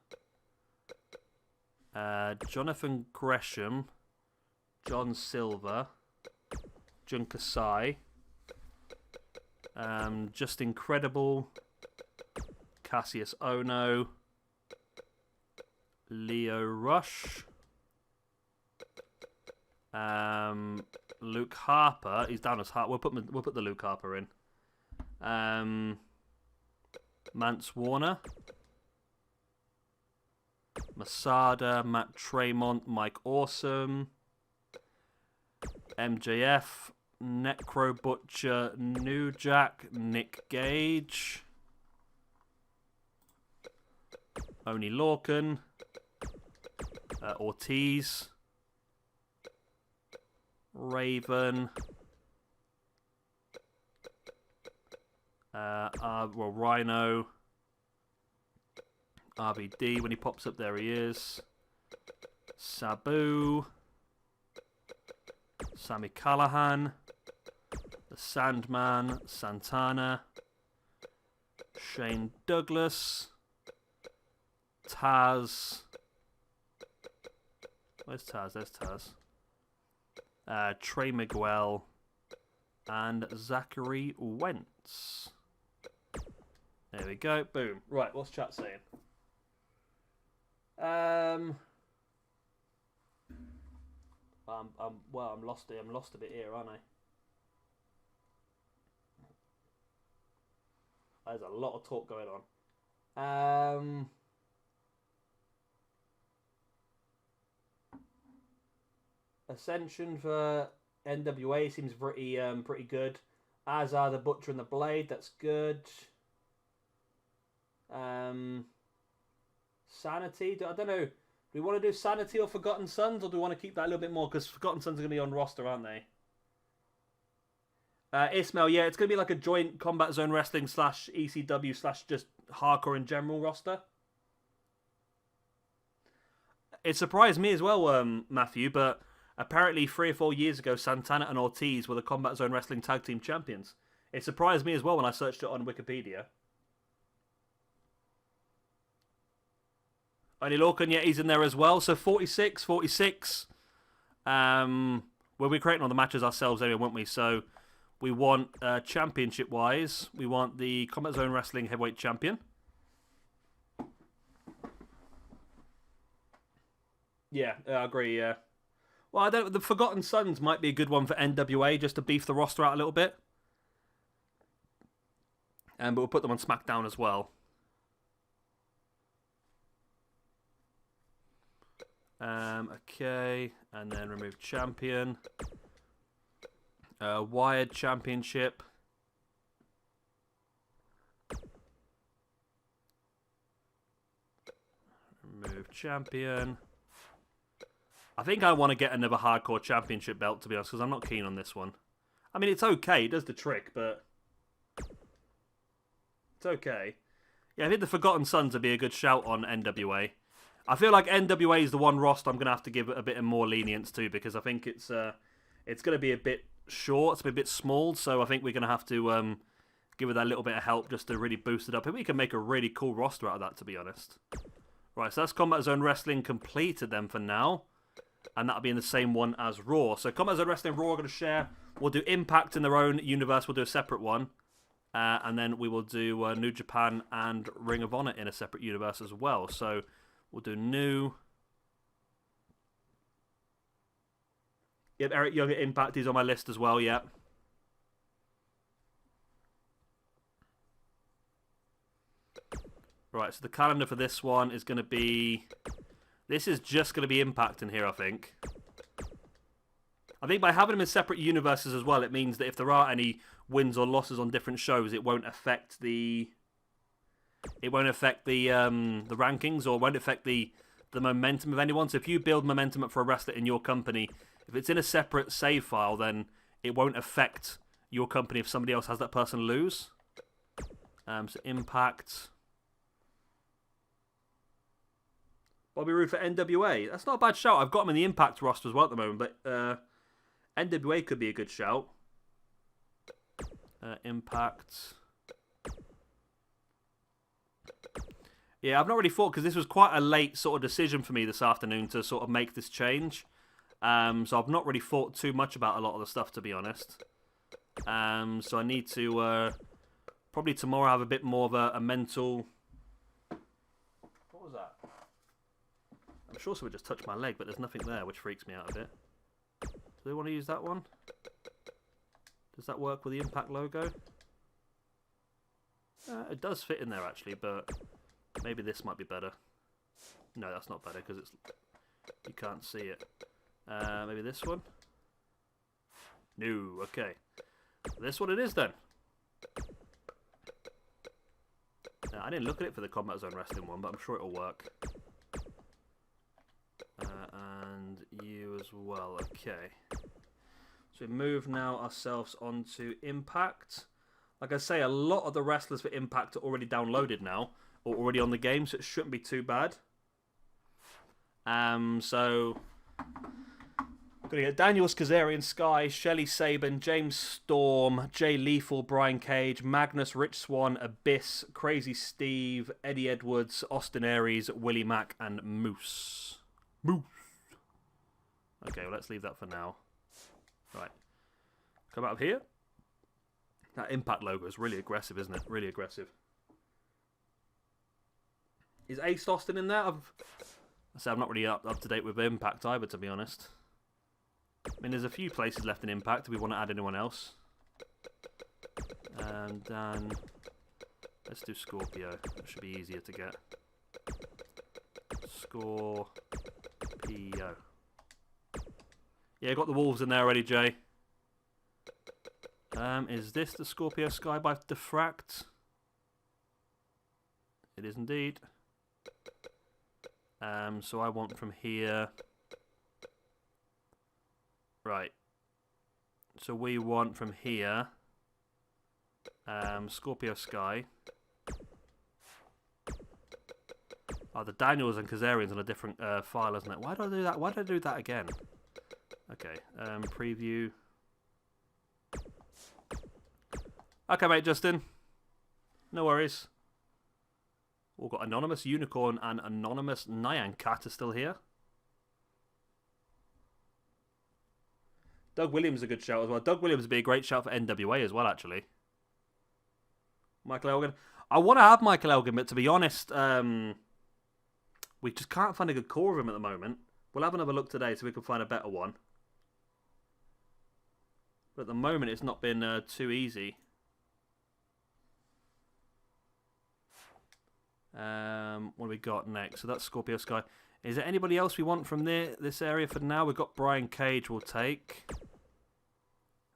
Jonathan Gresham, John Silver, Jun Kasai, Just Incredible, Cassius Ono, Leo Rush, Luke Harper. He's down as Harper. We'll put the Luke Harper in. Mance Warner, Masada, Matt Tremont, Mike Awesome, MJF, Necro Butcher, New Jack, Nick Gage, Oni Lorcan, Ortiz, Raven, Rhino, RVD, when he pops up, there he is, Sabu, Sami Callihan, the Sandman, Santana, Shane Douglas, Taz. Where's Taz? There's Taz. Trey Miguel and Zachary Wentz. There we go. Boom. Right, what's chat saying? I'm lost. I'm lost a bit here, aren't I? There's a lot of talk going on. Ascension for NWA seems pretty good. As are the Butcher and the Blade. That's good. Sanity. I don't know. Do we want to do Sanity or Forgotten Sons, or do we want to keep that a little bit more? Because Forgotten Sons are going to be on roster, aren't they? Ismail, yeah, it's going to be like a joint Combat Zone Wrestling / ECW / just hardcore in general roster. It surprised me as well, Matthew, but apparently 3 or 4 years ago, Santana and Ortiz were the Combat Zone Wrestling Tag Team Champions. It surprised me as well when I searched it on Wikipedia. Only Lorcan, yeah, he's in there as well. So 46, 46. Well, we're creating all the matches ourselves anyway, won't we? So we want, championship-wise, we want the Combat Zone Wrestling Heavyweight Champion. Yeah, I agree, yeah. Well, the Forgotten Sons might be a good one for NWA, just to beef the roster out a little bit. But we'll put them on SmackDown as well. Okay, and then remove champion. Wired Championship. Remove champion. I think I want to get another hardcore championship belt, to be honest, because I'm not keen on this one. I mean, it's okay. It does the trick, but it's okay. Yeah, I think the Forgotten Sons would be a good shout on NWA. I feel like NWA is the one roster I'm going to have to give a bit more lenience to, because I think it's going to be a bit short, it's a bit small, so I think we're going to have to give it that little bit of help just to really boost it up. And we can make a really cool roster out of that, to be honest. Right, so that's Combat Zone Wrestling completed then for now. And that'll be in the same one as Raw. So Combat Zone Wrestling and Raw are going to share. We'll do Impact in their own universe. We'll do a separate one. And then we will do New Japan and Ring of Honor in a separate universe as well. So we'll do New. Yep, Eric Young at Impact is on my list as well, yeah. Right, so the calendar for this one is going to be... This is just going to be Impact in here, I think. I think by having them in separate universes as well, it means that if there are any wins or losses on different shows, it won't affect the... It won't affect the rankings, or won't affect the momentum of anyone. So if you build momentum up for a wrestler in your company, if it's in a separate save file, then it won't affect your company if somebody else has that person lose. So Impact... Bobby Roode for NWA. That's not a bad shout. I've got him in the Impact roster as well at the moment, but NWA could be a good shout. Impact. Yeah, I've not really thought, because this was quite a late sort of decision for me this afternoon to sort of make this change. So I've not really thought too much about a lot of the stuff, to be honest. So I need to probably tomorrow have a bit more of a mental... What was that? I'm sure someone just touched my leg, but there's nothing there, which freaks me out a bit. Do they want to use that one? Does that work with the Impact logo? It does fit in there, actually, but maybe this might be better. No, that's not better, because it's you can't see it. Maybe this one? No, okay. This one it is, then. I didn't look at it for the Combat Zone Wrestling one, but I'm sure it'll work. And you as well, okay. So we move now ourselves onto Impact. Like I say, a lot of the wrestlers for Impact are already downloaded now, or already on the game, so it shouldn't be too bad. So gonna get Daniels, Kazarian, Sky, Shelly Sabin, James Storm, Jay Lethal, Brian Cage, Magnus, Rich Swann, Abyss, Crazy Steve, Eddie Edwards, Austin Aries, Willie Mack, and Moose. Okay, well, let's leave that for now. Right. Come out of here. That Impact logo is really aggressive, isn't it? Really aggressive. Is Ace Austin in there? I'm not really up to date with Impact either, to be honest. I mean, there's a few places left in Impact. Do we want to add anyone else? And then... Let's do Scorpio. That should be easier to get. Scorpio. Yeah, got the Wolves in there already, Jay. Is this the Scorpio Sky by Diffract? It is indeed. So I want from here... Right. So we want from here... Scorpio Sky. Oh, the Daniels and Kazarians on a different file, isn't it? Why do I do that? Why did I do that again? Okay, preview. Okay, mate, Justin. No worries. We've got Anonymous Unicorn and Anonymous Nyan Cat are still here. Doug Williams is a good shout as well. Doug Williams would be a great shout for NWA as well, actually. Michael Elgin. I want to have Michael Elgin, but to be honest, we just can't find a good core of him at the moment. We'll have another look today so we can find a better one. But at the moment, it's not been too easy. What do we got next? So that's Scorpio Sky. Is there anybody else we want from this area for now? We've got Brian Cage we'll take.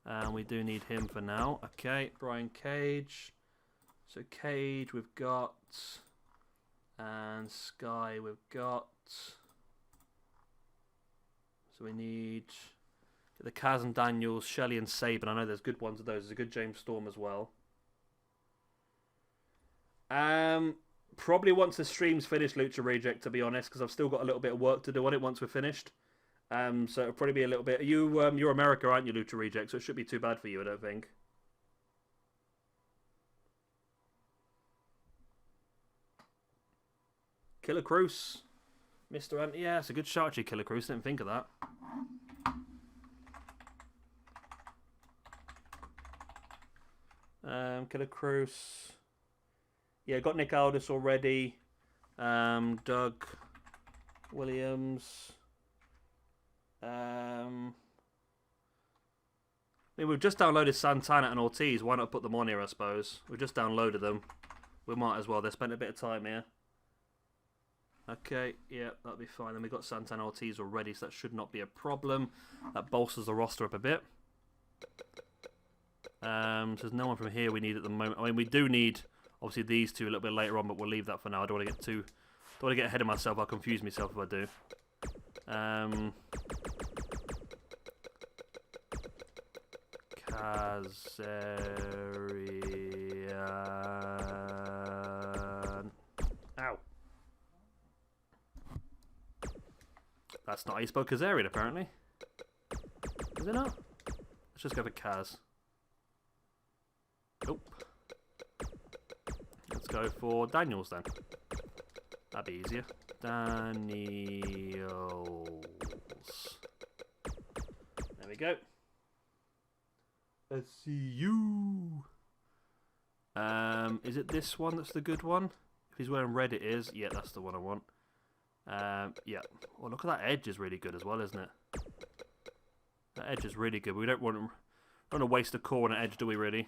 And we do need him for now. Okay, Brian Cage. So Cage we've got. And Sky we've got. So we need the Kaz and Daniels, Shelley and Saban. I know there's good ones of those. There's a good James Storm as well. Probably once the stream's finished, Lucha Reject, to be honest, because I've still got a little bit of work to do on it once we're finished. So it'll probably be a little bit. You're America, aren't you, Lucha Reject? So it should be too bad for you, I don't think. Killer Cruz, Mr. Ant. Yeah, it's a good shot, actually, Killer Cruz. Didn't think of that. Killer Cruz. Yeah, got Nick Aldis already. Doug Williams. I mean, we've just downloaded Santana and Ortiz. Why not put them on here, I suppose? We've just downloaded them. We might as well. They spent a bit of time here. Okay, yeah, that'll be fine. Then we've got Santana Ortiz already, so that should not be a problem. That bolsters the roster up a bit. So there's no one from here we need at the moment. I mean, we do need, obviously, these two a little bit later on, but we'll leave that for now. I don't want to get too... Don't want to get ahead of myself. I'll confuse myself if I do. Kazarian. Ow. That's not how you spell Kazarian, apparently. Is it not? Let's just go for Kaz. Nope. Let's go for Daniels then. That'd be easier. Daniels. There we go. Let's see you. Is it this one that's the good one? If he's wearing red, it is. Yeah, that's the one I want. Yeah. Oh, look at that edge is really good as well, isn't it? That edge is really good. We don't want to waste a core on an edge, do we, really?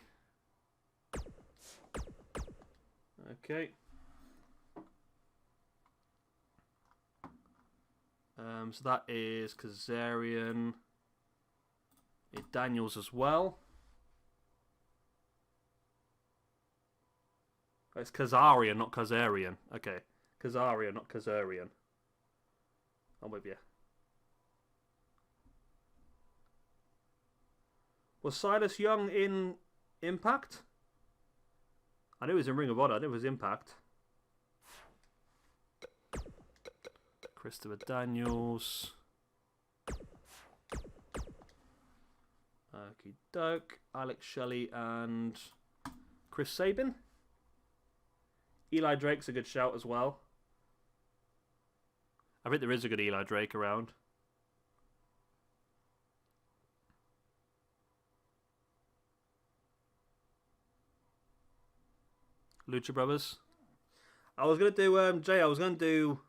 Okay. So that is Kazarian. Daniels as well. Oh, it's Kazarian, not Kazarian. Okay. Kazarian, not Kazarian. I'm with you. Was Silas Young in Impact? I knew he was in Ring of Honor. I knew it was Impact. Christopher Daniels. Okie doke. Alex Shelley and Chris Sabin. Eli Drake's a good shout as well. I think there is a good Eli Drake around. Lucha Brothers. I was going to do, I was going to do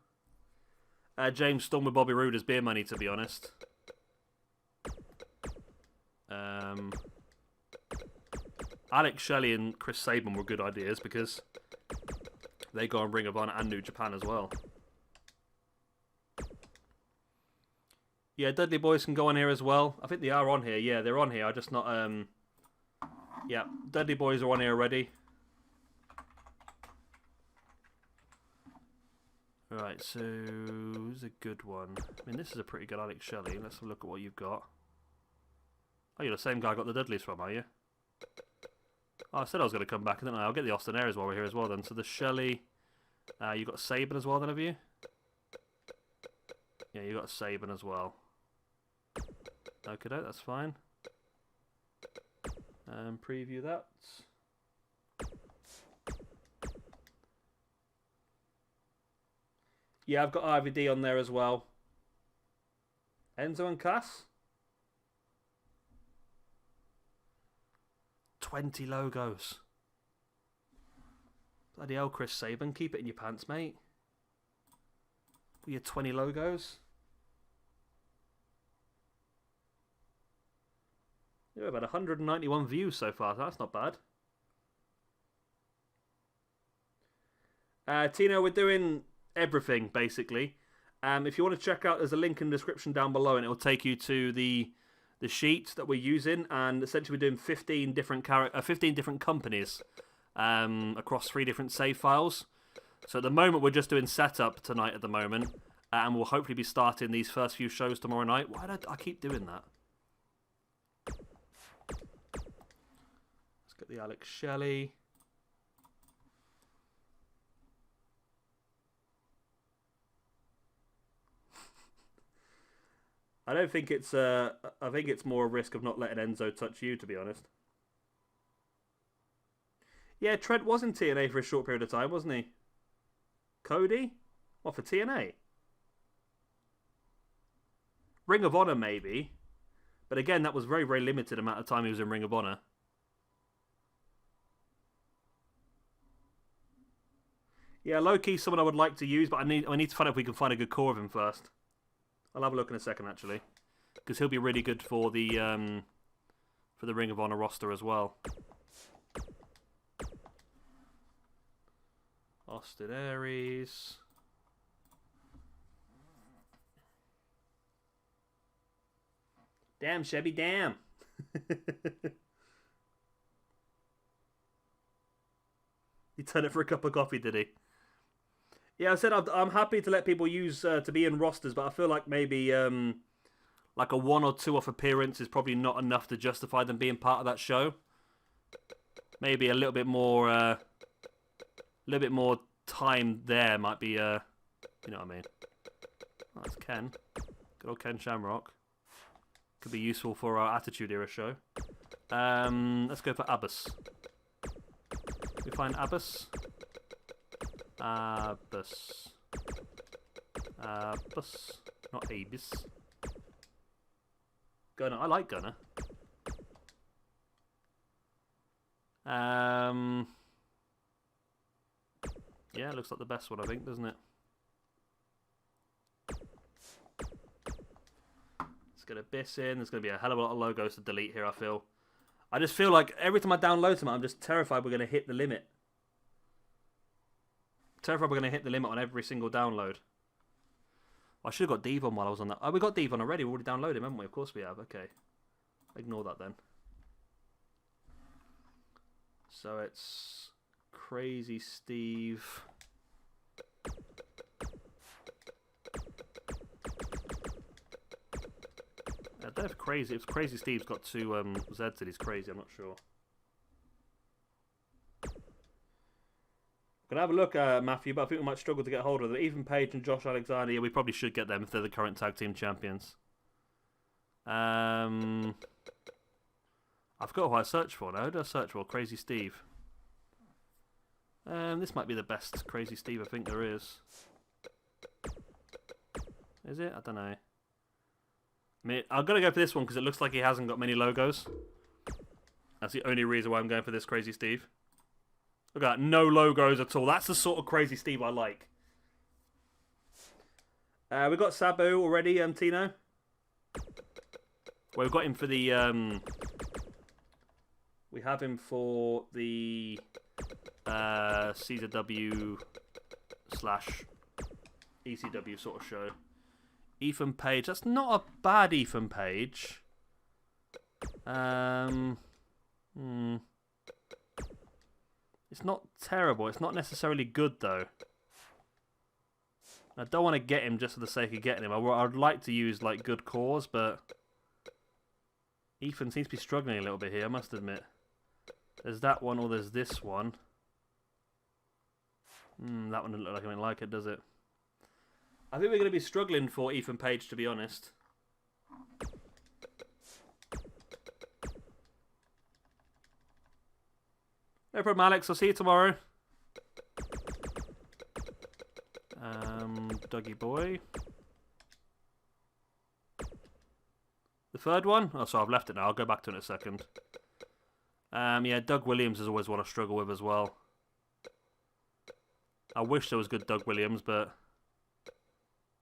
James Storm with Bobby Roode as beer money, to be honest. Alex Shelley and Chris Sabin were good ideas because they go on Ring of Honor and New Japan as well. Yeah, Dudley Boys can go on here as well. I think they are on here. Yeah, they're on here. I just not... Yeah, Dudley Boys are on here already. Right, so this is a good one. I mean, this is a pretty good Alex Shelley. Let's have a look at what you've got. Oh, you're the same guy I got the Dudleys from, are you? Oh, I said I was going to come back, didn't I? I'll get the Austin Aries while we're here as well then. So the Shelley, you got Sabin as well then, have you? Yeah, you got Sabin as well. Okay, that's fine. Preview that. Yeah, I've got IVD on there as well. Enzo and Cass? 20 logos. Bloody hell, Chris Sabin. Keep it in your pants, mate. With your 20 logos. Yeah, about 191 views so far. That's not bad. Tino, we're doing everything, basically. If you want to check out, there's a link in the description down below, and it will take you to the sheet that we're using. And essentially, we're doing 15 different companies across 3 different save files. So at the moment, we're just doing setup tonight at the moment. And we'll hopefully be starting these first few shows tomorrow night. Why do I keep doing that? Let's get the Alex Shelley. I don't think it's I think it's more a risk of not letting Enzo touch you, to be honest. Yeah, Trent was in TNA for a short period of time, wasn't he? Cody? What, for TNA? Ring of Honor, maybe. But again, that was very, very limited amount of time he was in Ring of Honor. Yeah, low-key someone I would like to use, but I need to find out if we can find a good core of him first. I'll have a look in a second, actually. Because he'll be really good for the Ring of Honor roster as well. Austin Aries. Damn, Chevy, damn. He turned it for a cup of coffee, did he? Yeah, I said I'm happy to let people use to be in rosters, but I feel like maybe like a 1 or 2 off appearance is probably not enough to justify them being part of that show. Maybe a little bit more time there might be you know what I mean. Oh, that's Ken. Good old Ken Shamrock. Could be useful for our Attitude Era show. Let's go for Abbas. We find Abbas. Abbas. Abbas. Not Abis. Gunner. I like Gunner. Yeah, looks like the best one, I think, doesn't it? Let's get Abyss in. There's going to be a hell of a lot of logos to delete here, I feel. I just feel like every time I download them, I'm just terrified we're going to hit the limit. Terrified we're going to hit the limit on every single download. I should have got Devon while I was on that. Oh, we got Devon already. We already downloaded him, haven't we? Of course we have. Okay. Ignore that then. So it's Crazy Steve. I don't know if Crazy Steve's got 2 Zeds and he's crazy, I'm not sure. Gonna have a look, Matthew, but I think we might struggle to get hold of them. Ethan Page and Josh Alexander, yeah, we probably should get them if they're the current tag team champions. I forgot who I searched for now. Who did I search for? Crazy Steve. This might be the best Crazy Steve I think there is. Is it? I don't know. I mean, I'm going to go for this one because it looks like he hasn't got many logos. That's the only reason why I'm going for this Crazy Steve. Look at that, no logos at all. That's the sort of Crazy Steve I like. We've got Sabu already, Tino. Well, we've got him for the... we have him for the CZW / ECW sort of show. Ethan Page. That's not a bad Ethan Page. It's not terrible. It's not necessarily good, though. I don't want to get him just for the sake of getting him. I'd like to use, like, good cores, but... Ethan seems to be struggling a little bit here, I must admit. There's that one, or there's this one. That one doesn't look like anything like it, does it? I think we're going to be struggling for Ethan Page, to be honest. No problem, Alex. I'll see you tomorrow. Dougie boy. The third one? Oh, sorry, I've left it now. I'll go back to it in a second. Yeah, Doug Williams is always one I struggle with as well. I wish there was good Doug Williams, but...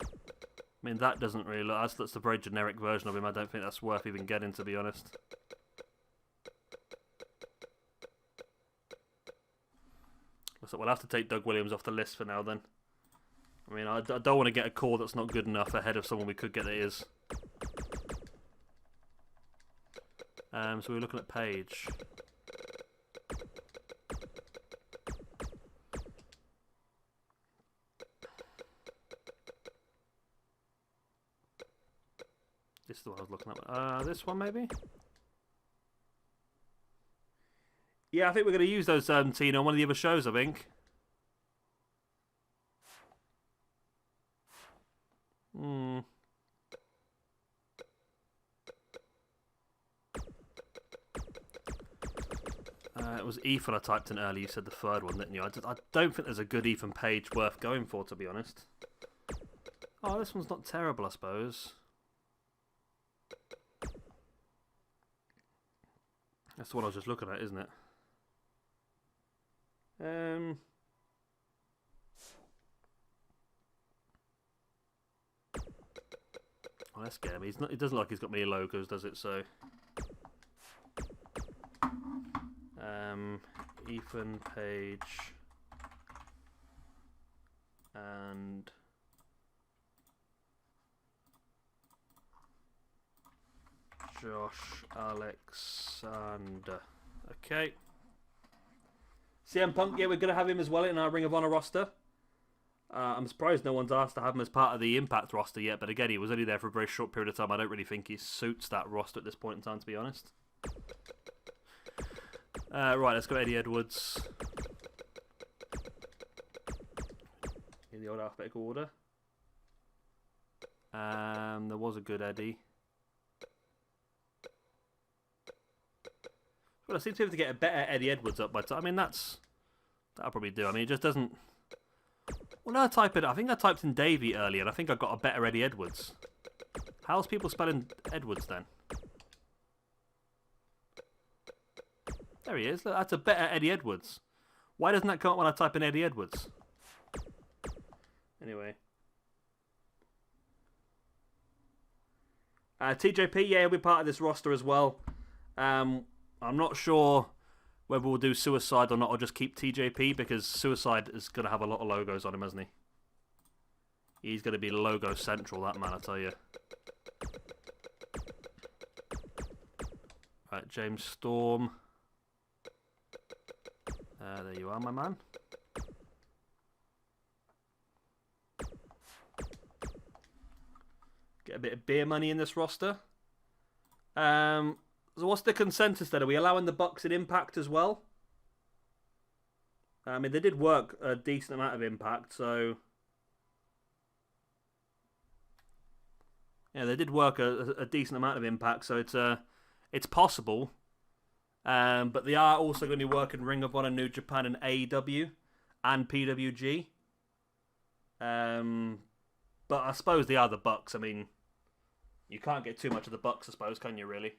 I mean, that doesn't really look... That's the very generic version of him. I don't think that's worth even getting, to be honest. So we'll have to take Doug Williams off the list for now, then. I mean, I don't want to get a core that's not good enough ahead of someone we could get that is. So we're looking at Page. This is the one I was looking at. This one, maybe? Yeah, I think we're going to use those, Tina, on one of the other shows, I think. It was Ethan I typed in earlier. You said the third one, didn't you? I don't think there's a good Ethan Page worth going for, to be honest. Oh, this one's not terrible, I suppose. That's the one I was just looking at, isn't it? Oh, that's scary. It doesn't look like he's got many logos, does it? So, Ethan Page and Josh Alexander. Okay. CM Punk, yeah, we're going to have him as well in our Ring of Honor roster. I'm surprised no one's asked to have him as part of the Impact roster yet, but again, he was only there for a very short period of time. I don't really think he suits that roster at this point in time, to be honest. Right, let's go Eddie Edwards. In the old alphabetical order. There was a good Eddie. Well, I seem to be able to get a better Eddie Edwards up by time. I mean, that'll probably do. I mean, it just doesn't... Well, no, I think I typed in Davey earlier, and I think I got a better Eddie Edwards. How's people spelling Edwards, then? There he is. Look, that's a better Eddie Edwards. Why doesn't that come up when I type in Eddie Edwards? Anyway. TJP, yeah, he'll be part of this roster as well. I'm not sure whether we'll do Suicide or not, or just keep TJP, because Suicide is going to have a lot of logos on him, isn't he? He's going to be logo central, that man, I tell you. Right, James Storm. There you are, my man. Get a bit of beer money in this roster. So what's the consensus then? Are we allowing the Bucks in Impact as well? I mean, they did work a decent amount of Impact, so... Yeah, they did work a decent amount of Impact, so it's possible. But they are also going to be working Ring of Honor, New Japan, and AEW, and PWG. But I suppose they are the Bucks. I mean, you can't get too much of the Bucks, I suppose, can you, really?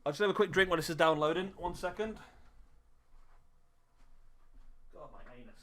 I'll just have a quick drink while this is downloading. 1 second. God, my anus.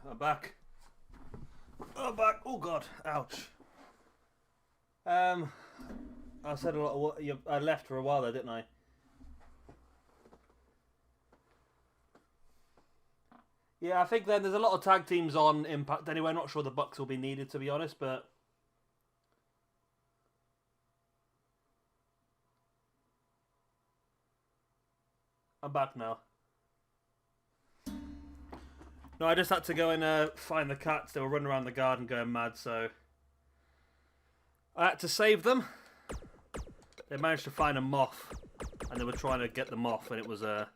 I'm back. I'm back. Oh god, ouch. I said a lot. I left for a while there, didn't I? Yeah, I think then there's a lot of tag teams on Impact anyway. Not sure the Bucks will be needed, to be honest, but I'm back now. No, I just had to go and find the cats. They were running around the garden going mad, so I had to save them. They managed to find a moth, and they were trying to get the moth, and it was a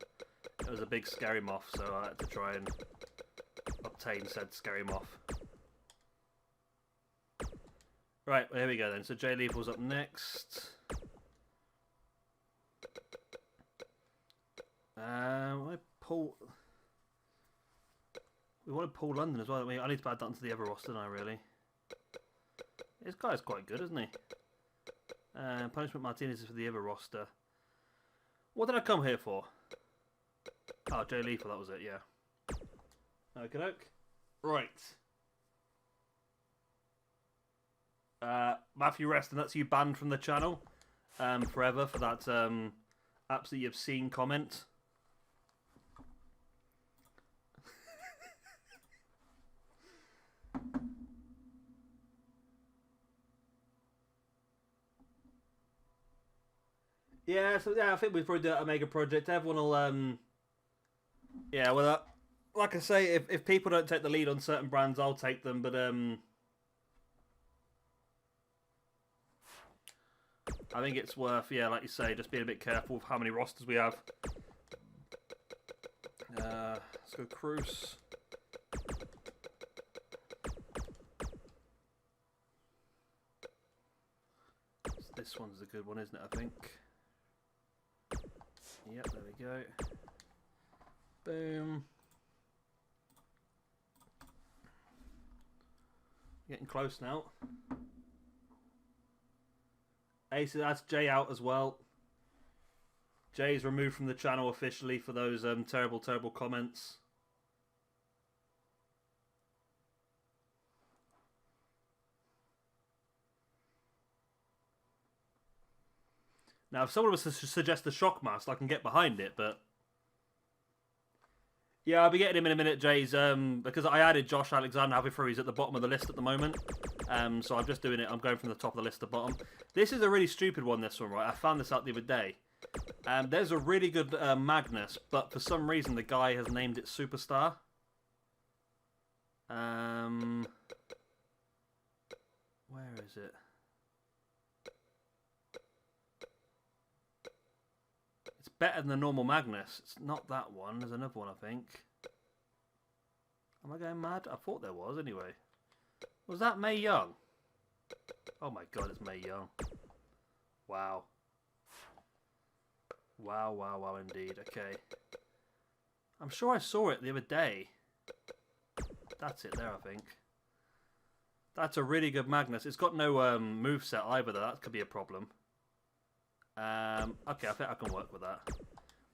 big scary moth, so I had to try and obtain said scary moth. Right, well, here we go then. So Jay Lethal's up next. We wanted Paul London as well. I need to add that into the other roster, don't I, really? This guy's quite good, isn't he? Punishment Martinez is for the other roster. What did I come here for? Oh, Jay Lethal, that was it, yeah. Okay, doke. Right. Matthew Reston, that's you banned from the channel forever for that absolutely obscene comment. Yeah, so yeah, I think we've probably done a mega project. Everyone will, yeah, well, like I say, if people don't take the lead on certain brands, I'll take them. But I think it's worth, yeah, like you say, just being a bit careful with how many rosters we have. Let's go Cruz. This one's a good one, isn't it? I think. Yep, there we go. Boom. Getting close now. Ace, that's Jay out as well. Jay's removed from the channel officially for those terrible, terrible comments. Now, if someone was to suggest the shock mask, I can get behind it, but yeah, I'll be getting him in a minute, Jay's, because I added Josh Alexander halfway through. He's at the bottom of the list at the moment, so I'm just doing it. I'm going from the top of the list to bottom. This is a really stupid one, this one, right? I found this out the other day. There's a really good Magnus, but for some reason the guy has named it Superstar. Where is it? It's better than the normal Magnus. It's not that one. There's another one, I think. Am I going mad? I thought there was, anyway. Was that Mae Young? Oh my god, it's Mae Young. Wow. Wow, wow, wow, indeed. Okay. I'm sure I saw it the other day. That's it there, I think. That's a really good Magnus. It's got no moveset either, though. That could be a problem. Okay, I think I can work with that.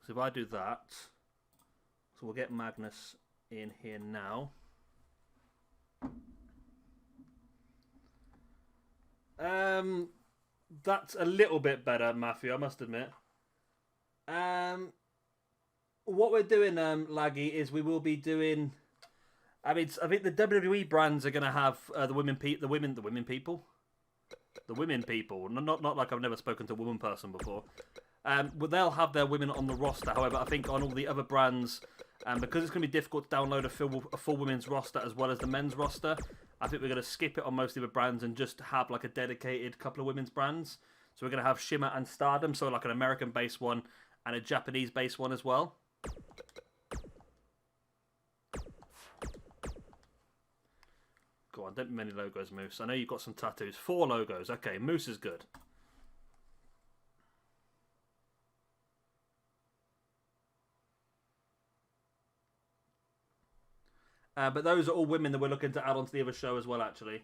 So if I do that, so we'll get Magnus in here now. That's a little bit better, Matthew, I must admit. What we're doing, Laggy, is we will be doing. I think the WWE brands are going to have the women people. Not like I've never spoken to a woman person before. Well, they'll have their women on the roster. However, I think on all the other brands, because it's going to be difficult to download a full women's roster as well as the men's roster, I think we're going to skip it on most of the brands and just have like a dedicated couple of women's brands. So we're going to have Shimmer and Stardom, so like an American-based one and a Japanese-based one as well. Go on, don't many logos, Moose. I know you've got some tattoos. 4 logos. Okay, Moose is good. But those are all women that we're looking to add onto the other show as well, actually.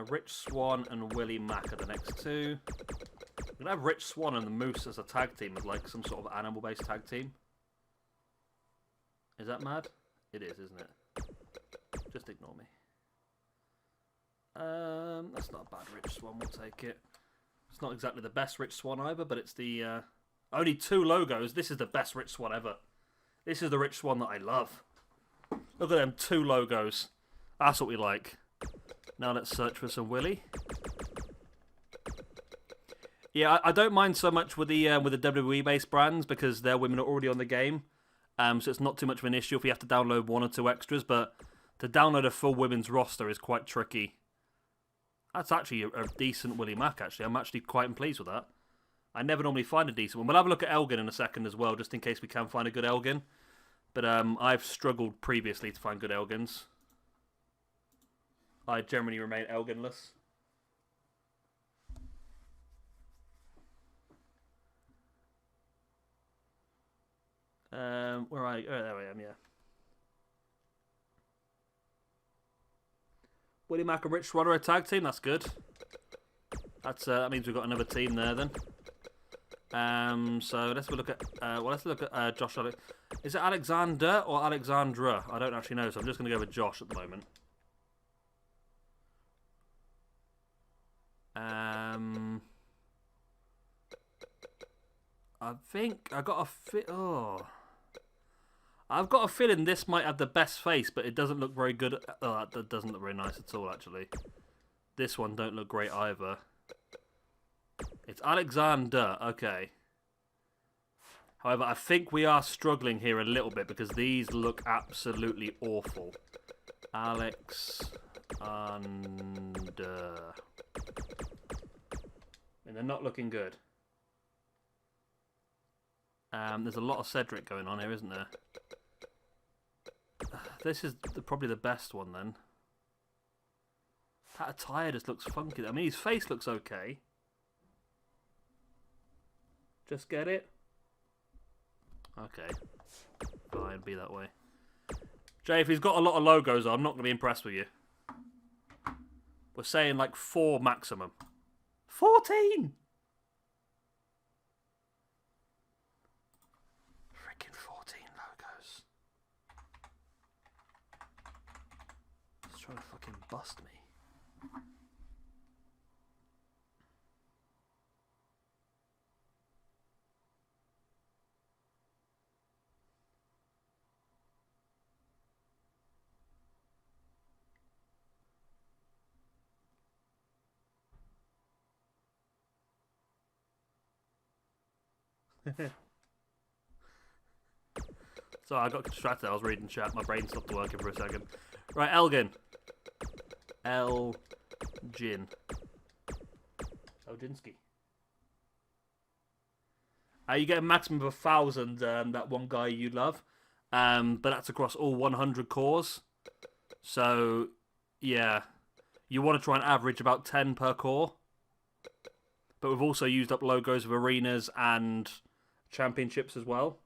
Rich Swann and Willie Mack are the next two. We're going to have Rich Swann and the Moose as a tag team, as like some sort of animal-based tag team. Is that mad? It is, isn't it? Just ignore me. That's not a bad Rich Swan. We'll take it. It's not exactly the best Rich Swan either, but it's the only 2 logos. This is the best Rich Swan ever. This is the Rich Swan that I love. Look at them 2 logos. That's what we like. Now let's search for some Willy. Yeah, I don't mind so much with the WWE based brands because their women are already on the game, so it's not too much of an issue if you have to download 1 or 2 extras. But to download a full women's roster is quite tricky. That's actually a decent Willie Mack. Actually, I'm actually quite pleased with that. I never normally find a decent one. We'll have a look at Elgin in a second as well, just in case we can find a good Elgin. But I've struggled previously to find good Elgins. I generally remain Elginless. Where are you? Oh, there I am, yeah. Willie Mack and Rich Swan are a tag team. That's good. That means we've got another team there then. So let's look at Josh. Is it Alexander or Alexandra? I don't actually know, so I'm just going to go with Josh at the moment. I think I got a fit. Oh, I've got a feeling this might have the best face, but it doesn't look very good. Oh, that doesn't look very nice at all, actually. This one don't look great either. It's Alexander, okay. However, I think we are struggling here a little bit because these look absolutely awful. Alexander. And they're not looking good. There's a lot of Cedric going on here, isn't there? This is probably the best one then. That attire just looks funky. I mean, his face looks okay. Just get it? Okay. Fine, be that way. Jay, if he's got a lot of logos, I'm not going to be impressed with you. We're saying like 4 maximum. 14! Freaking 14 logos. He's trying to fucking bust me. So I got distracted. I was reading chat. My brain stopped working for a second. Right, Elgin. Elgin. Elginski. You get a maximum of 1,000. That one guy you love, but that's across all 100 cores. So yeah, you want to try and average about 10 per core. But we've also used up logos of arenas and championships as well.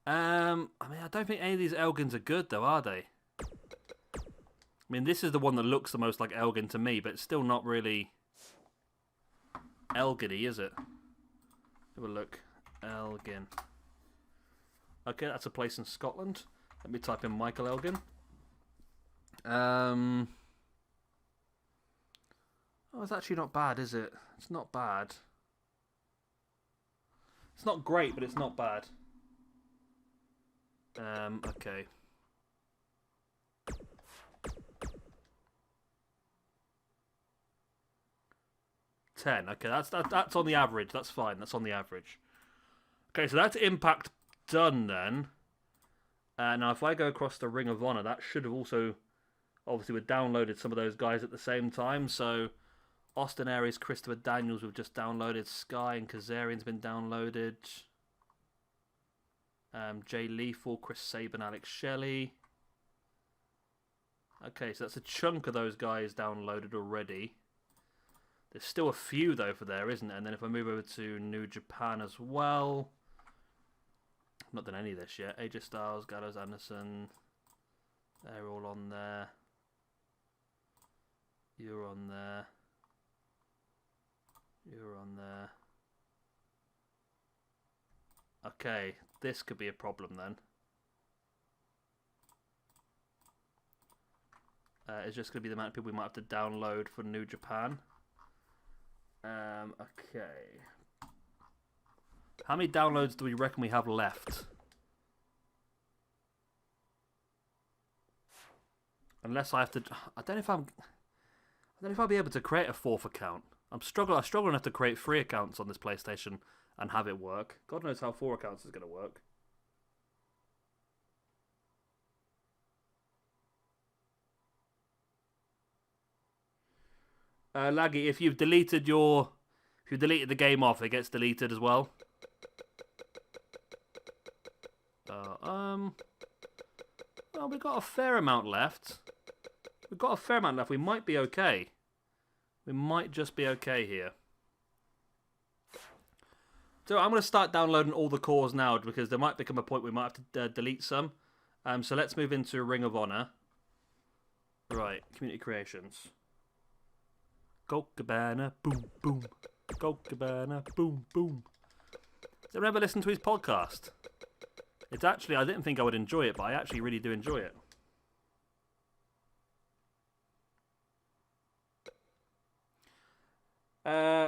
I mean, I don't think any of these Elgins are good, though, are they? I mean, this is the one that looks the most like Elgin to me, but it's still not really Elgin-y, is it? Have a look. Elgin. Okay, that's a place in Scotland. Let me type in Michael Elgin. Oh, it's actually not bad, is it? It's not bad. It's not great, but it's not bad. Okay. $10. Okay, that's on the average. That's fine. That's on the average. Okay, so that's Impact done then. Now, if I go across the Ring of Honor, that should have also, obviously, we downloaded some of those guys at the same time. So, Austin Aries, Christopher Daniels, we've just downloaded. Sky and Kazarian's been downloaded. Jay Lethal, Chris Sabin, Alex Shelley. Okay, so that's a chunk of those guys downloaded already. There's still a few, though, for there, isn't there? And then if I move over to New Japan as well. I've not done any of this yet. AJ Styles, Gallows Anderson. They're all on there. You're on there. You're on there. Okay, This could be a problem then. It's just going to be the amount of people we might have to download for New Japan. Okay. How many downloads do we reckon we have left? Unless I have to... I don't know if I'll be able to create a 4th account. I'm struggling enough to create 3 accounts on this PlayStation and have it work. God knows how 4 accounts is going to work. Laggy, if you've deleted the game off, it gets deleted as well. Well, we've got a fair amount left. We might be okay. We might just be okay here. So I'm going to start downloading all the cores now because there might become a point we might have to delete some. So let's move into Ring of Honor. Right, community creations. Go Cabana, boom, boom. Go Cabana, boom, boom. Did anyone ever listen to his podcast? It's actually, I didn't think I would enjoy it, but I actually really do enjoy it.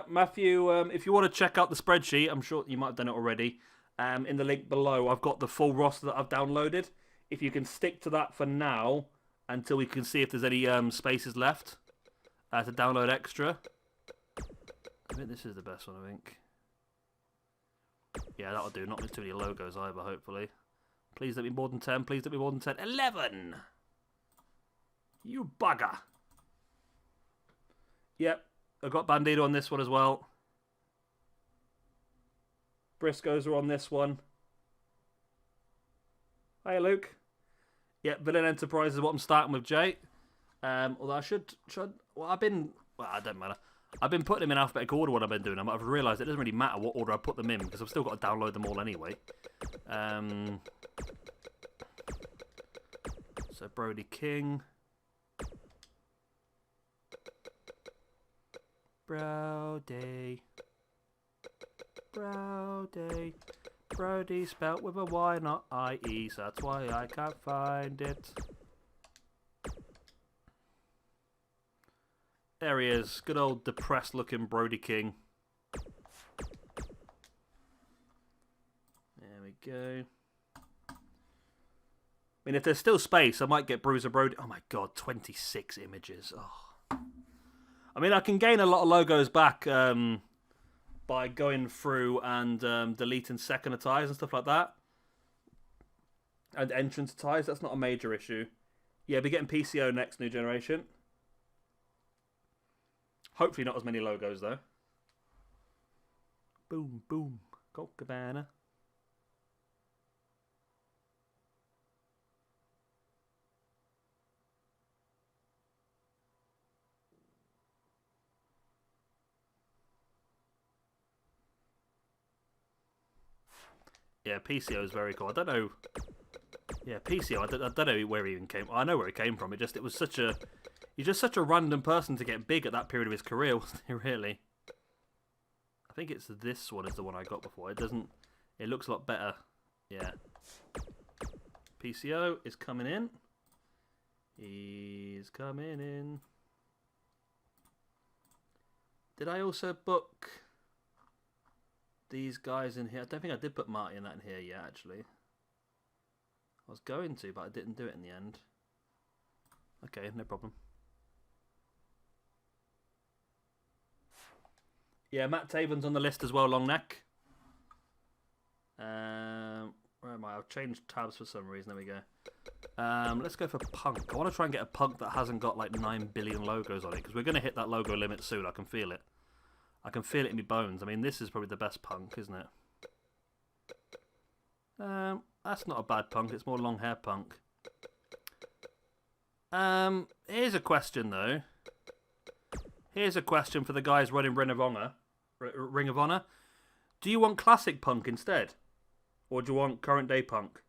Matthew, if you want to check out the spreadsheet, I'm sure you might have done it already. In the link below, I've got the full roster that I've downloaded. If you can stick to that for now, until we can see if there's any spaces left to download extra. I think this is the best one, I think. Yeah, that'll do. Not too many logos either, hopefully. Please don't be more than 10. Please don't be more than 10. 11! You bugger. Yep. I've got Bandito on this one as well. Briscoes are on this one. Hey, Luke. Yep, Villain Enterprise is what I'm starting with, Jay. Although I should... Well, I don't matter. I've been putting them in alphabetical order what I've been doing. I've realised it doesn't really matter what order I put them in because I've still got to download them all anyway. So Brody King. Brody. Brody spelt with a Y, not I-E, so that's why I can't find it. There he is. Good old depressed looking Brody King. There we go. I mean, if there's still space, I might get Bruiser Brody. Oh my god, 26 images. Oh. I mean, I can gain a lot of logos back by going through and deleting second ties and stuff like that. And entrance ties, that's not a major issue. Yeah, we're getting PCO next, New Generation. Hopefully not as many logos, though. Boom, boom. Colt Cabana. Yeah, PCO is very cool. I don't know. Yeah, PCO. I don't know where he even came. I know where he came from. It was such a. He's just such a random person to get big at that period of his career, wasn't he? Really. I think it's this one is the one I got before. It doesn't. It looks a lot better. Yeah. PCO is coming in. He's coming in. Did I also book these guys in here? I don't think I did put Marty in that in here yet, actually. I was going to, but I didn't do it in the end. Okay, no problem. Yeah, Matt Taven's on the list as well, long neck. Where am I? I've changed tabs for some reason. There we go. Let's go for Punk. I want to try and get a Punk that hasn't got like 9 billion logos on it, because we're going to hit that logo limit soon. I can feel it. I can feel it in my bones. I mean, this is probably the best Punk, isn't it? That's not a bad Punk. It's more long hair Punk. Here's a question, though. Here's a question for the guys running Ring of Honor. Do you want classic Punk instead? Or do you want current day Punk?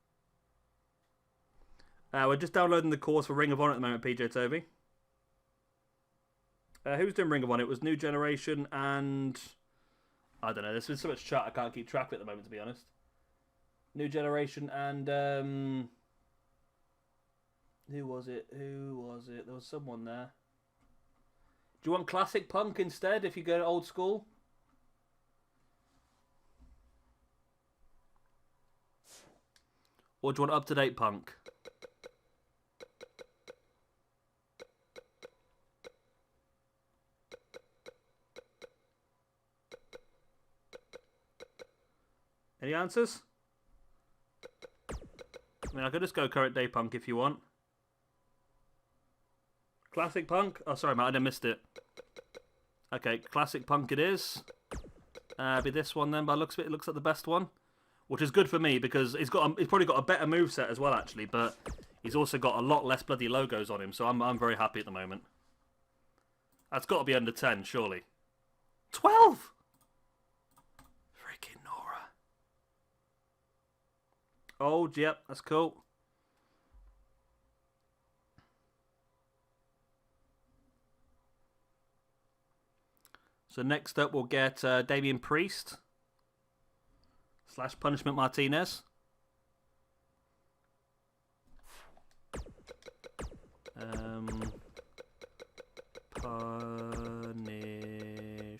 We're just downloading the course for Ring of Honor at the moment, PJ Toby. Who's doing Ring of Honor? It was New Generation and... I don't know, there's been so much chat I can't keep track of it at the moment, to be honest. New Generation and who was it? Who was it? There was someone there. Do you want classic punk instead if you go old school? Or do you want up-to-date punk? Any answers? I mean, I could just go current day punk if you want. Classic punk? Oh, sorry, Matt, I missed it. Okay, classic punk it is. Be this one then, but it looks like the best one. Which is good for me because he's probably got a better moveset as well, actually, but he's also got a lot less bloody logos on him, so I'm very happy at the moment. That's got to be under 10, surely. 12! Freaking Nora. Oh, yep, that's cool. So next up we'll get Damian Priest / Punishment Martinez.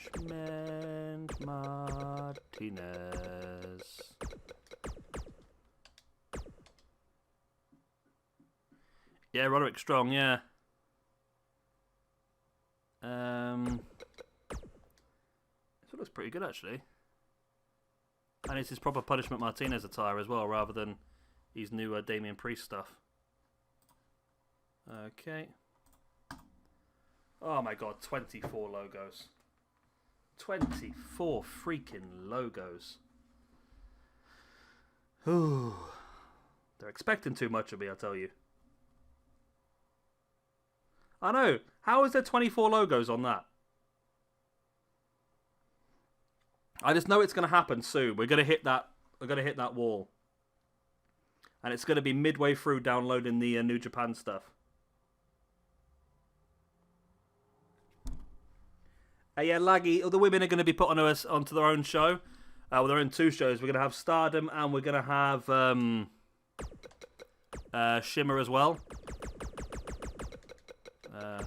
Punishment Martinez. Yeah, Roderick Strong, yeah. This looks pretty good, actually. And it's his proper Punishment Martinez attire as well, rather than his new Damian Priest stuff. Okay. Oh my god, 24 logos. 24 freaking logos. Ooh. They're expecting too much of me, I tell you. I know. How is there 24 logos on that? I just know it's going to happen soon. We're going to hit that. We're going to hit that wall, and it's going to be midway through downloading the New Japan stuff. Yeah, Laggy. The women are going to be put onto their own show. Well, they're in 2 shows. We're going to have Stardom, and we're going to have Shimmer as well.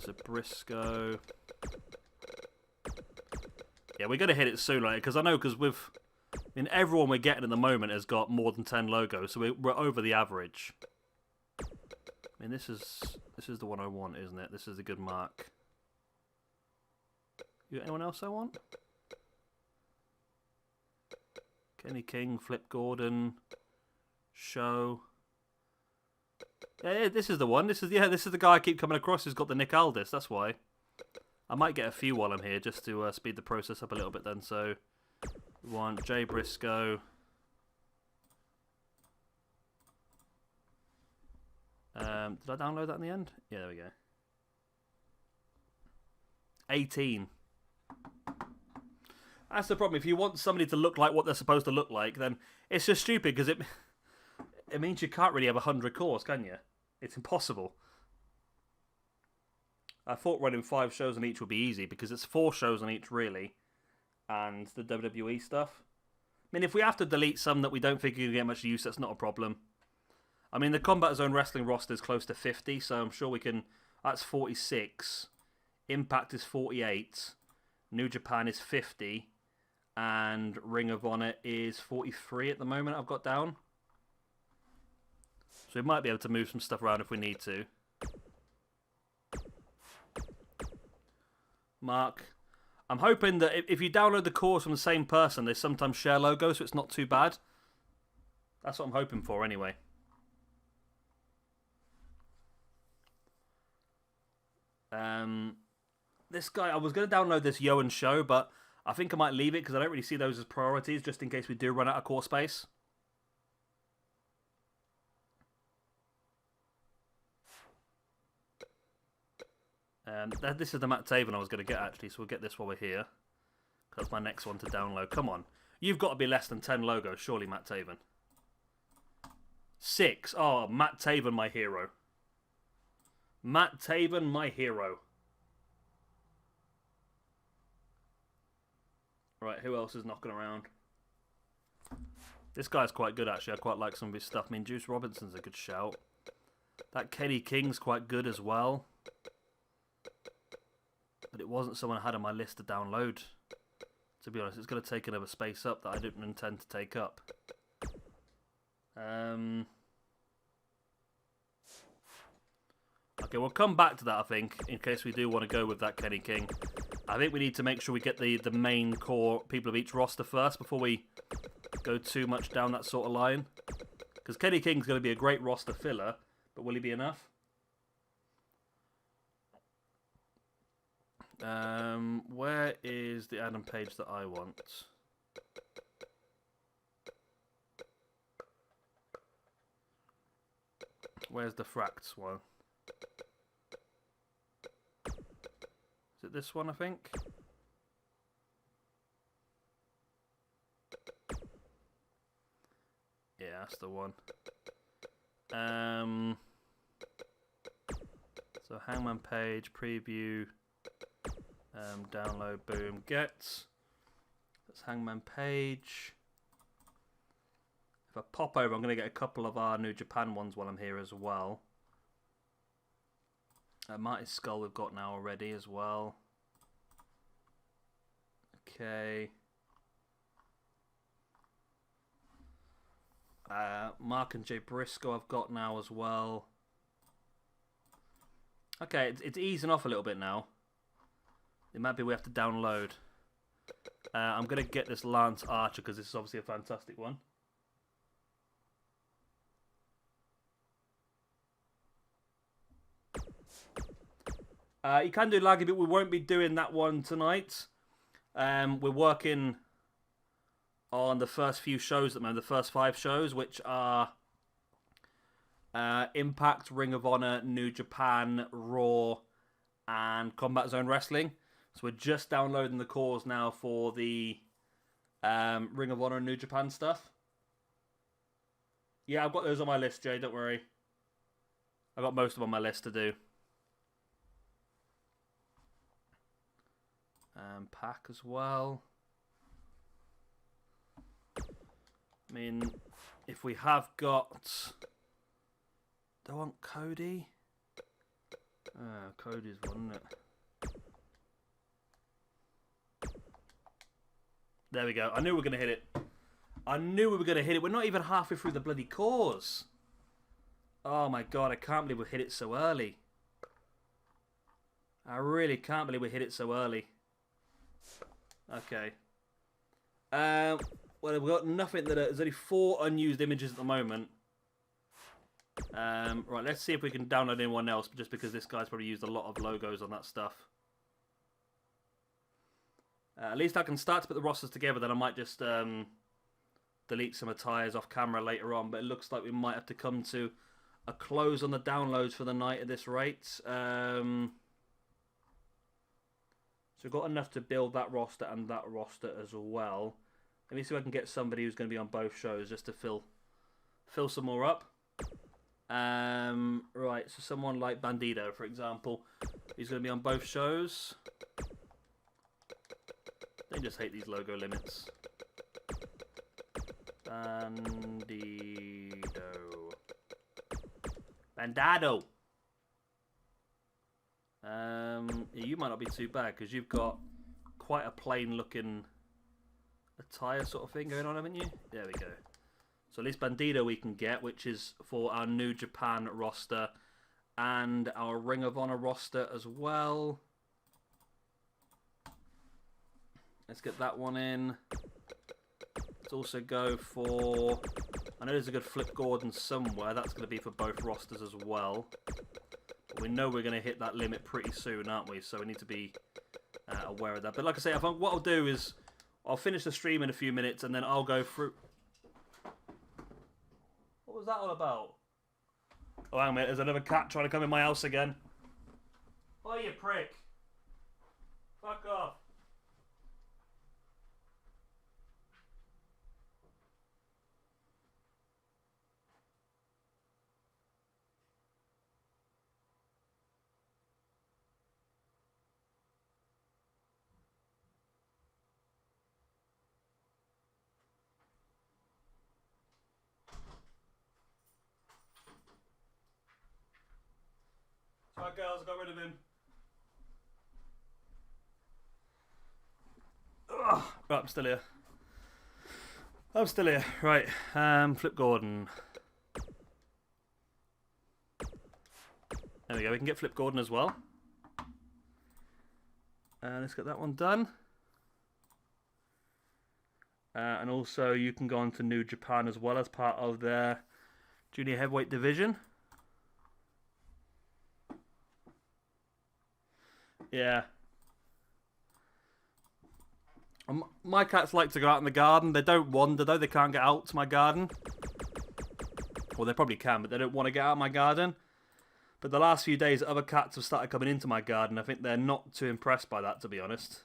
So Briscoe. Yeah, we're going to hit it soon, right? Because I know, everyone we're getting at the moment has got more than 10 logos, so we're over the average. I mean, this is the one I want, isn't it? This is a good mark. You got anyone else I want? Kenny King, Flip Gordon, Show. Yeah, this is the one. This is the guy I keep coming across who's got the Nick Aldis. That's why. I might get a few while I'm here just to speed the process up a little bit then. So, we want Jay Briscoe. Did I download that in the end? Yeah, there we go. 18. That's the problem. If you want somebody to look like what they're supposed to look like, then it's just stupid because it means you can't really have 100 cores, can you? It's impossible. I thought running 5 shows on each would be easy because it's 4 shows on each, really, and the WWE stuff. I mean, if we have to delete some that we don't think are going to get much use, that's not a problem. I mean, the Combat Zone Wrestling roster is close to 50, so I'm sure we can... That's 46. Impact is 48. New Japan is 50. And Ring of Honor is 43 at the moment, I've got down. So we might be able to move some stuff around if we need to. Mark. I'm hoping that if you download the course from the same person, they sometimes share logos, so it's not too bad. That's what I'm hoping for, anyway. This guy, I was going to download this Yoan Show, but I think I might leave it because I don't really see those as priorities, just in case we do run out of core space. This is the Matt Taven I was going to get, actually, so we'll get this while we're here. That's my next one to download. Come on. You've got to be less than 10 logos, surely, Matt Taven. 6. Oh, Matt Taven, my hero. Matt Taven, my hero. Right, who else is knocking around? This guy's quite good, actually. I quite like some of his stuff. I mean, Juice Robinson's a good shout. That Kenny King's quite good as well. But it wasn't someone I had on my list to download. To be honest, it's going to take another space up that I didn't intend to take up. Okay, we'll come back to that, I think, in case we do want to go with that Kenny King. I think we need to make sure we get the main core people of each roster first before we go too much down that sort of line. Because Kenny King's going to be a great roster filler, but will he be enough? Where is the Adam Page that I want? Where's the Fracts one? Is it this one, I think? Yeah, that's the one. So Hangman Page, preview, download, boom, get. That's Hangman Page. If I pop over, I'm going to get a couple of our New Japan ones while I'm here as well. Marty Skull we've got now already as well. Okay. Mark and Jay Briscoe I've got now as well. Okay, it's easing off a little bit now. It might be we have to download. I'm going to get this Lance Archer because this is obviously a fantastic one. You can do Laggy, but we won't be doing that one tonight. We're working on the first few shows at the moment, the first 5 shows, which are Impact, Ring of Honor, New Japan, Raw, and Combat Zone Wrestling. So we're just downloading the cores now for the Ring of Honor and New Japan stuff. Yeah, I've got those on my list, Jay, don't worry. I've got most of them on my list to do. Pack as well. I mean, if we have got... Do I want Cody? Cody's one, isn't it? There we go. I knew we were going to hit it. I knew we were going to hit it. We're not even halfway through the bloody cores. Oh my god, I can't believe we hit it so early. I really can't believe we hit it so early. Okay. Well, we've got nothing that... There's only 4 unused images at the moment. Right, let's see if we can download anyone else, just because this guy's probably used a lot of logos on that stuff. At least I can start to put the rosters together, then I might just delete some attires off camera later on, but it looks like we might have to come to a close on the downloads for the night at this rate. So we've got enough to build that roster and that roster as well. Let me see if I can get somebody who's going to be on both shows just to fill some more up. Right, so someone like Bandito, for example, he's going to be on both shows. They just hate these logo limits. Bandado. You might not be too bad because you've got quite a plain looking attire sort of thing going on, haven't you? There we go. So at least Bandito we can get, which is for our New Japan roster and our Ring of Honor roster as well. Let's get that one in. Let's also go for... I know there's a good Flip Gordon somewhere. That's going to be for both rosters as well. But we know we're going to hit that limit pretty soon, aren't we? So we need to be aware of that. But like I say, what I'll do is I'll finish the stream in a few minutes and then I'll go through... What was that all about? Oh, hang on a minute. There's another cat trying to come in my house again. Oh, you prick. Fuck off. Alright, girls, I got rid of him. Ugh. Right, I'm still here. Right, Flip Gordon. There we go, we can get Flip Gordon as well. Let's get that one done. And also you can go on to New Japan as well as part of their junior heavyweight division. Yeah. My cats like to go out in the garden. They don't wander though. They can't get out to my garden. Well, they probably can, but they don't want to get out of my garden. But the last few days, other cats have started coming into my garden. I think they're not too impressed by that, to be honest.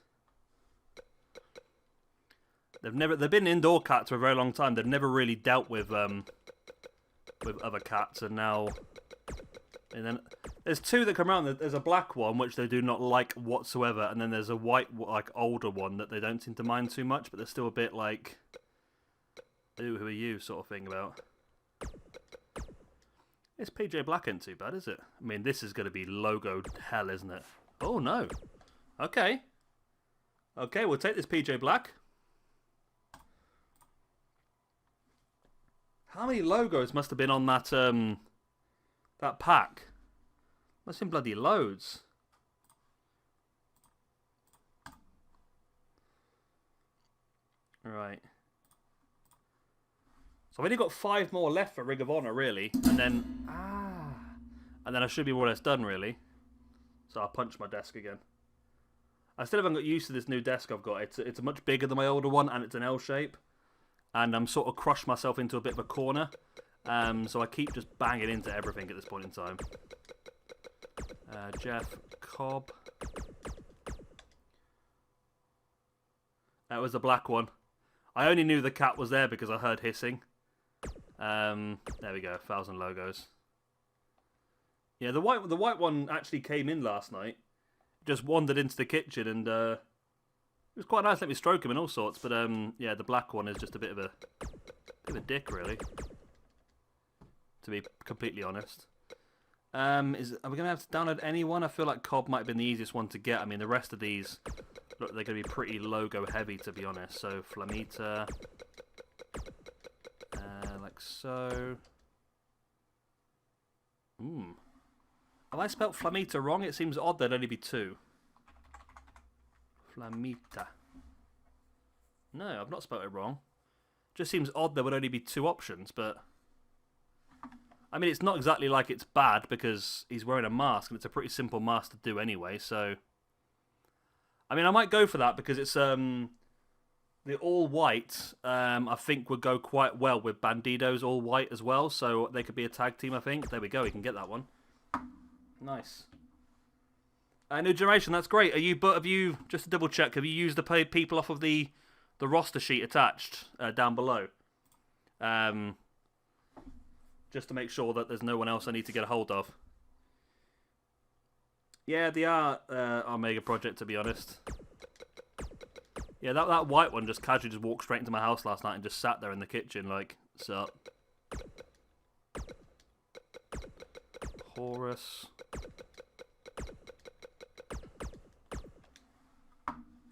They've been indoor cats for a very long time. They've never really dealt with other cats, and now. And then there's two that come around. There's a black one which they do not like whatsoever, and then there's a white, like older one that they don't seem to mind too much, but they're still a bit like, "Ooh, who are you?" sort of thing about. This PJ Black ain't too bad, is it? I mean, this is going to be logo hell, isn't it? Oh no. Okay. Okay, we'll take this PJ Black. How many logos must have been on that that pack? Must have been bloody loads. Right. So I've only got 5 more left for Ring of Honor, really. And then I should be more or less done, really. So I'll punch my desk again. I still haven't got used to this new desk I've got. It's much bigger than my older one, and it's an L shape. And I'm sort of crushed myself into a bit of a corner. So I keep just banging into everything at this point in time. Jeff Cobb. That was the black one. I only knew the cat was there because I heard hissing. There we go, 1,000 logos. Yeah, the white one actually came in last night. Just wandered into the kitchen and it was quite nice. Let me stroke him and all sorts. But yeah, the black one is just a bit of a dick, really. To be completely honest. Are we gonna have to download anyone? I feel like Cobb might have been the easiest one to get. I mean, the rest of these look, they're gonna be pretty logo heavy, to be honest. So Flamita, like so. Have I spelt Flamita wrong? It seems odd there'd only be 2. Flamita. No, I've not spelt it wrong. Just seems odd there would only be 2 options, but I mean, it's not exactly like it's bad because he's wearing a mask and it's a pretty simple mask to do anyway, so I mean, I might go for that because it's the all white I think would go quite well with Bandido's all white as well, so they could be a tag team, I think. There we go, we can get that one. Nice. New generation, that's great. Have you just to double check, have you used the paid people off of the roster sheet attached down below? Just to make sure that there's no one else I need to get a hold of. Yeah, they are our mega project, to be honest. Yeah, that white one just casually just walked straight into my house last night and just sat there in the kitchen like, sup. Horus.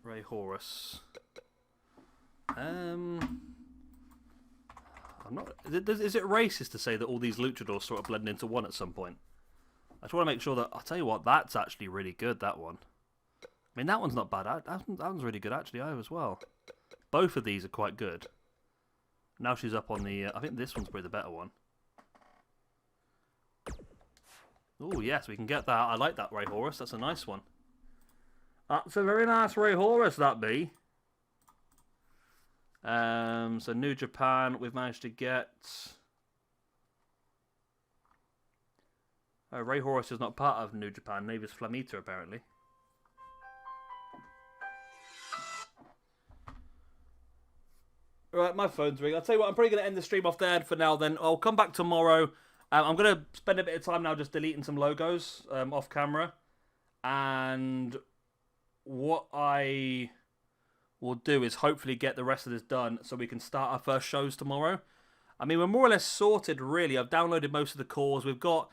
Ray Horus. I'm not. Is it racist to say that all these luchadors sort of blend into one at some point? I just want to make sure that. I'll tell you what, that's actually really good. That one. I mean, that one's not bad. That one's really good actually. As well. Both of these are quite good. Now she's up on the. I think this one's probably the better one. Oh yes, we can get that. I like that Ray Horus. That's a nice one. That's a very nice Ray Horus, that be. So New Japan, we've managed to get. Ray Horus is not part of New Japan. Neither is Flamita, apparently. Right, my phone's ringing. I'll tell you what, I'm probably going to end the stream off there for now then. I'll come back tomorrow. I'm going to spend a bit of time now just deleting some logos off camera. And what I will do is hopefully get the rest of this done so we can start our first shows tomorrow. I mean, we're more or less sorted, really. I've downloaded most of the cores. We've got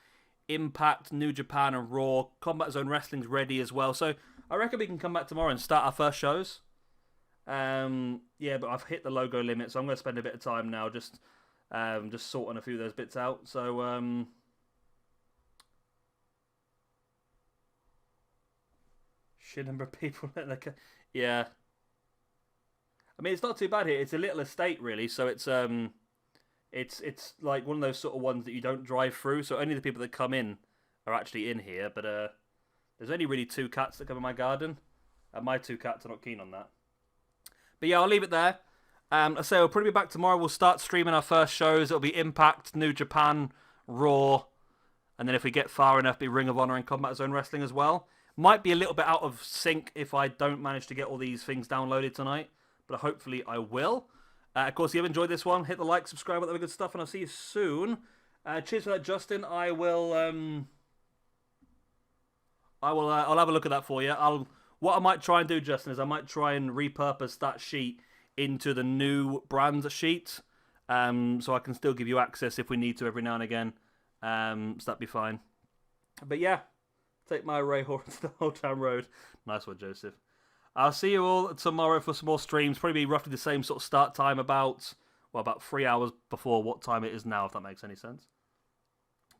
Impact, New Japan, and Raw. Combat Zone Wrestling's ready as well. So I reckon we can come back tomorrow and start our first shows. Yeah, but I've hit the logo limit, so I'm going to spend a bit of time now just sorting a few of those bits out. So, shit number of people. Yeah. I mean, it's not too bad here. It's a little estate, really. So it's like one of those sort of ones that you don't drive through. So only the people that come in are actually in here. But there's only really 2 cats that come in my garden, and my 2 cats are not keen on that. But yeah, I'll leave it there. I say we'll probably be back tomorrow. We'll start streaming our first shows. It'll be Impact, New Japan, Raw, and then if we get far enough, be Ring of Honor and Combat Zone Wrestling as well. Might be a little bit out of sync if I don't manage to get all these things downloaded tonight, but hopefully I will. Of course, if you've enjoyed this one, hit the like, subscribe, all that good stuff, and I'll see you soon. Cheers for that, Justin. I'll have a look at that for you. What I might try and do, Justin, is I might try and repurpose that sheet into the new brands sheet, so I can still give you access if we need to every now and again. So that'd be fine. But yeah, take my Ray Horn to the Old Town Road. Nice one, Joseph. I'll see you all tomorrow for some more streams. Probably be roughly the same sort of start time, about 3 hours before what time it is now, if that makes any sense.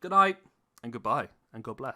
Good night, and goodbye, and God bless.